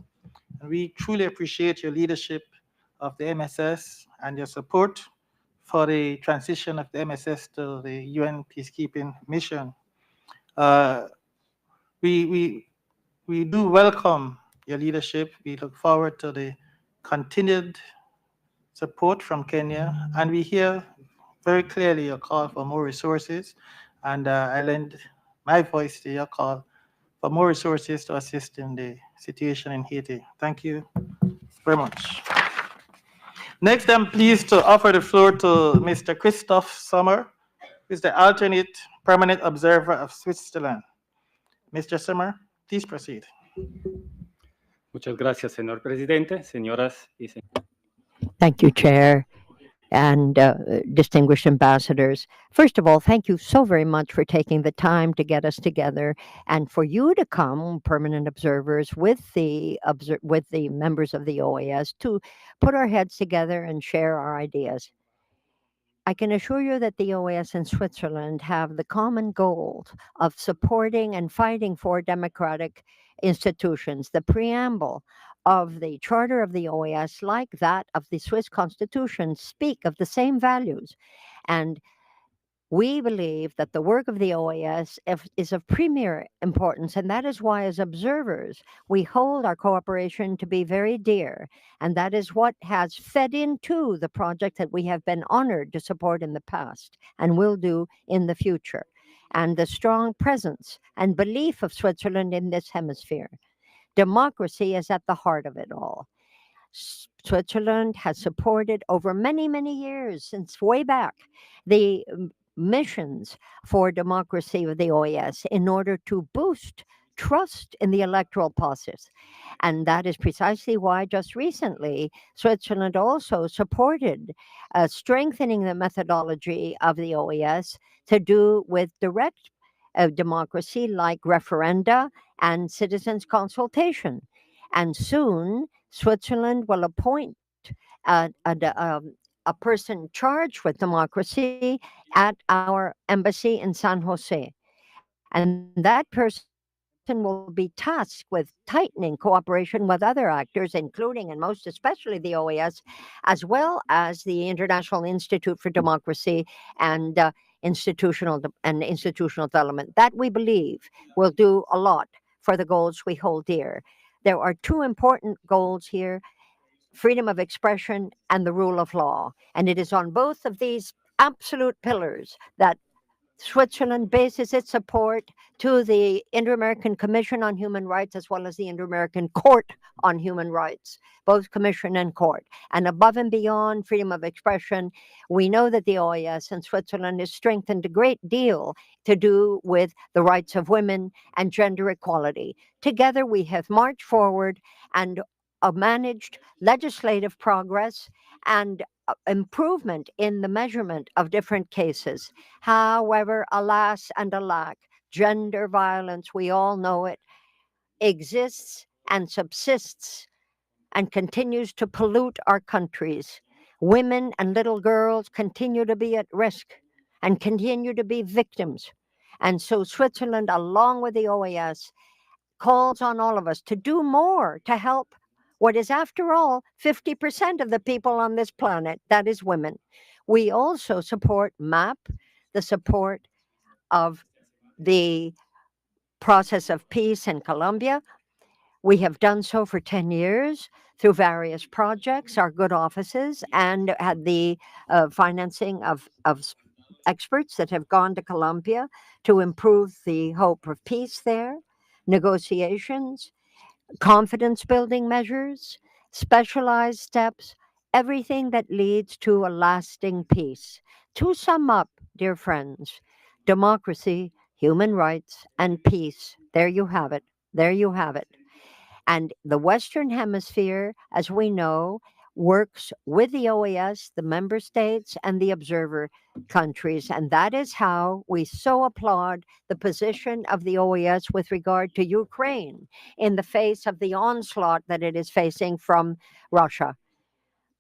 And we truly appreciate your leadership of the MSS and your support for the transition of the MSS to the UN peacekeeping mission. We do welcome your leadership. We look forward to the continued support from Kenya, and we hear very clearly your call for more resources, and I lend my voice to your call for more resources to assist in the situation in Haiti. Thank you very much. Next, I'm pleased to offer the floor to Mr. Christoph Sommer, who is the alternate permanent observer of Switzerland. Mr. Sommer, please proceed. Muchas gracias, señor presidente, señoras y señores. Thank you, Chair, and distinguished ambassadors. First of all, thank you so very much for taking the time to get us together and for you to come, permanent observers, with the members of the OAS to put our heads together and share our ideas. I can assure you that the OAS and Switzerland have the common goal of supporting and fighting for democratic institutions. The preamble of the Charter of the OAS, like that of the Swiss Constitution, speak of the same values. And we believe that the work of the OAS is of premier importance, and that is why, as observers, we hold our cooperation to be very dear. And that is what has fed into the project that we have been honored to support in the past and will do in the future, and the strong presence and belief of Switzerland in this hemisphere. Democracy is at the heart of it all. Switzerland has supported over many, many years, since way back, the missions for democracy of the OAS in order to boost trust in the electoral process. And that is precisely why just recently Switzerland also supported strengthening the methodology of the OAS to do with direct democracy like referenda and citizens consultation. And soon Switzerland will appoint a person charged with democracy at our embassy in San Jose. And that person will be tasked with tightening cooperation with other actors, including and most especially the OAS, as well as the International Institute for Democracy and institutional development. That we believe will do a lot for the goals we hold dear. There are two important goals here: freedom of expression and the rule of law. And it is on both of these absolute pillars that Switzerland bases its support to the Inter-American Commission on Human Rights, as well as the Inter-American Court on Human Rights, both commission and court. And above and beyond freedom of expression, we know that the OAS in Switzerland has strengthened a great deal to do with the rights of women and gender equality. Together we have marched forward, and managed legislative progress and improvement in the measurement of different cases. However, alas and alack, gender violence, we all know it, exists and subsists and continues to pollute our countries. Women and little girls continue to be at risk and continue to be victims. And so Switzerland, along with the OAS, calls on all of us to do more to help what is, after all, 50% of the people on this planet, that is women. We also support MAP, the support of the process of peace in Colombia. We have done so for 10 years through various projects, our good offices, and had the financing of experts that have gone to Colombia to improve the hope of peace there, negotiations, confidence building measures, specialized steps, everything that leads to a lasting peace. To sum up, dear friends, democracy, human rights, and peace. There you have it. There you have it. And the Western Hemisphere, as we know, works with the OAS, the member states, and the observer countries. And that is how we so applaud the position of the OAS with regard to Ukraine in the face of the onslaught that it is facing from Russia.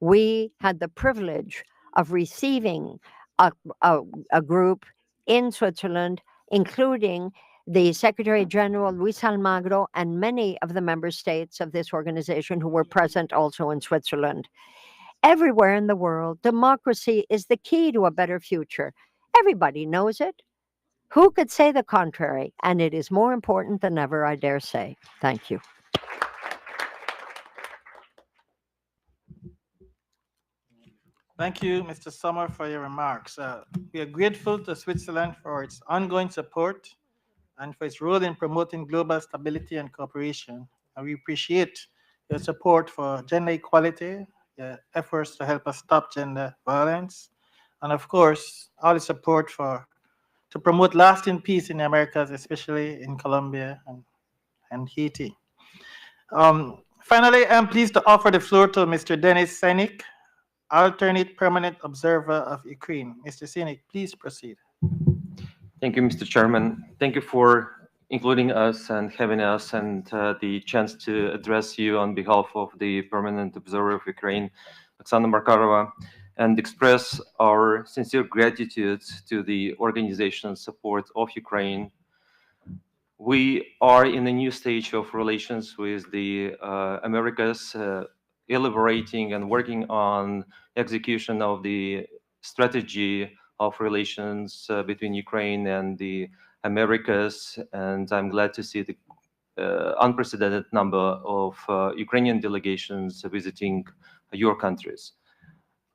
We had the privilege of receiving a group in Switzerland, including the Secretary General Luis Almagro and many of the member states of this organization who were present also in Switzerland. Everywhere in the world, democracy is the key to a better future. Everybody knows it. Who could say the contrary? And it is more important than ever, I dare say. Thank you. Thank you, Mr. Sommer, for your remarks. We are grateful to Switzerland for its ongoing support and for its role in promoting global stability and cooperation. And we appreciate your support for gender equality, your efforts to help us stop gender violence, and of course, all the support to promote lasting peace in the Americas, especially in Colombia and Haiti. Finally, I'm pleased to offer the floor to Mr. Denis Senik, alternate permanent observer of Ukraine. Mr. Senik, please proceed. Thank you, Mr. Chairman. Thank you for including us and having us and the chance to address you on behalf of the permanent observer of Ukraine, Oksana Markarova, and express our sincere gratitude to the organization's support of Ukraine. We are in a new stage of relations with the Americas, elaborating and working on execution of the strategy of relations between Ukraine and the Americas, and I'm glad to see the unprecedented number of Ukrainian delegations visiting your countries.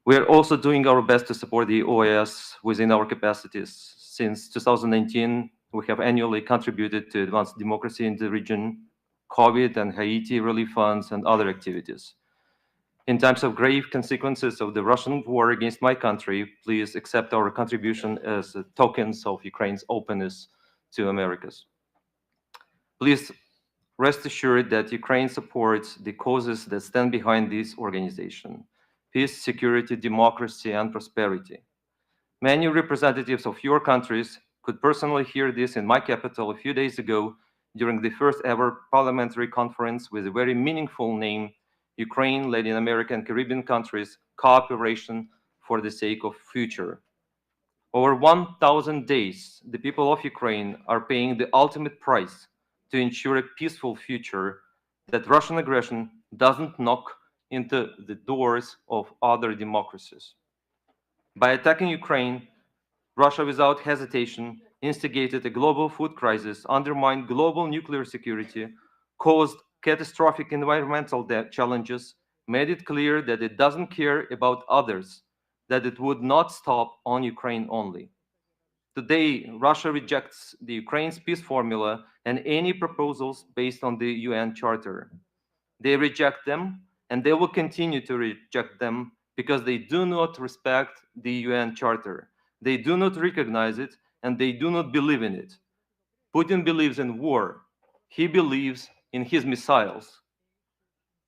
We are also doing our best to support the OAS within our capacities. Since 2019, we have annually contributed to advance democracy in the region, COVID and Haiti relief funds, and other activities. In times of grave consequences of the Russian war against my country, please accept our contribution as tokens of Ukraine's openness to Americas. Please rest assured that Ukraine supports the causes that stand behind this organization: peace, security, democracy, and prosperity. Many representatives of your countries could personally hear this in my capital a few days ago during the first ever parliamentary conference with a very meaningful name: Ukraine, Latin America, and Caribbean countries, cooperation for the sake of future. Over 1,000 days, the people of Ukraine are paying the ultimate price to ensure a peaceful future, that Russian aggression doesn't knock into the doors of other democracies. By attacking Ukraine, Russia, without hesitation, instigated a global food crisis, undermined global nuclear security, caused catastrophic environmental challenges, made it clear that it doesn't care about others, that it would not stop on Ukraine only. Today, Russia rejects the Ukraine's peace formula and any proposals based on the UN Charter. They reject them, and they will continue to reject them because they do not respect the UN Charter. They do not recognize it, and they do not believe in it. Putin believes in war. He believes in his missiles.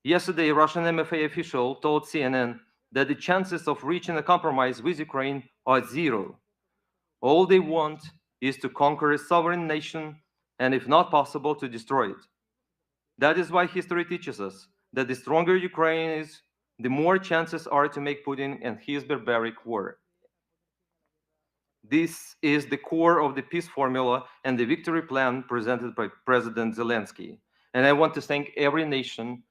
Yesterday, a Russian MFA official told CNN that the chances of reaching a compromise with Ukraine are zero. All they want is to conquer a sovereign nation and, if not possible, to destroy it. That is why history teaches us that the stronger Ukraine is, the more chances are to make Putin and his barbaric war. This is the core of the peace formula and the victory plan presented by President Zelensky. And I want to thank every nation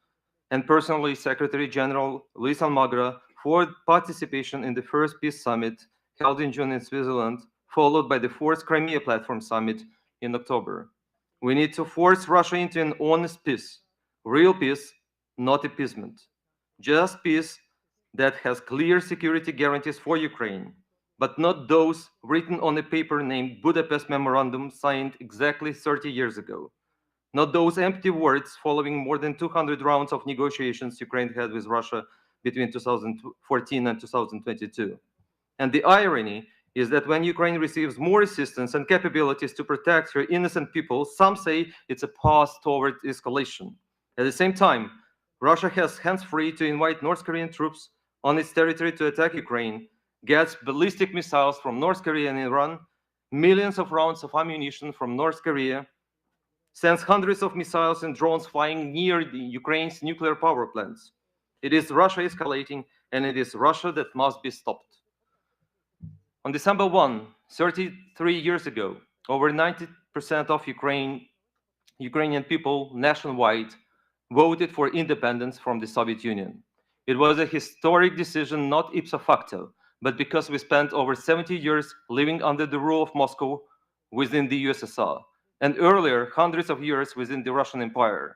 and personally Secretary General Luis Almagro for participation in the first peace summit held in June in Switzerland, followed by the fourth Crimea Platform Summit in October. We need to force Russia into an honest peace, real peace, not appeasement. Just peace that has clear security guarantees for Ukraine, but not those written on a paper named Budapest Memorandum signed exactly 30 years ago. Not those empty words following more than 200 rounds of negotiations Ukraine had with Russia between 2014 and 2022. And the irony is that when Ukraine receives more assistance and capabilities to protect her innocent people, some say it's a path toward escalation. At the same time, Russia has hands free to invite North Korean troops on its territory to attack Ukraine, gets ballistic missiles from North Korea and Iran, millions of rounds of ammunition from North Korea, sends hundreds of missiles and drones flying near Ukraine's nuclear power plants. It is Russia escalating, and it is Russia that must be stopped. On December 1, 33 years ago, over 90% of Ukrainian people nationwide voted for independence from the Soviet Union. It was a historic decision, not ipso facto, but because we spent over 70 years living under the rule of Moscow within the USSR, and earlier, hundreds of years within the Russian Empire.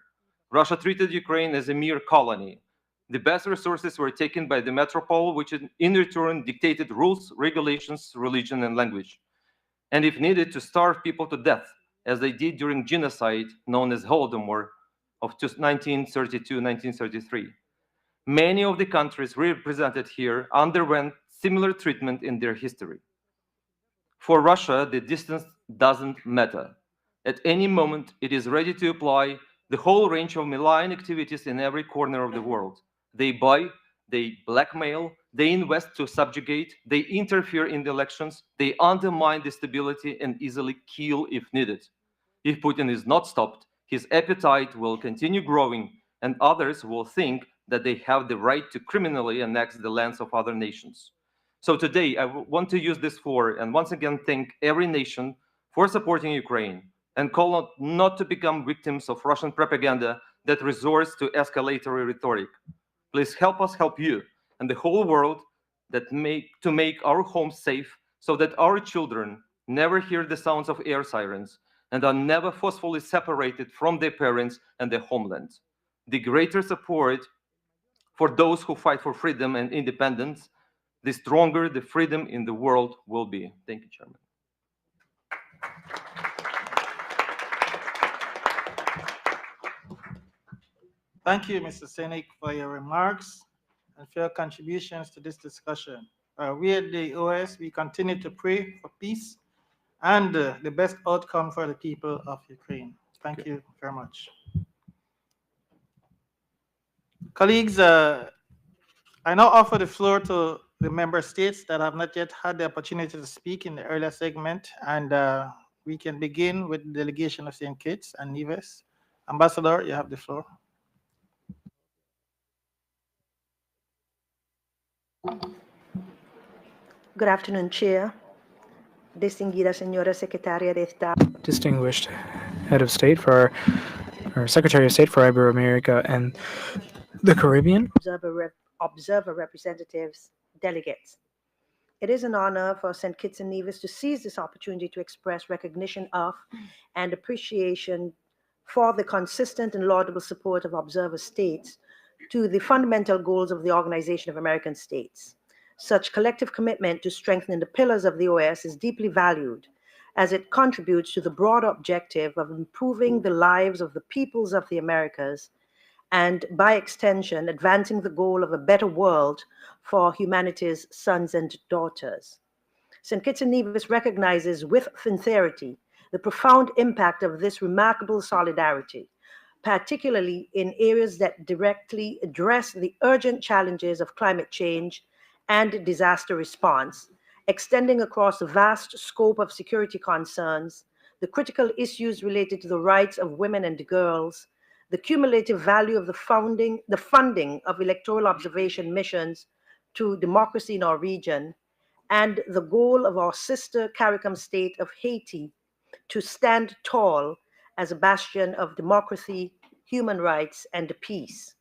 Russia treated Ukraine as a mere colony. The best resources were taken by the metropole, which in return dictated rules, regulations, religion, and language. And if needed, to starve people to death, as they did during genocide known as Holodomor of 1932-1933. Many of the countries represented here underwent similar treatment in their history. For Russia, the distance doesn't matter. At any moment, it is ready to apply the whole range of malign activities in every corner of the world. They buy, they blackmail, they invest to subjugate, they interfere in the elections, they undermine the stability and easily kill if needed. If Putin is not stopped, his appetite will continue growing, and others will think that they have the right to criminally annex the lands of other nations. So today, I want to use this floor and once again thank every nation for supporting Ukraine and call on not to become victims of Russian propaganda that resorts to escalatory rhetoric. Please help us help you and the whole world to make our homes safe so that our children never hear the sounds of air sirens and are never forcefully separated from their parents and their homeland. The greater support for those who fight for freedom and independence, the stronger the freedom in the world will be. Thank you, Chairman. Thank you, Mr. Senik, for your remarks and for your contributions to this discussion. We at the OAS, we continue to pray for peace and the best outcome for the people of Ukraine. Thank you very much. Colleagues, I now offer the floor to the member states that have not yet had the opportunity to speak in the earlier segment, and we can begin with the delegation of St. Kitts and Nevis. Ambassador, you have the floor. Good afternoon, Chair. Distinguida Señora Secretaria de Estado. Distinguished Head of State for our Secretary of State for Ibero-America and the Caribbean. Observer representatives, delegates. It is an honor for St. Kitts and Nevis to seize this opportunity to express recognition of and appreciation for the consistent and laudable support of observer states to the fundamental goals of the Organization of American States. Such collective commitment to strengthening the pillars of the OAS is deeply valued, as it contributes to the broader objective of improving the lives of the peoples of the Americas and, by extension, advancing the goal of a better world for humanity's sons and daughters. St. Kitts and Nevis recognizes with sincerity the profound impact of this remarkable solidarity, particularly in areas that directly address the urgent challenges of climate change and disaster response, extending across a vast scope of security concerns, the critical issues related to the rights of women and girls, the cumulative value of the funding of electoral observation missions to democracy in our region, and the goal of our sister CARICOM state of Haiti to stand tall as a bastion of democracy, human rights, and peace.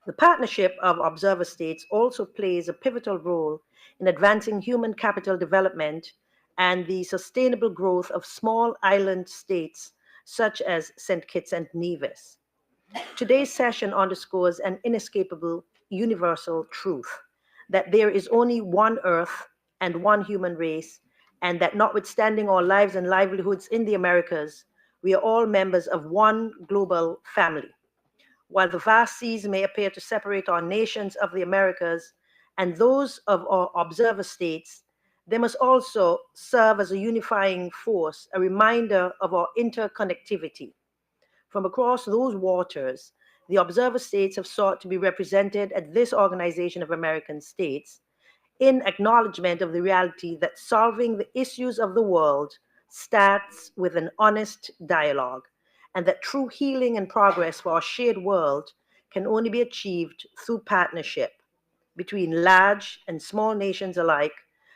The partnership of observer states also plays a pivotal role in advancing human capital development and the sustainable growth of small island states such as St. Kitts and Nevis. Today's session underscores an inescapable universal truth that there is only one Earth and one human race, and that notwithstanding our lives and livelihoods in the Americas, we are all members of one global family. While the vast seas may appear to separate our nations of the Americas and those of our observer states, they must also serve as a unifying force, a reminder of our interconnectivity. From across those waters, the observer states have sought to be represented at this Organization of American States in acknowledgement of the reality that solving the issues of the world starts with an honest dialogue, and that true healing and progress for our shared world can only be achieved through partnership between large and small nations alike,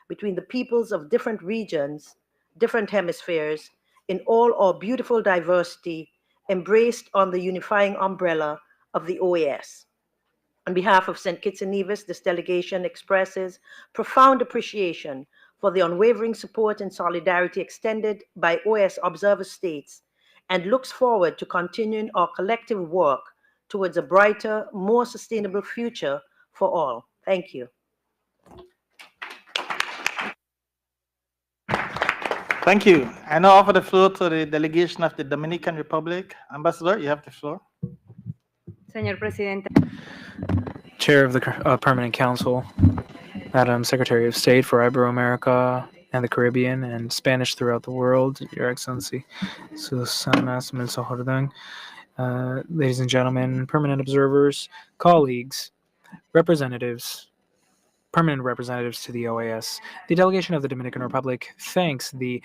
between the peoples of different regions, different hemispheres, in all our beautiful diversity, embraced on the unifying umbrella of the OAS. On behalf of St. Kitts and Nevis, this delegation expresses profound appreciation for the unwavering support and solidarity extended by OAS observer states, and looks forward to continuing our collective work towards a brighter, more sustainable future for all. Thank you. Thank you. I now offer the floor to the delegation of the Dominican Republic. Ambassador, you have the floor. Señor Presidente. Chair of the Permanent Council, Madam Secretary of State for Ibero-America and the Caribbean and Spanish throughout the world, Your Excellency Susana Similso Jordán, ladies and gentlemen, permanent observers, colleagues, representatives, permanent representatives to the OAS. The delegation of the Dominican Republic thanks the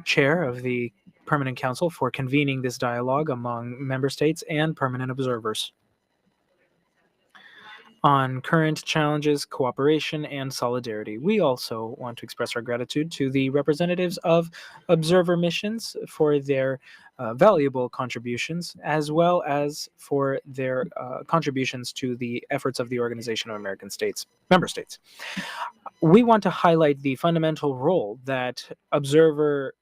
chair of the Permanent Council for convening this dialogue among member states and permanent observers on current challenges, cooperation, and solidarity. We also want to express our gratitude to the representatives of observer missions for their valuable contributions, as well as for their contributions to the efforts of the Organization of American States, member states. We want to highlight the fundamental role that observer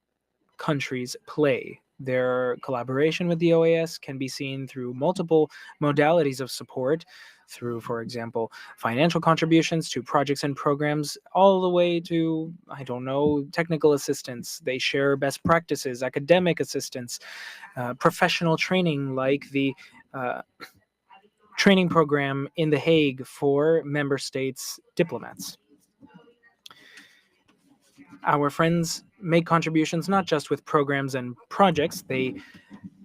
countries play. Their collaboration with the OAS can be seen through multiple modalities of support, through, for example, financial contributions to projects and programs, all the way to, I don't know, technical assistance. They share best practices, academic assistance, professional training like the training program in The Hague for member states' diplomats. Our friends make contributions not just with programs and projects, they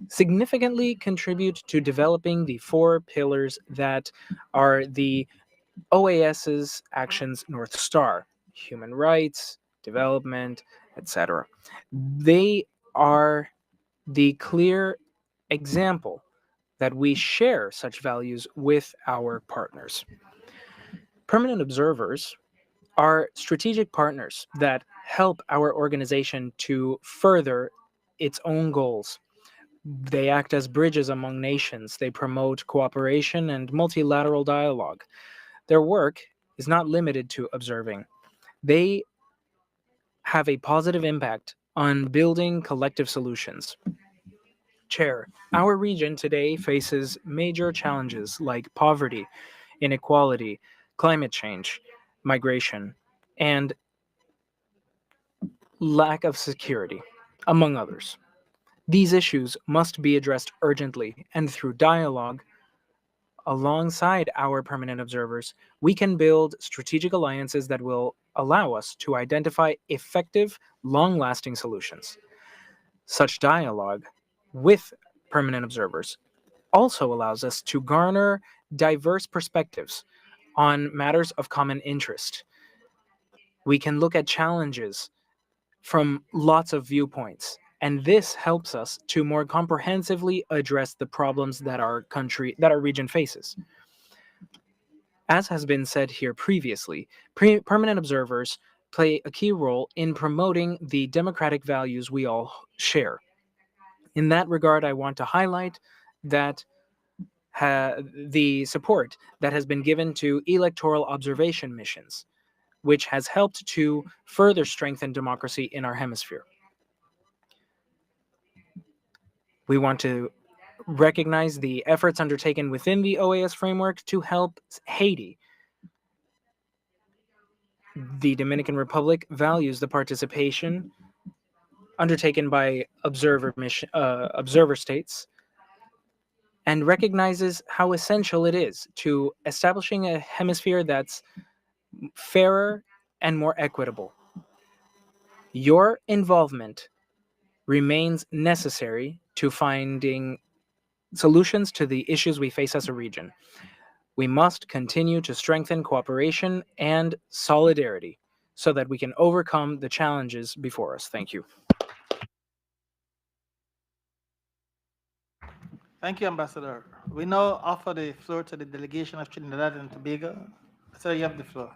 significantly contribute to developing the 4 pillars that are the OAS's actions North Star: human rights, development, etc. They are the clear example that we share such values with our partners. Permanent observers are strategic partners that help our organization to further its own goals. They act as bridges among nations. They promote cooperation and multilateral dialogue. Their work is not limited to observing. They have a positive impact on building collective solutions. Chair, our region today faces major challenges like poverty, inequality, climate change, migration, and lack of security, among others. These issues must be addressed urgently, and through dialogue, alongside our permanent observers, we can build strategic alliances that will allow us to identify effective, long-lasting solutions. Such dialogue with permanent observers also allows us to garner diverse perspectives on matters of common interest. We can look at challenges from lots of viewpoints, and this helps us to more comprehensively address the problems that our region faces. As has been said here previously, permanent observers play a key role in promoting the democratic values we all share. In that regard, I want to highlight that the support that has been given to electoral observation missions, which has helped to further strengthen democracy in our hemisphere. We want to recognize the efforts undertaken within the OAS framework to help Haiti. The Dominican Republic values the participation undertaken by observer states and recognizes how essential it is to establishing a hemisphere that's fairer and more equitable. Your involvement remains necessary to finding solutions to the issues we face as a region. We must continue to strengthen cooperation and solidarity so that we can overcome the challenges before us. Thank you. Thank you, Ambassador. We now offer the floor to the delegation of Trinidad and Tobago. Sir, you have the floor.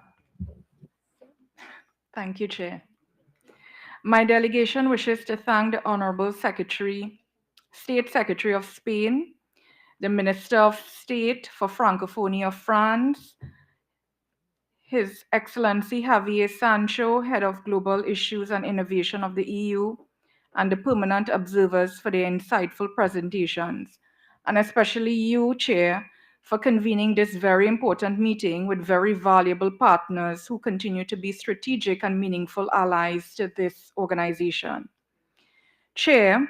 Thank you, Chair. My delegation wishes to thank the Honorable State Secretary of Spain, the Minister of State for Francophonie of France, His Excellency Javier Sancho, Head of Global Issues and Innovation of the EU, and the permanent observers for their insightful presentations, and especially you, Chair, for convening this very important meeting with very valuable partners who continue to be strategic and meaningful allies to this organization. Chair,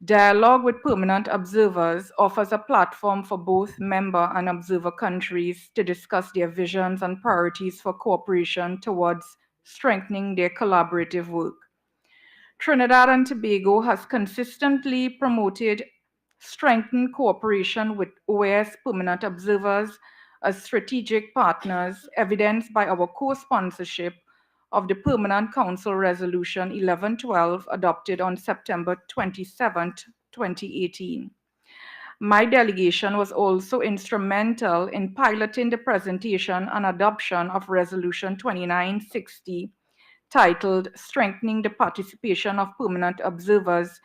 dialogue with permanent observers offers a platform for both member and observer countries to discuss their visions and priorities for cooperation towards strengthening their collaborative work. Trinidad and Tobago has consistently promoted strengthened cooperation with OAS permanent observers as strategic partners, evidenced by our co-sponsorship of the Permanent Council Resolution 1112 adopted on September 27, 2018. My delegation was also instrumental in piloting the presentation and adoption of Resolution 2960, titled Strengthening the Participation of Permanent Observers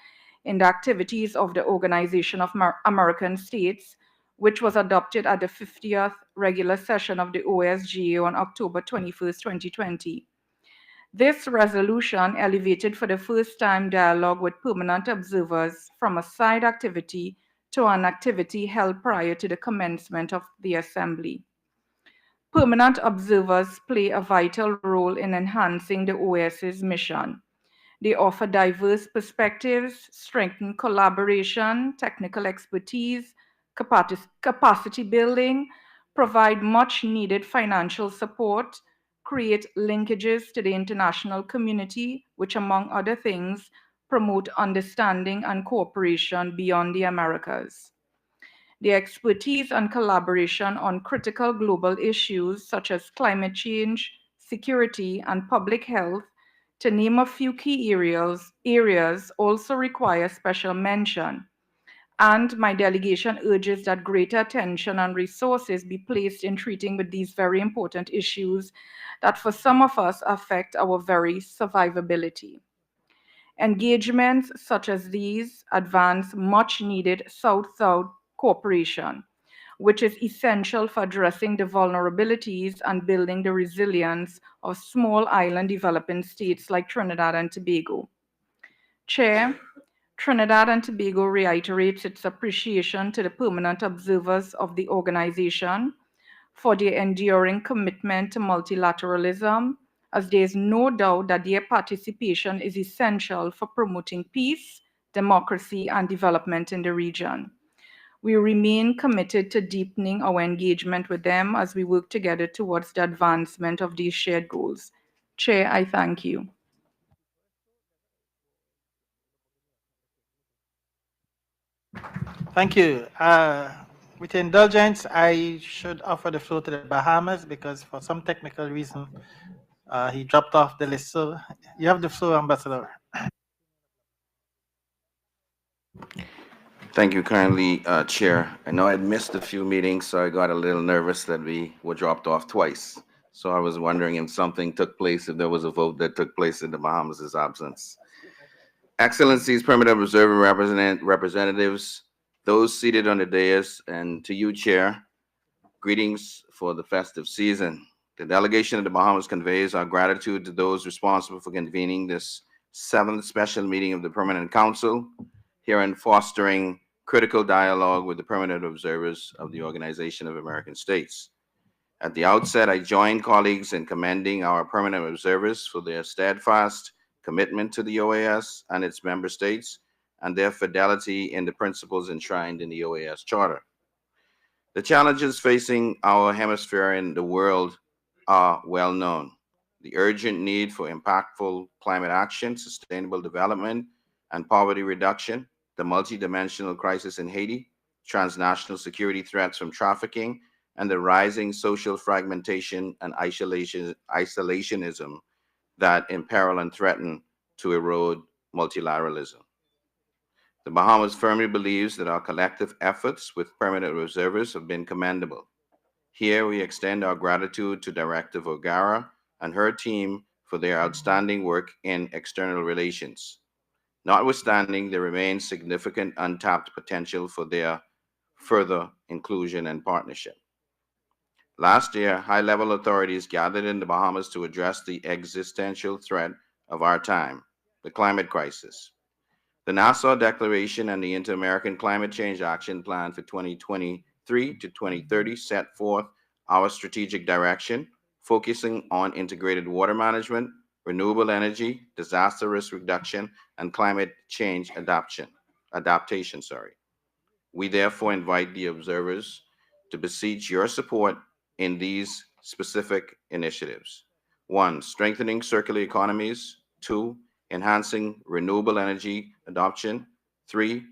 in the Activities of the Organization of American States, which was adopted at the 50th regular session of the OSGA on October 21, 2020. This resolution elevated for the first time dialogue with permanent observers from a side activity to an activity held prior to the commencement of the Assembly. Permanent observers play a vital role in enhancing the OAS's mission. They offer diverse perspectives, strengthen collaboration, technical expertise, capacity building, provide much needed financial support, create linkages to the international community, which, among other things, promote understanding and cooperation beyond the Americas. The expertise and collaboration on critical global issues such as climate change, security, and public health, to name a few key areas also require special mention. And my delegation urges that greater attention and resources be placed in treating with these very important issues that for some of us affect our very survivability. Engagements such as these advance much needed South-South cooperation, which is essential for addressing the vulnerabilities and building the resilience of small island developing states like Trinidad and Tobago. Chair, Trinidad and Tobago reiterates its appreciation to the permanent observers of the organization for their enduring commitment to multilateralism, as there is no doubt that their participation is essential for promoting peace, democracy, and development in the region. We remain committed to deepening our engagement with them as we work together towards the advancement of these shared goals. Chair, I thank you. Thank you. With your indulgence, I should offer the floor to the Bahamas because for some technical reason, he dropped off the list. So you have the floor, Ambassador. Thank you kindly, Chair. I know I'd missed a few meetings, so I got a little nervous that we were dropped off twice. So I was wondering if something took place, if there was a vote that took place in the Bahamas' absence. Excellencies, Permanent Observer representatives, those seated on the dais, and to you, Chair, greetings for the festive season. The delegation of the Bahamas conveys our gratitude to those responsible for convening this seventh special meeting of the Permanent Council, herein fostering critical dialogue with the permanent observers of the Organization of American States. At the outset, I join colleagues in commending our permanent observers for their steadfast commitment to the OAS and its member states and their fidelity in the principles enshrined in the OAS Charter. The challenges facing our hemisphere and the world are well known. The urgent need for impactful climate action, sustainable development, and poverty reduction, the multidimensional crisis in Haiti, transnational security threats from trafficking, and the rising social fragmentation and isolationism that imperil and threaten to erode multilateralism. The Bahamas firmly believes that our collective efforts with permanent observers have been commendable. Here we extend our gratitude to Director Vergara and her team for their outstanding work in external relations. Notwithstanding, there remains significant untapped potential for their further inclusion and partnership. Last year, high-level authorities gathered in the Bahamas to address the existential threat of our time, the climate crisis. The Nassau Declaration and the Inter-American Climate Change Action Plan for 2023 to 2030 set forth our strategic direction, focusing on integrated water management, renewable energy, disaster risk reduction, and climate change adaptation. We therefore invite the observers to beseech your support in these specific initiatives. 1. Strengthening circular economies. 2. Enhancing renewable energy adoption. 3.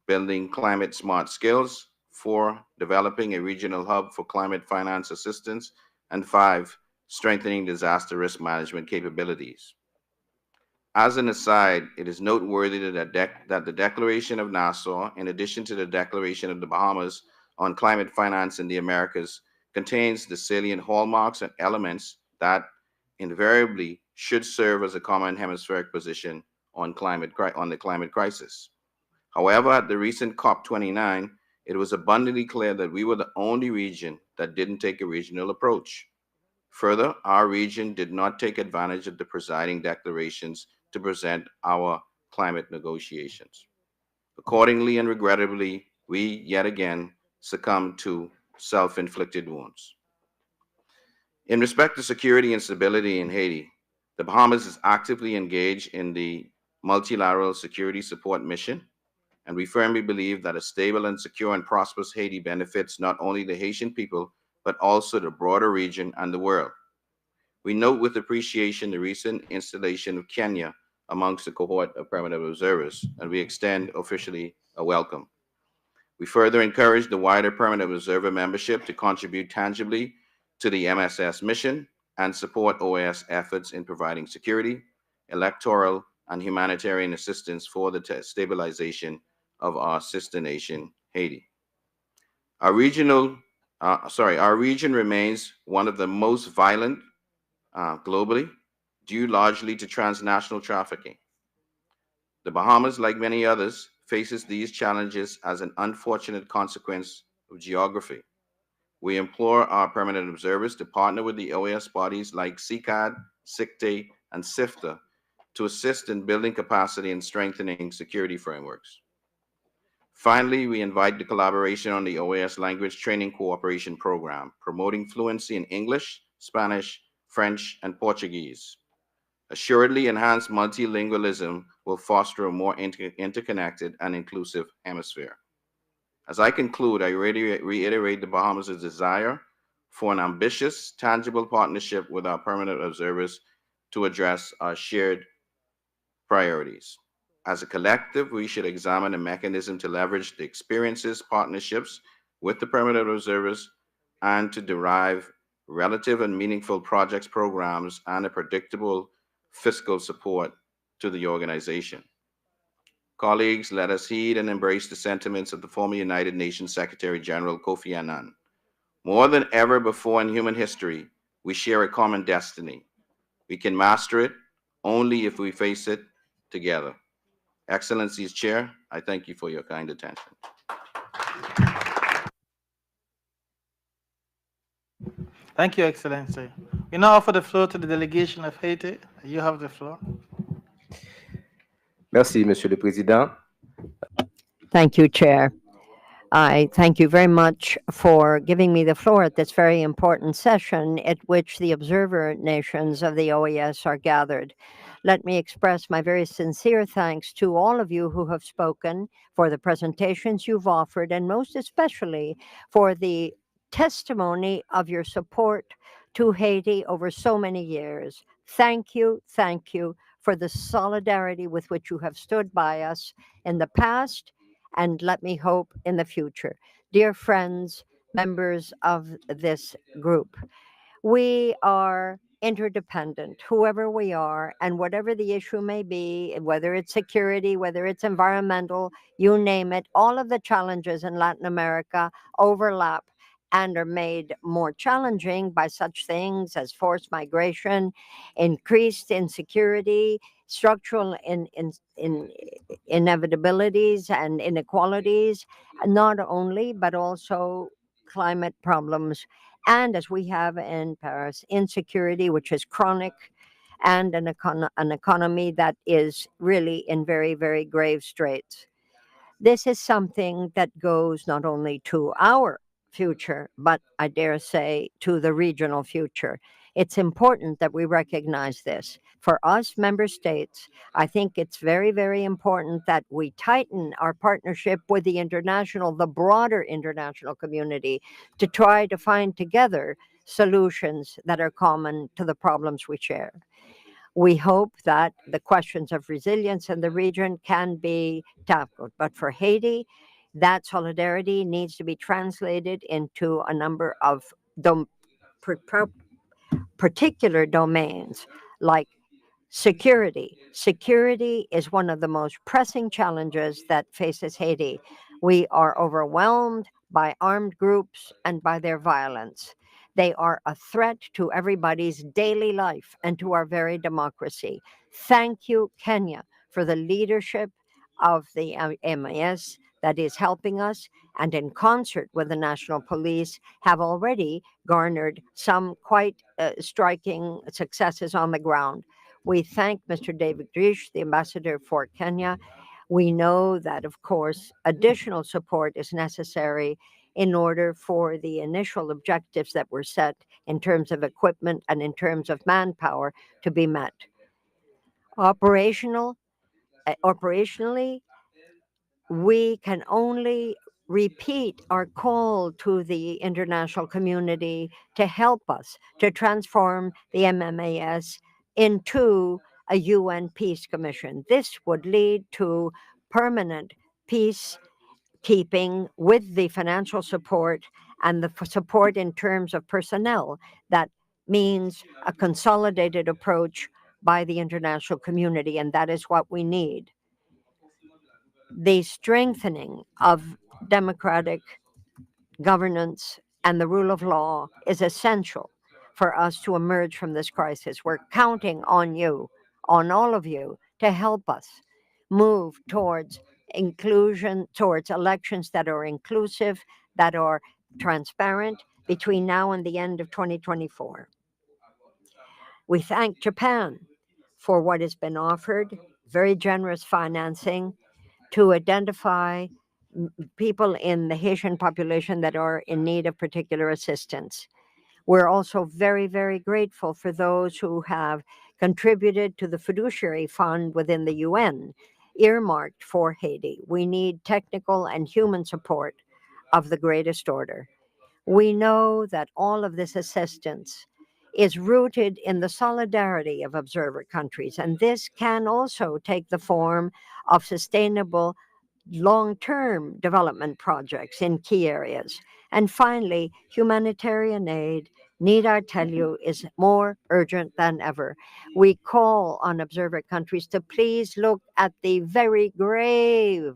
Building climate smart skills. 4. Developing a regional hub for climate finance assistance. And 5. Strengthening disaster risk management capabilities. As an aside, it is noteworthy that the Declaration of Nassau, in addition to the Declaration of the Bahamas on climate finance in the Americas, contains the salient hallmarks and elements that invariably should serve as a common hemispheric position on the climate crisis. However, at the recent COP29, it was abundantly clear that we were the only region that didn't take a regional approach. Further, our region did not take advantage of the presiding declarations to present our climate negotiations. Accordingly and regrettably, we yet again succumbed to self-inflicted wounds. In respect to security and stability in Haiti, the Bahamas is actively engaged in the multilateral security support mission, and we firmly believe that a stable and secure and prosperous Haiti benefits not only the Haitian people, but also the broader region and the world. We note with appreciation the recent installation of Kenya amongst the cohort of permanent observers, and we extend officially a welcome. We further encourage the wider permanent observer membership to contribute tangibly to the MSS mission and support OAS efforts in providing security, electoral, and humanitarian assistance for the stabilization of our sister nation, Haiti. Our region remains one of the most violent globally, due largely to transnational trafficking. The Bahamas, like many others, faces these challenges as an unfortunate consequence of geography. We implore our permanent observers to partner with the OAS bodies like CICAD, SICTE, and SIFTA to assist in building capacity and strengthening security frameworks. Finally, we invite the collaboration on the OAS Language Training Cooperation Program, promoting fluency in English, Spanish, French, and Portuguese. Assuredly, enhanced multilingualism will foster a more interconnected and inclusive hemisphere. As I conclude, I reiterate the Bahamas' desire for an ambitious, tangible partnership with our permanent observers to address our shared priorities. As a collective, we should examine a mechanism to leverage the experiences, partnerships with the permanent observers, and to derive relative and meaningful projects, programs, and a predictable fiscal support to the organization. Colleagues, let us heed and embrace the sentiments of the former United Nations Secretary General Kofi Annan. More than ever before in human history, we share a common destiny. We can master it only if we face it together. Excellencies, Chair, I thank you for your kind attention. Thank you, Excellency. We now offer the floor to the delegation of Haiti. You have the floor. Merci, Monsieur le Président. Thank you, Chair. I thank you very much for giving me the floor at this very important session at which the observer nations of the OAS are gathered. Let me express my very sincere thanks to all of you who have spoken for the presentations you've offered, and most especially for the testimony of your support to Haiti over so many years. Thank you for the solidarity with which you have stood by us in the past, and let me hope in the future. Dear friends, members of this group, we are interdependent, whoever we are, and whatever the issue may be, whether it's security, whether it's environmental, you name it, all of the challenges in Latin America overlap and are made more challenging by such things as forced migration, increased insecurity, structural inevitabilities and inequalities, not only, but also climate problems. And as we have in Paris, insecurity, which is chronic, and an economy that is really in very, very grave straits. This is something that goes not only to our future, but I dare say to the regional future. It's important that we recognize this. For us member states, I think it's very, very important that we tighten our partnership with the broader international community to try to find together solutions that are common to the problems we share. We hope that the questions of resilience in the region can be tackled. But for Haiti, that solidarity needs to be translated into a number of particular domains like security. Security is one of the most pressing challenges that faces Haiti. We are overwhelmed by armed groups and by their violence. They are a threat to everybody's daily life and to our very democracy. Thank you, Kenya, for the leadership of the MAS that is helping us, and in concert with the National Police, have already garnered some quite striking successes on the ground. We thank Mr. David Grish, the ambassador for Kenya. We know that, of course, additional support is necessary in order for the initial objectives that were set in terms of equipment and in terms of manpower to be met. Operationally, we can only repeat our call to the international community to help us to transform the MMAS into a UN peace commission. This would lead to permanent peacekeeping with the financial support and the support in terms of personnel. That means a consolidated approach by the international community, and that is what we need. The strengthening of democratic governance and the rule of law is essential for us to emerge from this crisis. We're counting on you, on all of you, to help us move towards inclusion, towards elections that are inclusive, that are transparent between now and the end of 2024. We thank Japan for what has been offered, very generous financing to identify people in the Haitian population that are in need of particular assistance. We're also very, very grateful for those who have contributed to the fiduciary fund within the UN, earmarked for Haiti. We need technical and human support of the greatest order. We know that all of this assistance is rooted in the solidarity of observer countries, and this can also take the form of sustainable long-term development projects in key areas. And finally, humanitarian aid, need I tell you, is more urgent than ever. We call on observer countries to please look at the very grave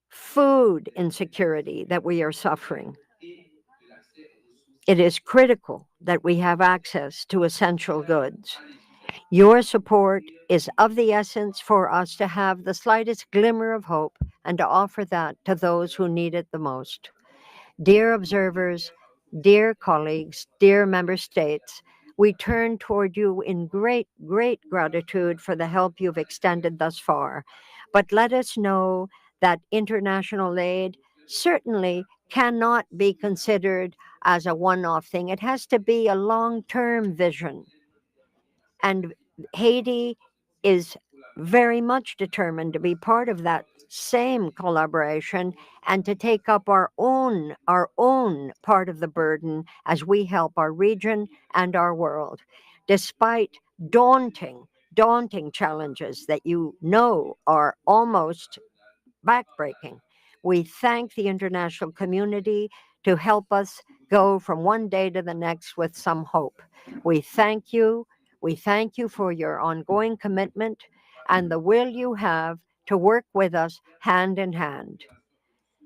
food insecurity that we are suffering. It is critical that we have access to essential goods. Your support is of the essence for us to have the slightest glimmer of hope and to offer that to those who need it the most. Dear observers, dear colleagues, dear member states, we turn toward you in great, great gratitude for the help you've extended thus far. But let us know that international aid certainly cannot be considered as a one-off thing. It has to be a long-term vision. And Haiti is very much determined to be part of that same collaboration and to take up our own part of the burden as we help our region and our world. Despite daunting challenges that you know are almost backbreaking, we thank the international community to help us go from one day to the next with some hope. We thank you. We thank you for your ongoing commitment and the will you have to work with us hand in hand.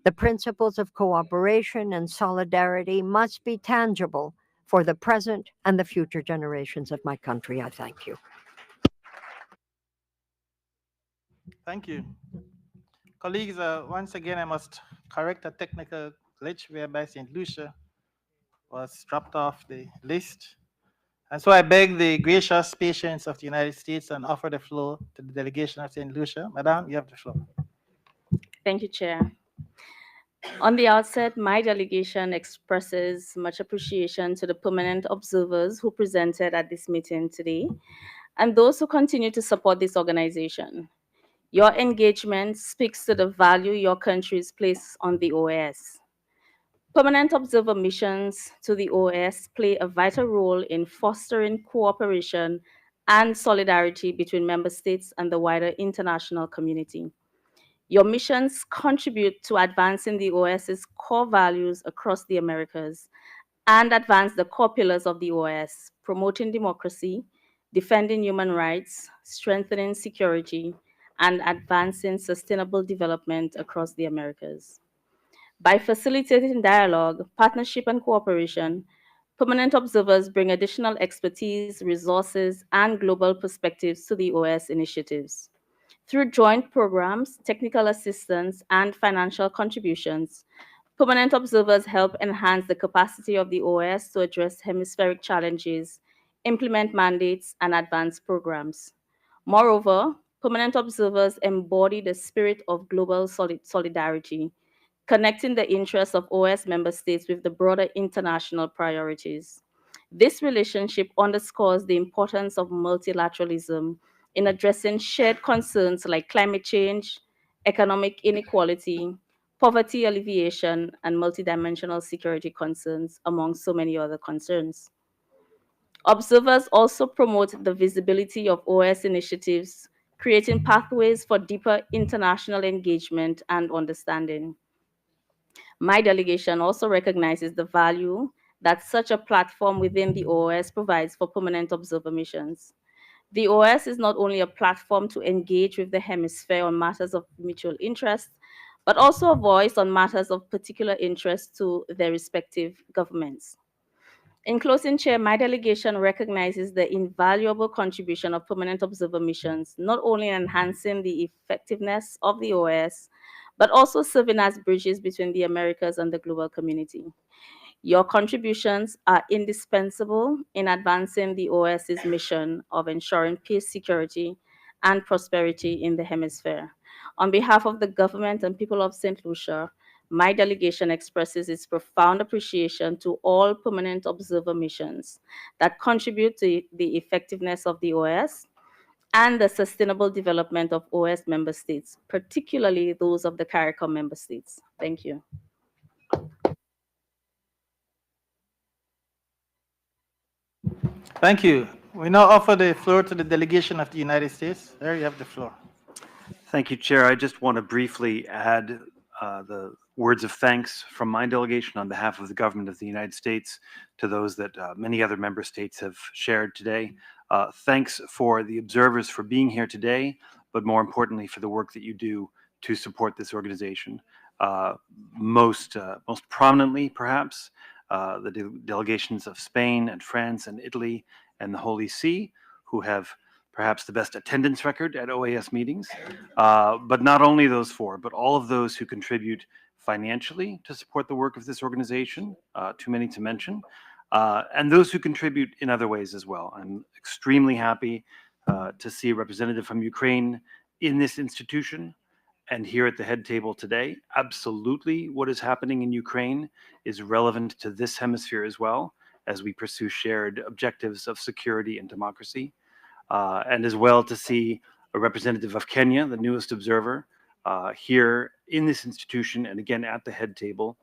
The principles of cooperation and solidarity must be tangible for the present and the future generations of my country. I thank you. Thank you. Colleagues, once again, I must correct a technical glitch whereby St. Lucia was dropped off the list. And so I beg the gracious patience of the United States and offer the floor to the delegation of St. Lucia. Madam, you have the floor. Thank you, Chair. On the outset, my delegation expresses much appreciation to the permanent observers who presented at this meeting today and those who continue to support this organization. Your engagement speaks to the value your countries place on the OAS. Permanent observer missions to the OAS play a vital role in fostering cooperation and solidarity between member states and the wider international community. Your missions contribute to advancing the OAS's core values across the Americas and advance the core pillars of the OAS, promoting democracy, defending human rights, strengthening security, and advancing sustainable development across the Americas. By facilitating dialogue, partnership, and cooperation, permanent observers bring additional expertise, resources, and global perspectives to the OAS initiatives. Through joint programs, technical assistance, and financial contributions, permanent observers help enhance the capacity of the OAS to address hemispheric challenges, implement mandates, and advance programs. Moreover, permanent observers embody the spirit of global solidarity, connecting the interests of OAS member states with the broader international priorities. This relationship underscores the importance of multilateralism in addressing shared concerns like climate change, economic inequality, poverty alleviation, and multidimensional security concerns, among so many other concerns. Observers also promote the visibility of OAS initiatives, creating pathways for deeper international engagement and understanding. My delegation also recognizes the value that such a platform within the OAS provides for permanent observer missions. The OAS is not only a platform to engage with the hemisphere on matters of mutual interest, but also a voice on matters of particular interest to their respective governments. In closing, Chair, my delegation recognizes the invaluable contribution of permanent observer missions, not only in enhancing the effectiveness of the OAS, but also serving as bridges between the Americas and the global community. Your contributions are indispensable in advancing the OAS's mission of ensuring peace, security, and prosperity in the hemisphere. On behalf of the government and people of St. Lucia, my delegation expresses its profound appreciation to all permanent observer missions that contribute to the effectiveness of the OAS and the sustainable development of OAS member states, particularly those of the CARICOM member states. Thank you. Thank you. We now offer the floor to the delegation of the United States. There you have the floor. Thank you, Chair. I just want to briefly add the words of thanks from my delegation on behalf of the government of the United States to those that many other member states have shared today. Thanks for the observers for being here today, but more importantly for the work that you do to support this organization. Most prominently, perhaps, the delegations of Spain and France and Italy and the Holy See, who have perhaps the best attendance record at OAS meetings. But not only those four, but all of those who contribute financially to support the work of this organization, too many to mention, and those who contribute in other ways as well. I'm extremely happy to see a representative from Ukraine in this institution and here at the head table today. Absolutely, what is happening in Ukraine is relevant to this hemisphere as well, as we pursue shared objectives of security and democracy. And as well to see a representative of Kenya, the newest observer, here in this institution and again at the head table.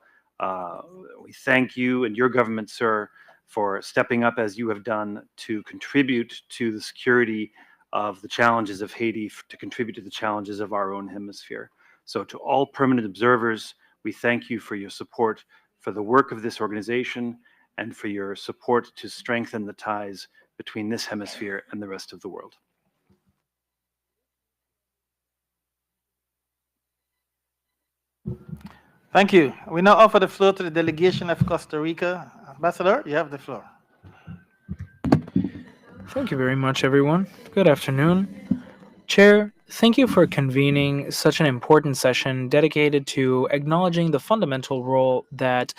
We thank you and your government, sir, for stepping up as you have done to contribute to the security of the challenges of Haiti, to contribute to the challenges of our own hemisphere. So to all permanent observers, we thank you for your support for the work of this organization and for your support to strengthen the ties between this hemisphere and the rest of the world. Thank you. We now offer the floor to the delegation of Costa Rica. Ambassador, you have the floor. Thank you very much, everyone. Good afternoon. Chair, thank you for convening such an important session dedicated to acknowledging the fundamental role that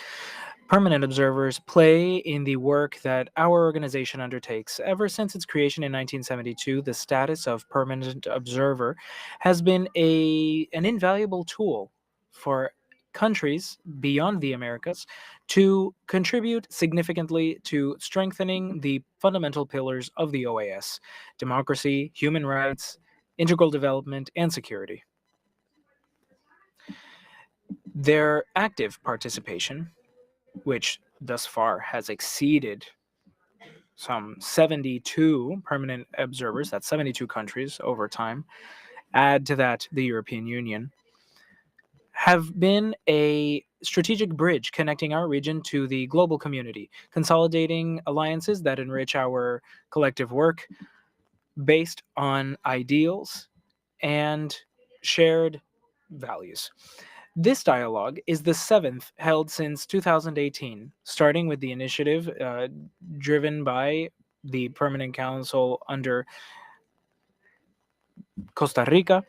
permanent observers play in the work that our organization undertakes. Ever since its creation in 1972, the status of permanent observer has been an invaluable tool for countries beyond the Americas to contribute significantly to strengthening the fundamental pillars of the OAS: democracy, human rights, integral development, and security. Their active participation, which thus far has exceeded some 72 permanent observers, that's 72 countries over time, add to that the European Union, have been a strategic bridge connecting our region to the global community, consolidating alliances that enrich our collective work based on ideals and shared values. This dialogue is the seventh held since 2018, starting with the initiative driven by the Permanent Council under Costa Rica.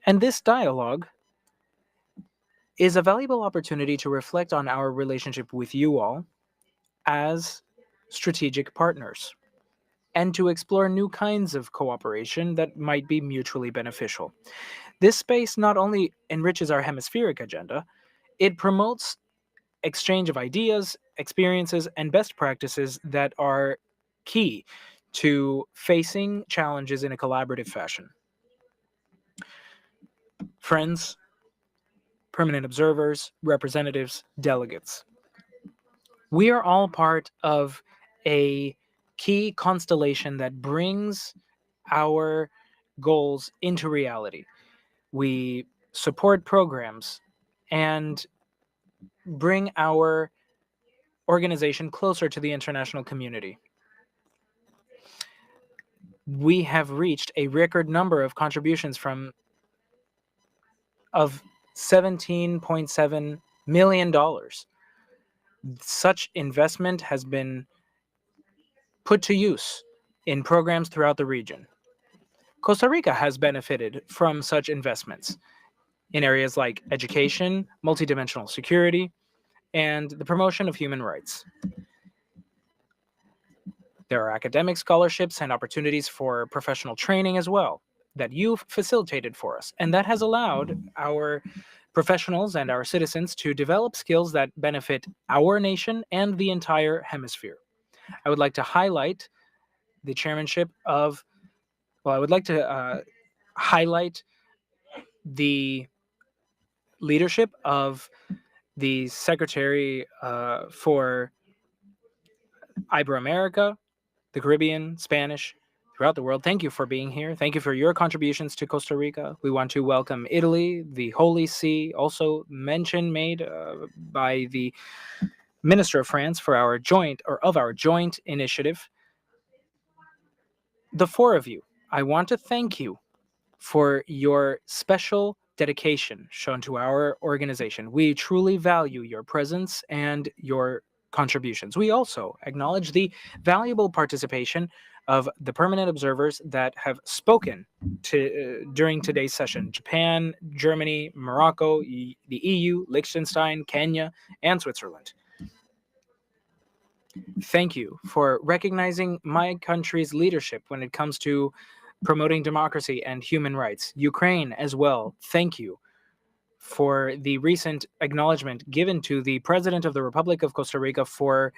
And this dialogue is a valuable opportunity to reflect on our relationship with you all as strategic partners and to explore new kinds of cooperation that might be mutually beneficial. This space not only enriches our hemispheric agenda, it promotes exchange of ideas, experiences, and best practices that are key to facing challenges in a collaborative fashion. Friends, permanent observers, representatives, delegates. We are all part of a key constellation that brings our goals into reality. We support programs and bring our organization closer to the international community. We have reached a record number of contributions of $17.7 million. Such investment has been put to use in programs throughout the region. Costa Rica has benefited from such investments in areas like education, multidimensional security, and the promotion of human rights. There are academic scholarships and opportunities for professional training as well that you've facilitated for us, and that has allowed our professionals and our citizens to develop skills that benefit our nation and the entire hemisphere. I would like to highlight the chairmanship of, well, I would like to highlight the leadership of the Secretary for Iberoamerica, the Caribbean, Spanish, throughout the world. Thank you for being here. Thank you for your contributions to Costa Rica. We want to welcome Italy, the Holy See, also mention made by the Minister of France for our joint initiative. The four of you, I want to thank you for your special dedication shown to our organization. We truly value your presence and your contributions. We also acknowledge the valuable participation of the permanent observers that have spoken during today's session: Japan, Germany, Morocco, the EU, Liechtenstein, Kenya, and Switzerland. Thank you for recognizing my country's leadership when it comes to promoting democracy and human rights. Ukraine as well, thank you for the recent acknowledgement given to the President of the Republic of Costa Rica for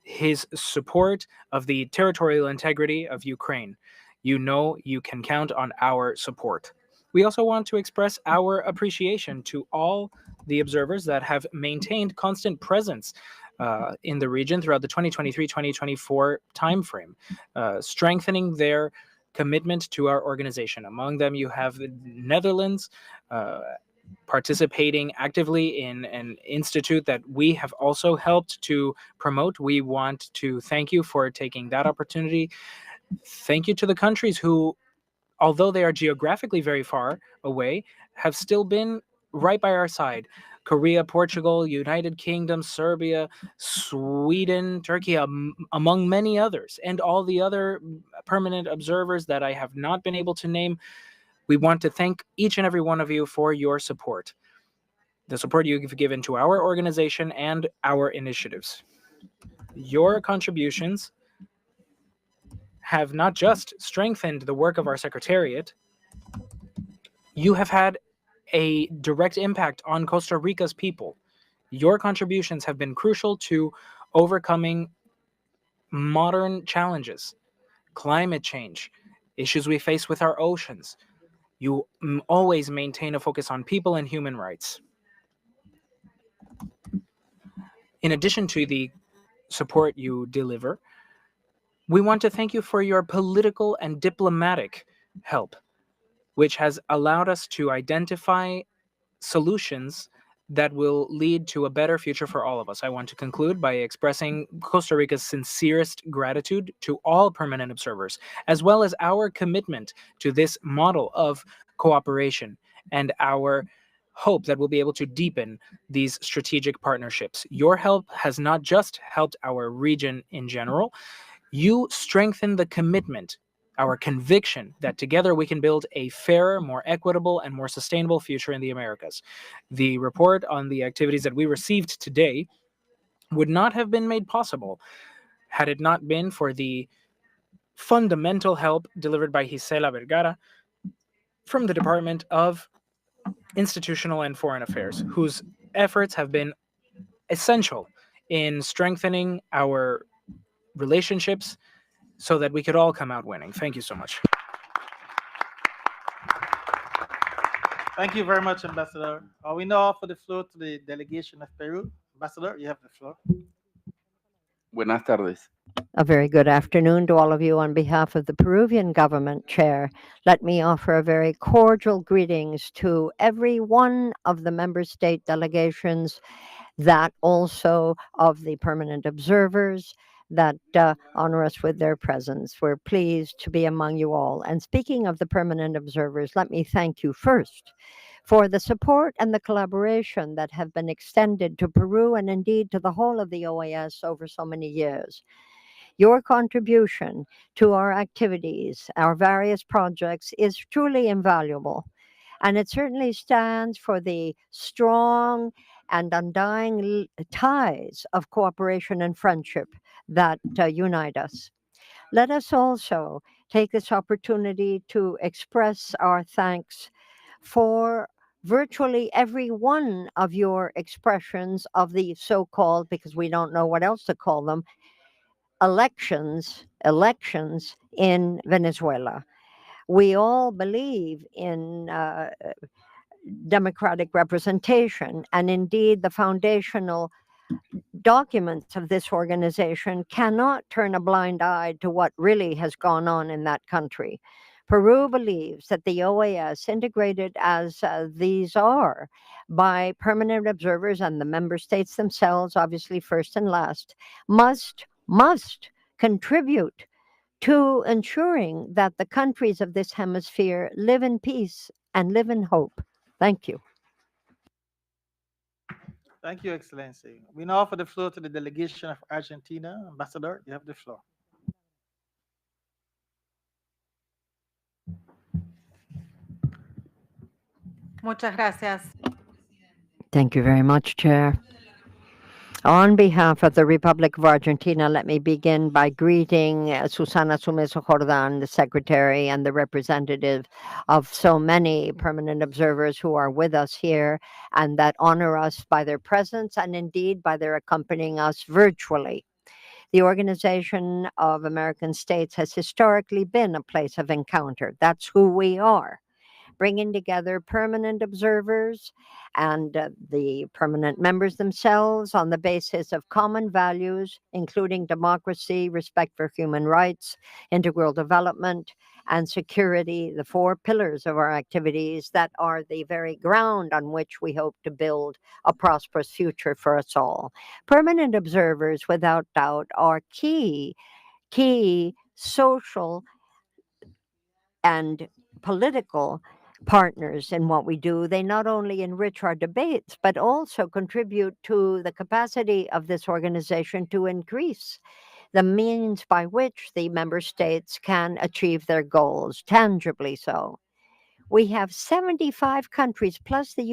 his support of the territorial integrity of Ukraine. You know you can count on our support. We also want to express our appreciation to all the observers that have maintained constant presence in the region throughout the 2023-2024 timeframe, strengthening their commitment to our organization. Among them, you have the Netherlands participating actively in an institute that we have also helped to promote. We want to thank you for taking that opportunity. Thank you to the countries who, although they are geographically very far away, have still been right by our side. Korea, Portugal, United Kingdom, Serbia, Sweden, Turkey, among many others, and all the other permanent observers that I have not been able to name. We want to thank each and every one of you for your support, the support you've given to our organization and our initiatives. Your contributions have not just strengthened the work of our secretariat, you have had a direct impact on Costa Rica's people. Your contributions have been crucial to overcoming modern challenges, climate change, issues we face with our oceans. You always maintain a focus on people and human rights. In addition to the support you deliver, we want to thank you for your political and diplomatic help, which has allowed us to identify solutions that will lead to a better future for all of us. I want to conclude by expressing Costa Rica's sincerest gratitude to all permanent observers, as well as our commitment to this model of cooperation and our hope that we'll be able to deepen these strategic partnerships. Your help has not just helped our region in general, you strengthen the commitment, our conviction that together we can build a fairer, more equitable, and more sustainable future in the Americas. The report on the activities that we received today would not have been made possible had it not been for the fundamental help delivered by Gisela Vergara from the Department of Institutional and Foreign Affairs, whose efforts have been essential in strengthening our relationships so that we could all come out winning. Thank you so much. Thank you very much, Ambassador. We now offer the floor to the delegation of Peru. Ambassador, you have the floor. Buenas tardes. A very good afternoon to all of you. On behalf of the Peruvian government, Chair, let me offer a very cordial greetings to every one of the member state delegations, that also of the permanent observers that honor us with their presence. We're pleased to be among you all. And speaking of the permanent observers, let me thank you first for the support and the collaboration that have been extended to Peru and indeed to the whole of the OAS over so many years. Your contribution to our activities, our various projects, is truly invaluable. And it certainly stands for the strong and undying ties of cooperation and friendship that unite us. Let us also take this opportunity to express our thanks for virtually every one of your expressions of the so-called, because we don't know what else to call them, elections in Venezuela. We all believe in democratic representation, and indeed the foundational documents of this organization cannot turn a blind eye to what really has gone on in that country. Peru believes that the OAS, integrated as these are by permanent observers and the member states themselves, obviously first and last, must contribute to ensuring that the countries of this hemisphere live in peace and live in hope. Thank you. Thank you, Excellency. We now offer the floor to the delegation of Argentina. Ambassador, you have the floor. Muchas gracias. Thank you very much, Chair. On behalf of the Republic of Argentina, let me begin by greeting Susana Sumeso Jordan, the Secretary and the representative of so many permanent observers who are with us here and that honor us by their presence and indeed by their accompanying us virtually. The Organization of American States has historically been a place of encounter. That's who we are, bringing together permanent observers and the permanent members themselves on the basis of common values, including democracy, respect for human rights, integral development, and security, the four pillars of our activities that are the very ground on which we hope to build a prosperous future for us all. Permanent observers, without doubt, are key social and political partners in what we do. They not only enrich our debates, but also contribute to the capacity of this organization to increase the means by which the member states can achieve their goals, tangibly so. We have 75 countries plus the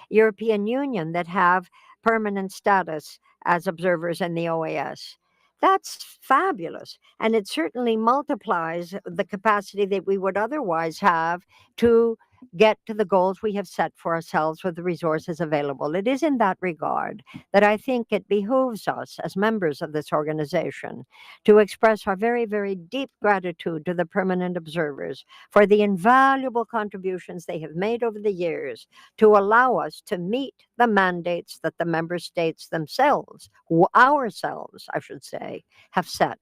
European Union that have permanent status as observers in the OAS. That's fabulous. And it certainly multiplies the capacity that we would otherwise have to get to the goals we have set for ourselves with the resources available. It is in that regard that I think it behooves us as members of this organization to express our very, very deep gratitude to the permanent observers for the invaluable contributions they have made over the years to allow us to meet the mandates that the member states themselves, ourselves, I should say, have set.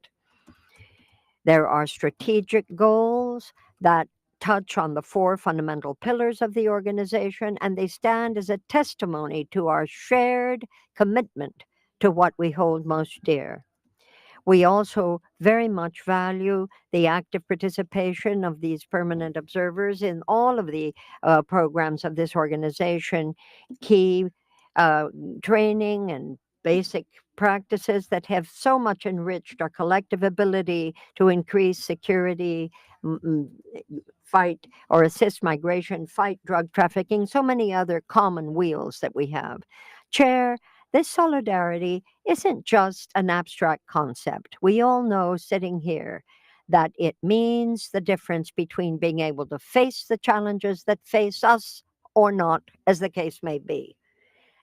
There are strategic goals that touch on the four fundamental pillars of the organization, and they stand as a testimony to our shared commitment to what we hold most dear. We also very much value the active participation of these permanent observers in all of the programs of this organization, key training and basic practices that have so much enriched our collective ability to increase security, fight or assist migration, fight drug trafficking, so many other common wheels that we have. Chair, this solidarity isn't just an abstract concept. We all know sitting here that it means the difference between being able to face the challenges that face us or not, as the case may be.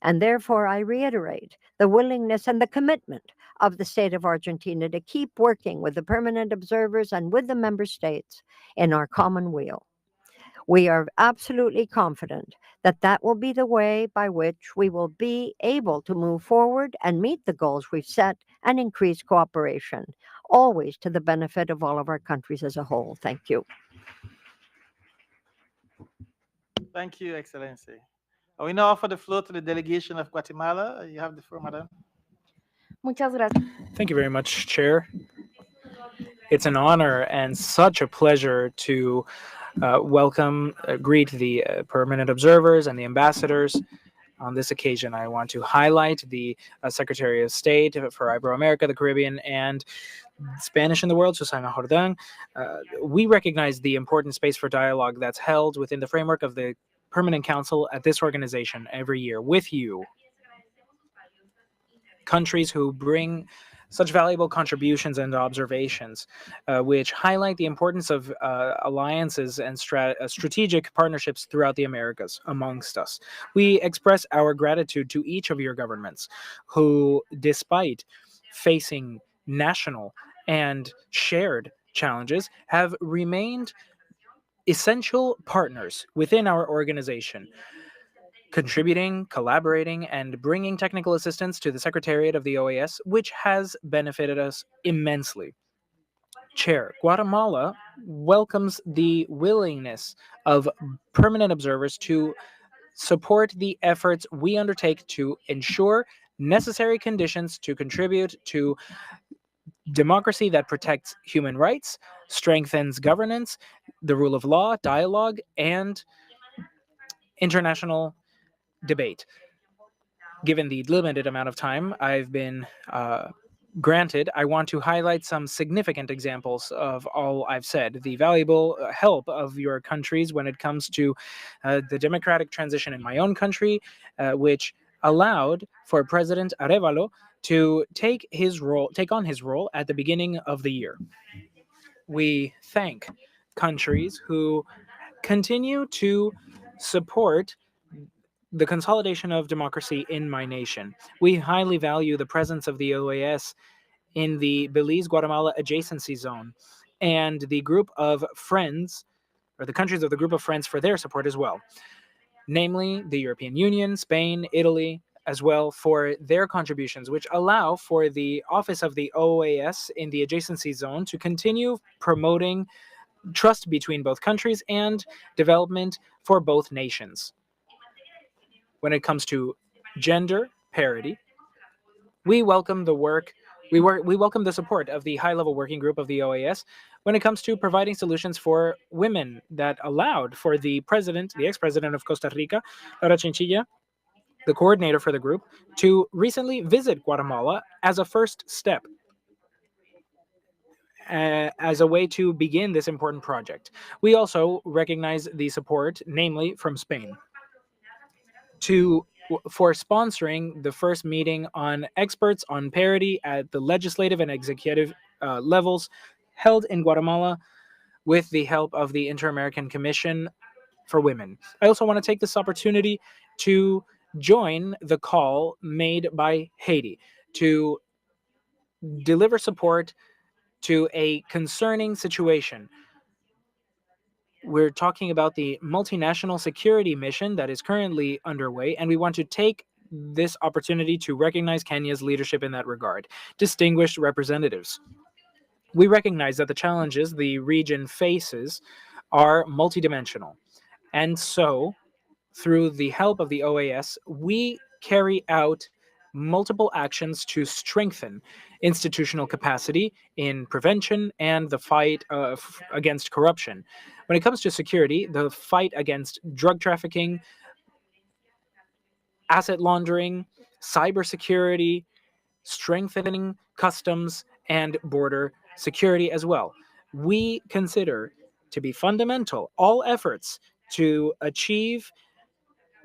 And therefore, I reiterate the willingness and the commitment of the state of Argentina to keep working with the permanent observers and with the member states in our common wheel. We are absolutely confident that that will be the way by which we will be able to move forward and meet the goals we've set and increase cooperation, always to the benefit of all of our countries as a whole. Thank you. Thank you, Excellency. We now offer the floor to the delegation of Guatemala. You have the floor, madam. Muchas gracias. Thank you very much, Chair. It's an honor and such a pleasure to greet the permanent observers and the ambassadors. On this occasion, I want to highlight the Secretary of State for Ibero-America, the Caribbean, and Spanish in the world, Susana Jordan. We recognize the important space for dialogue that's held within the framework of the Permanent Council at this organization every year with you. Countries who bring such valuable contributions and observations, which highlight the importance of alliances and strategic partnerships throughout the Americas amongst us. We express our gratitude to each of your governments who, despite facing national and shared challenges, have remained essential partners within our organization. contributing, collaborating, and bringing technical assistance to the Secretariat of the OAS, which has benefited us immensely. Chair, Guatemala welcomes the willingness of permanent observers to support the efforts we undertake to ensure necessary conditions to contribute to democracy that protects human rights, strengthens governance, the rule of law, dialogue, and international debate. Given the limited amount of time I've been granted, I want to highlight some significant examples of all I've said. The valuable help of your countries when it comes to the democratic transition in my own country, which allowed for President Arevalo to take on his role at the beginning of the year. We thank countries who continue to support the consolidation of democracy in my nation. We highly value the presence of the OAS in the Belize-Guatemala adjacency zone and the group of friends, or the countries of the group of friends, for their support as well, namely the European Union, Spain, Italy, as well, for their contributions, which allow for the office of the OAS in the adjacency zone to continue promoting trust between both countries and development for both nations. When it comes to gender parity, we welcome the work. We welcome the support of the high-level working group of the OAS when it comes to providing solutions for women that allowed for the ex-president of Costa Rica, Laura Chinchilla, the coordinator for the group, to recently visit Guatemala as a first step, as a way to begin this important project. We also recognize the support, namely from Spain, for sponsoring the first meeting on experts on parity at the legislative and executive levels held in Guatemala with the help of the Inter-American Commission for Women. I also want to take this opportunity to join the call made by Haiti to deliver support to a concerning situation. We're talking about the multinational security mission that is currently underway, and we want to take this opportunity to recognize Kenya's leadership in that regard. Distinguished representatives, we recognize that the challenges the region faces are multidimensional, and so, through the help of the OAS, we carry out multiple actions to strengthen institutional capacity in prevention and the fight against corruption. When it comes to security, the fight against drug trafficking, asset laundering, cybersecurity, strengthening customs and border security as well. We consider to be fundamental all efforts to achieve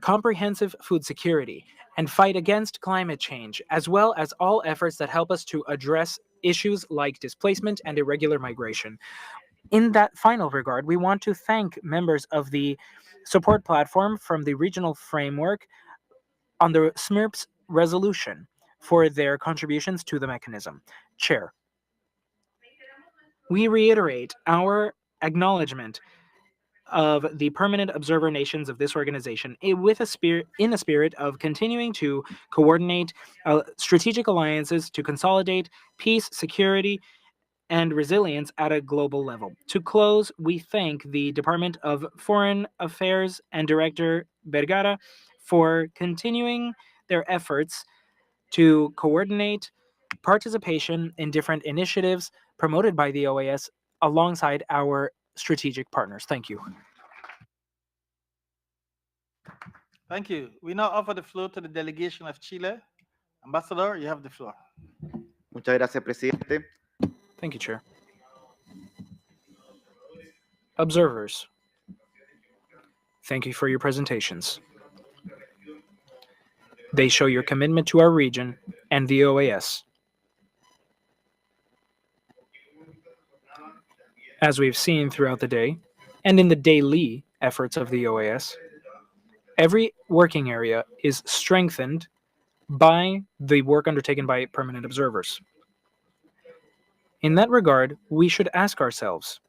comprehensive food security and fight against climate change, as well as all efforts that help us to address issues like displacement and irregular migration. In that final regard, we want to thank members of the support platform from the regional framework on the SMIRPS resolution for their contributions to the mechanism. Chair, we reiterate our acknowledgement of the permanent observer nations of this organization in a spirit of continuing to coordinate strategic alliances to consolidate peace, security, and resilience at a global level. To close, we thank the Department of Foreign Affairs and Director Vergara for continuing their efforts to coordinate participation in different initiatives promoted by the OAS alongside our strategic partners. Thank you. Thank you. We now offer the floor to the delegation of Chile. Ambassador, you have the floor. Muchas gracias, presidente. Thank you, Chair. Observers, thank you for your presentations. They show your commitment to our region and the OAS. As we've seen throughout the day, and in the daily efforts of the OAS, every working area is strengthened by the work undertaken by permanent observers. In that regard, we should ask ourselves,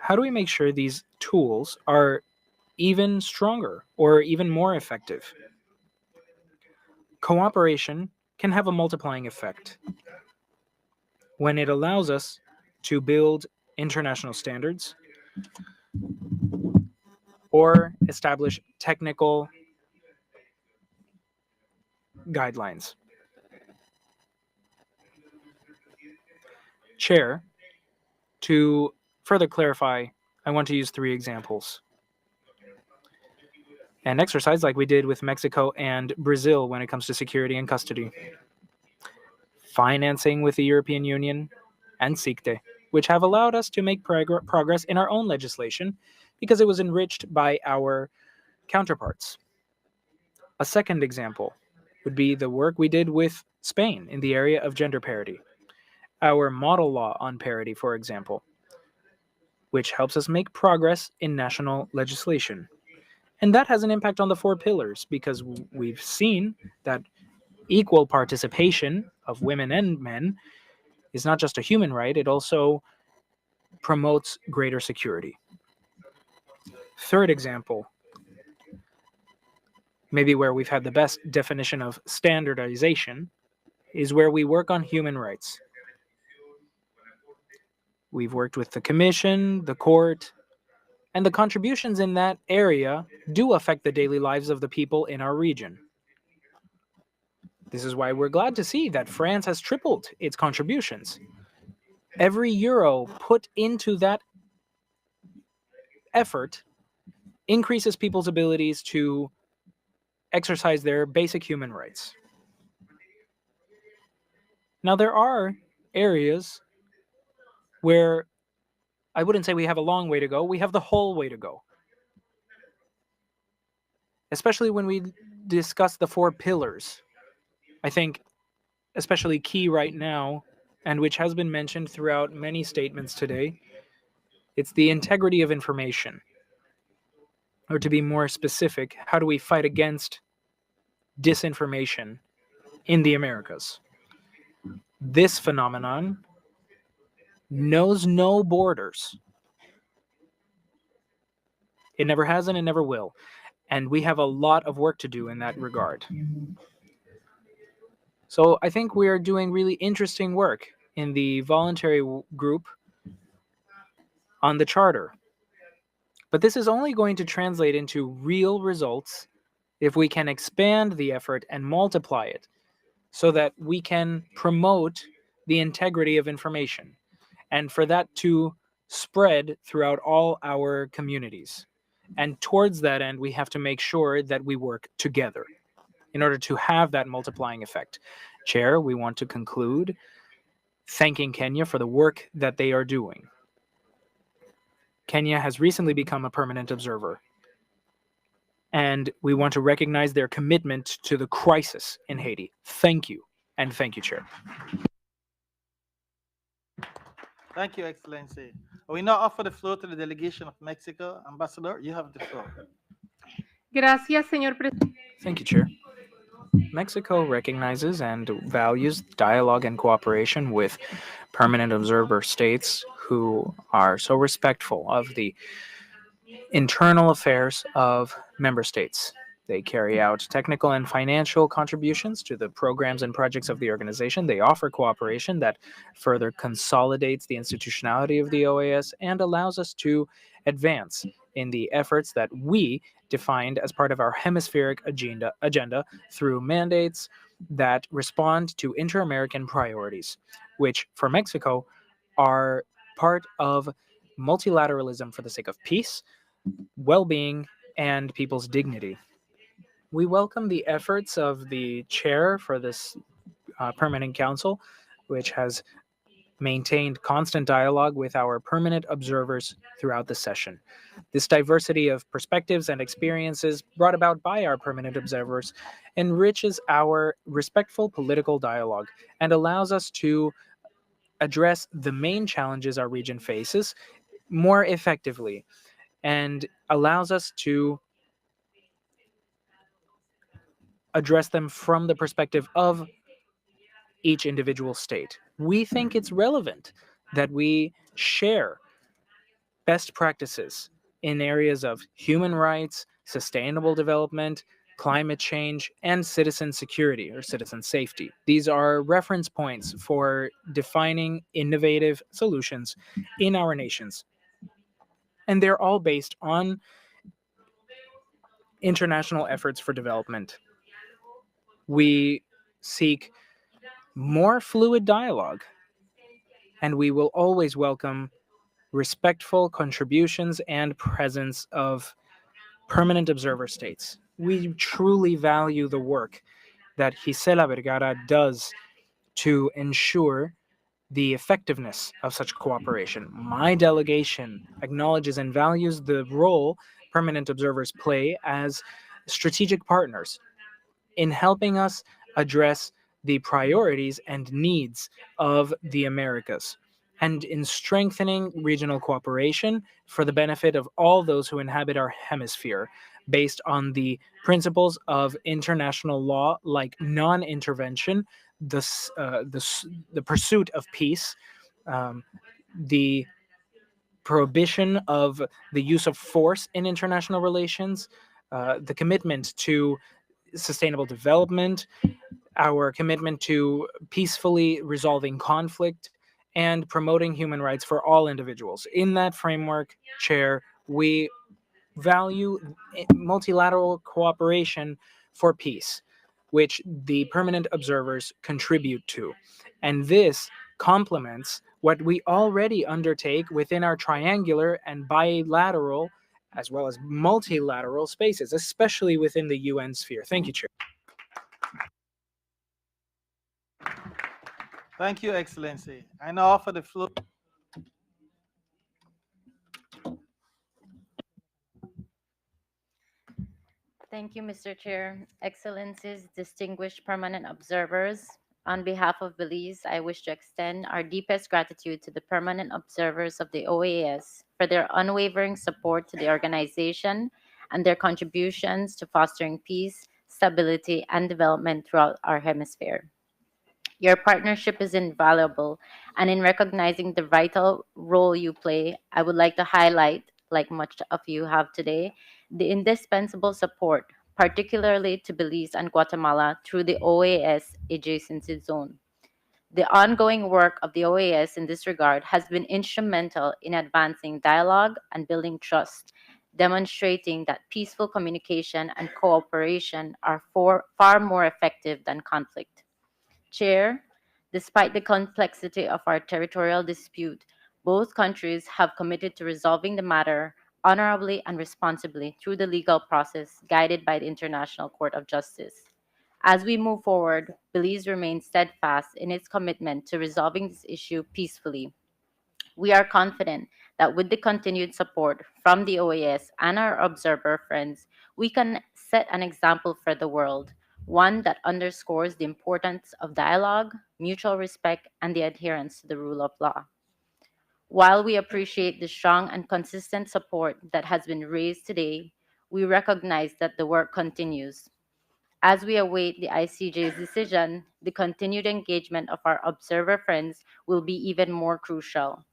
how do we make sure these tools are even stronger or even more effective. Cooperation can have a multiplying effect when it allows us to build international standards or establish technical guidelines. Chair, to further clarify, I want to use 3 examples. An exercise like we did with Mexico and Brazil when it comes to security and custody. Financing with the European Union and SICTE, which have allowed us to make progress in our own legislation because it was enriched by our counterparts. A second example would be the work we did with Spain in the area of gender parity. Our model law on parity, for example, which helps us make progress in national legislation. And that has an impact on the 4 pillars because we've seen that equal participation of women and men is not just a human right, it also promotes greater security. Third example, maybe where we've had the best definition of standardization, is where we work on human rights. We've worked with the Commission, the Court, and the contributions in that area do affect the daily lives of the people in our region. This is why we're glad to see that France has tripled its contributions. Every euro put into that effort increases people's abilities to exercise their basic human rights. Now, there are areas where I wouldn't say we have a long way to go, we have the whole way to go. Especially when we discuss the 4 pillars. I think especially key right now, and which has been mentioned throughout many statements today, it's the integrity of information. Or to be more specific, how do we fight against disinformation in the Americas? This phenomenon knows no borders. It never has and it never will. And we have a lot of work to do in that regard. So I think we are doing really interesting work in the voluntary group on the charter. But this is only going to translate into real results if we can expand the effort and multiply it so that we can promote the integrity of information and for that to spread throughout all our communities. And towards that end, we have to make sure that we work together in order to have that multiplying effect. Chair, we want to conclude thanking Kenya for the work that they are doing. Kenya has recently become a permanent observer, and we want to recognize their commitment to the crisis in Haiti. Thank you, and thank you, Chair. Thank you, Excellency. We now offer the floor to the delegation of Mexico. Ambassador, you have the floor. Gracias, señor presidente. Thank you, Chair. Mexico recognizes and values dialogue and cooperation with permanent observer states who are so respectful of the internal affairs of member states. They carry out technical and financial contributions to the programs and projects of the organization. They offer cooperation that further consolidates the institutionality of the OAS and allows us to advance in the efforts that we defined as part of our hemispheric agenda through mandates that respond to inter-American priorities, which for Mexico are part of multilateralism for the sake of peace, well-being, and people's dignity. We welcome the efforts of the chair for this permanent council, which has maintained constant dialogue with our permanent observers throughout the session. This diversity of perspectives and experiences brought about by our permanent observers enriches our respectful political dialogue and allows us to address the main challenges our region faces more effectively and allows us to address them from the perspective of each individual state. We think it's relevant that we share best practices in areas of human rights, sustainable development, climate change, and citizen security or citizen safety. These are reference points for defining innovative solutions in our nations. And they're all based on international efforts for development. We seek more fluid dialogue, and we will always welcome respectful contributions and presence of permanent observer states. We truly value the work that Gisela Vergara does to ensure the effectiveness of such cooperation. My delegation acknowledges and values the role permanent observers play as strategic partners in helping us address the priorities and needs of the Americas and in strengthening regional cooperation for the benefit of all those who inhabit our hemisphere based on the principles of international law like non-intervention, the pursuit of peace, the prohibition of the use of force in international relations, the commitment to sustainable development, our commitment to peacefully resolving conflict, and promoting human rights for all individuals. In that framework, Chair, we value multilateral cooperation for peace, which the permanent observers contribute to. And this complements what we already undertake within our triangular and bilateral as well as multilateral spaces, especially within the UN sphere. Thank you, Chair. Thank you, Excellency. I now offer the floor. Thank you, Mr. Chair. Excellencies, distinguished permanent observers, on behalf of Belize, I wish to extend our deepest gratitude to the permanent observers of the OAS for their unwavering support to the organization and their contributions to fostering peace, stability, and development throughout our hemisphere. Your partnership is invaluable, and in recognizing the vital role you play, I would like to highlight, like much of you have today, the indispensable support, particularly to Belize and Guatemala through the OAS adjacency zone. The ongoing work of the OAS in this regard has been instrumental in advancing dialogue and building trust, demonstrating that peaceful communication and cooperation are far more effective than conflict. Chair, despite the complexity of our territorial dispute, both countries have committed to resolving the matter honorably and responsibly through the legal process guided by the International Court of Justice. As we move forward, Belize remains steadfast in its commitment to resolving this issue peacefully. We are confident that with the continued support from the OAS and our observer friends, we can set an example for the world, one that underscores the importance of dialogue, mutual respect, and the adherence to the rule of law. While we appreciate the strong and consistent support that has been raised today, we recognize that the work continues. As we await the ICJ's decision, the continued engagement of our observer friends will be even more crucial.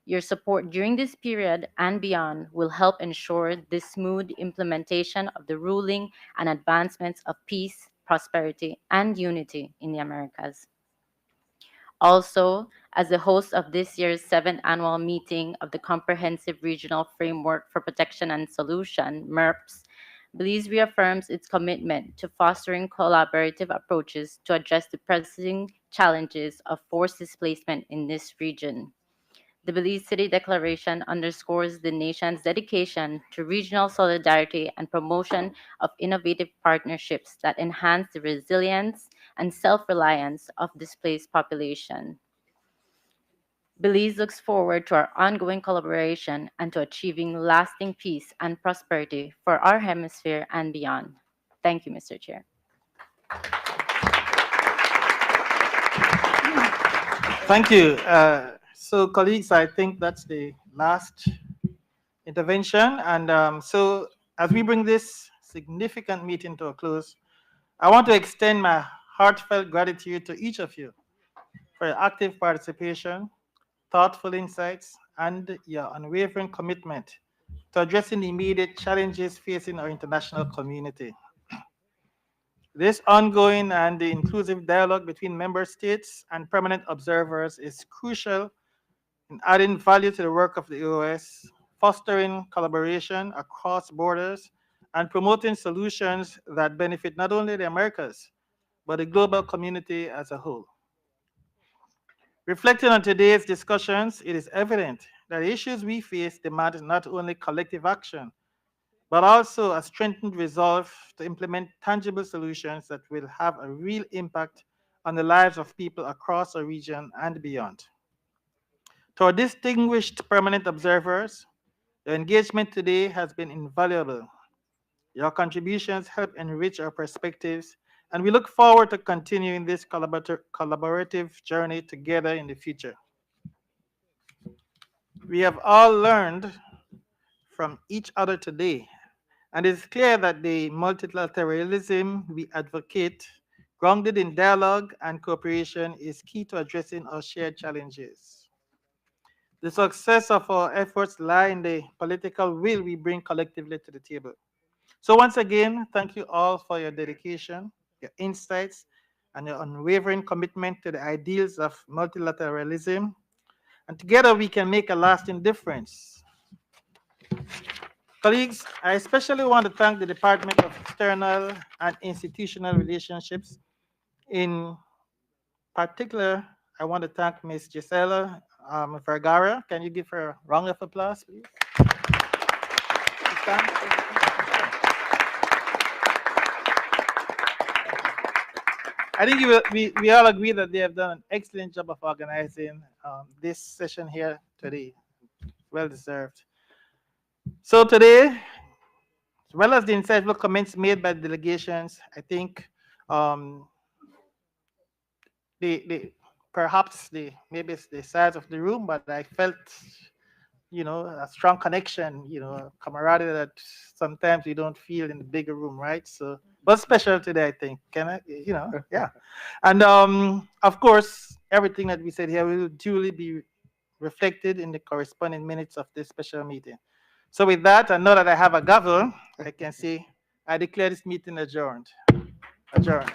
Your support during this period and beyond will help ensure the smooth implementation of the ruling and advancements of peace, prosperity, and unity in the Americas. Also, as the host of this year's 7th annual meeting of the Comprehensive Regional Framework for Protection and Solution, MERPS, Belize reaffirms its commitment to fostering collaborative approaches to address the pressing challenges of forced displacement in this region. The Belize City Declaration underscores the nation's dedication to regional solidarity and promotion of innovative partnerships that enhance the resilience and self-reliance of displaced population. Belize looks forward to our ongoing collaboration and to achieving lasting peace and prosperity for our hemisphere and beyond. Thank you, Mr. Chair. Thank you. So, colleagues, I think that's the last intervention. And so, as we bring this significant meeting to a close, I want to extend my heartfelt gratitude to each of you for your active participation, thoughtful insights, and your unwavering commitment to addressing the immediate challenges facing our international community. This ongoing and the inclusive dialogue between member states and permanent observers is crucial in adding value to the work of the OAS, fostering collaboration across borders, and promoting solutions that benefit not only the Americas, but the global community as a whole. Reflecting on today's discussions, it is evident that the issues we face demand not only collective action, but also a strengthened resolve to implement tangible solutions that will have a real impact on the lives of people across our region and beyond. To our distinguished permanent observers, your engagement today has been invaluable. Your contributions help enrich our perspectives, and we look forward to continuing this collaborative journey together in the future. We have all learned from each other today, and it's clear that the multilateralism we advocate, grounded in dialogue and cooperation, is key to addressing our shared challenges. The success of our efforts lie in the political will we bring collectively to the table. So once again, thank you all for your dedication, your insights, and your unwavering commitment to the ideals of multilateralism. And together we can make a lasting difference. Colleagues, I especially want to thank the Department of External and Institutional Relationships. In particular, I want to thank Ms. Gisela Vergara. Can you give her a round of applause, please? I think we all agree that they have done an excellent job of organizing this session here today. Well deserved. So today, as well as the insightful comments made by the delegations, I think perhaps maybe it's the size of the room, but I felt a strong connection, camaraderie that sometimes you don't feel in the bigger room, right? So, but special today, I think. Can I, yeah. And of course, everything that we said here will duly be reflected in the corresponding minutes of this special meeting. So with that, and now that I have a gavel, I can say I declare this meeting adjourned. Adjourned.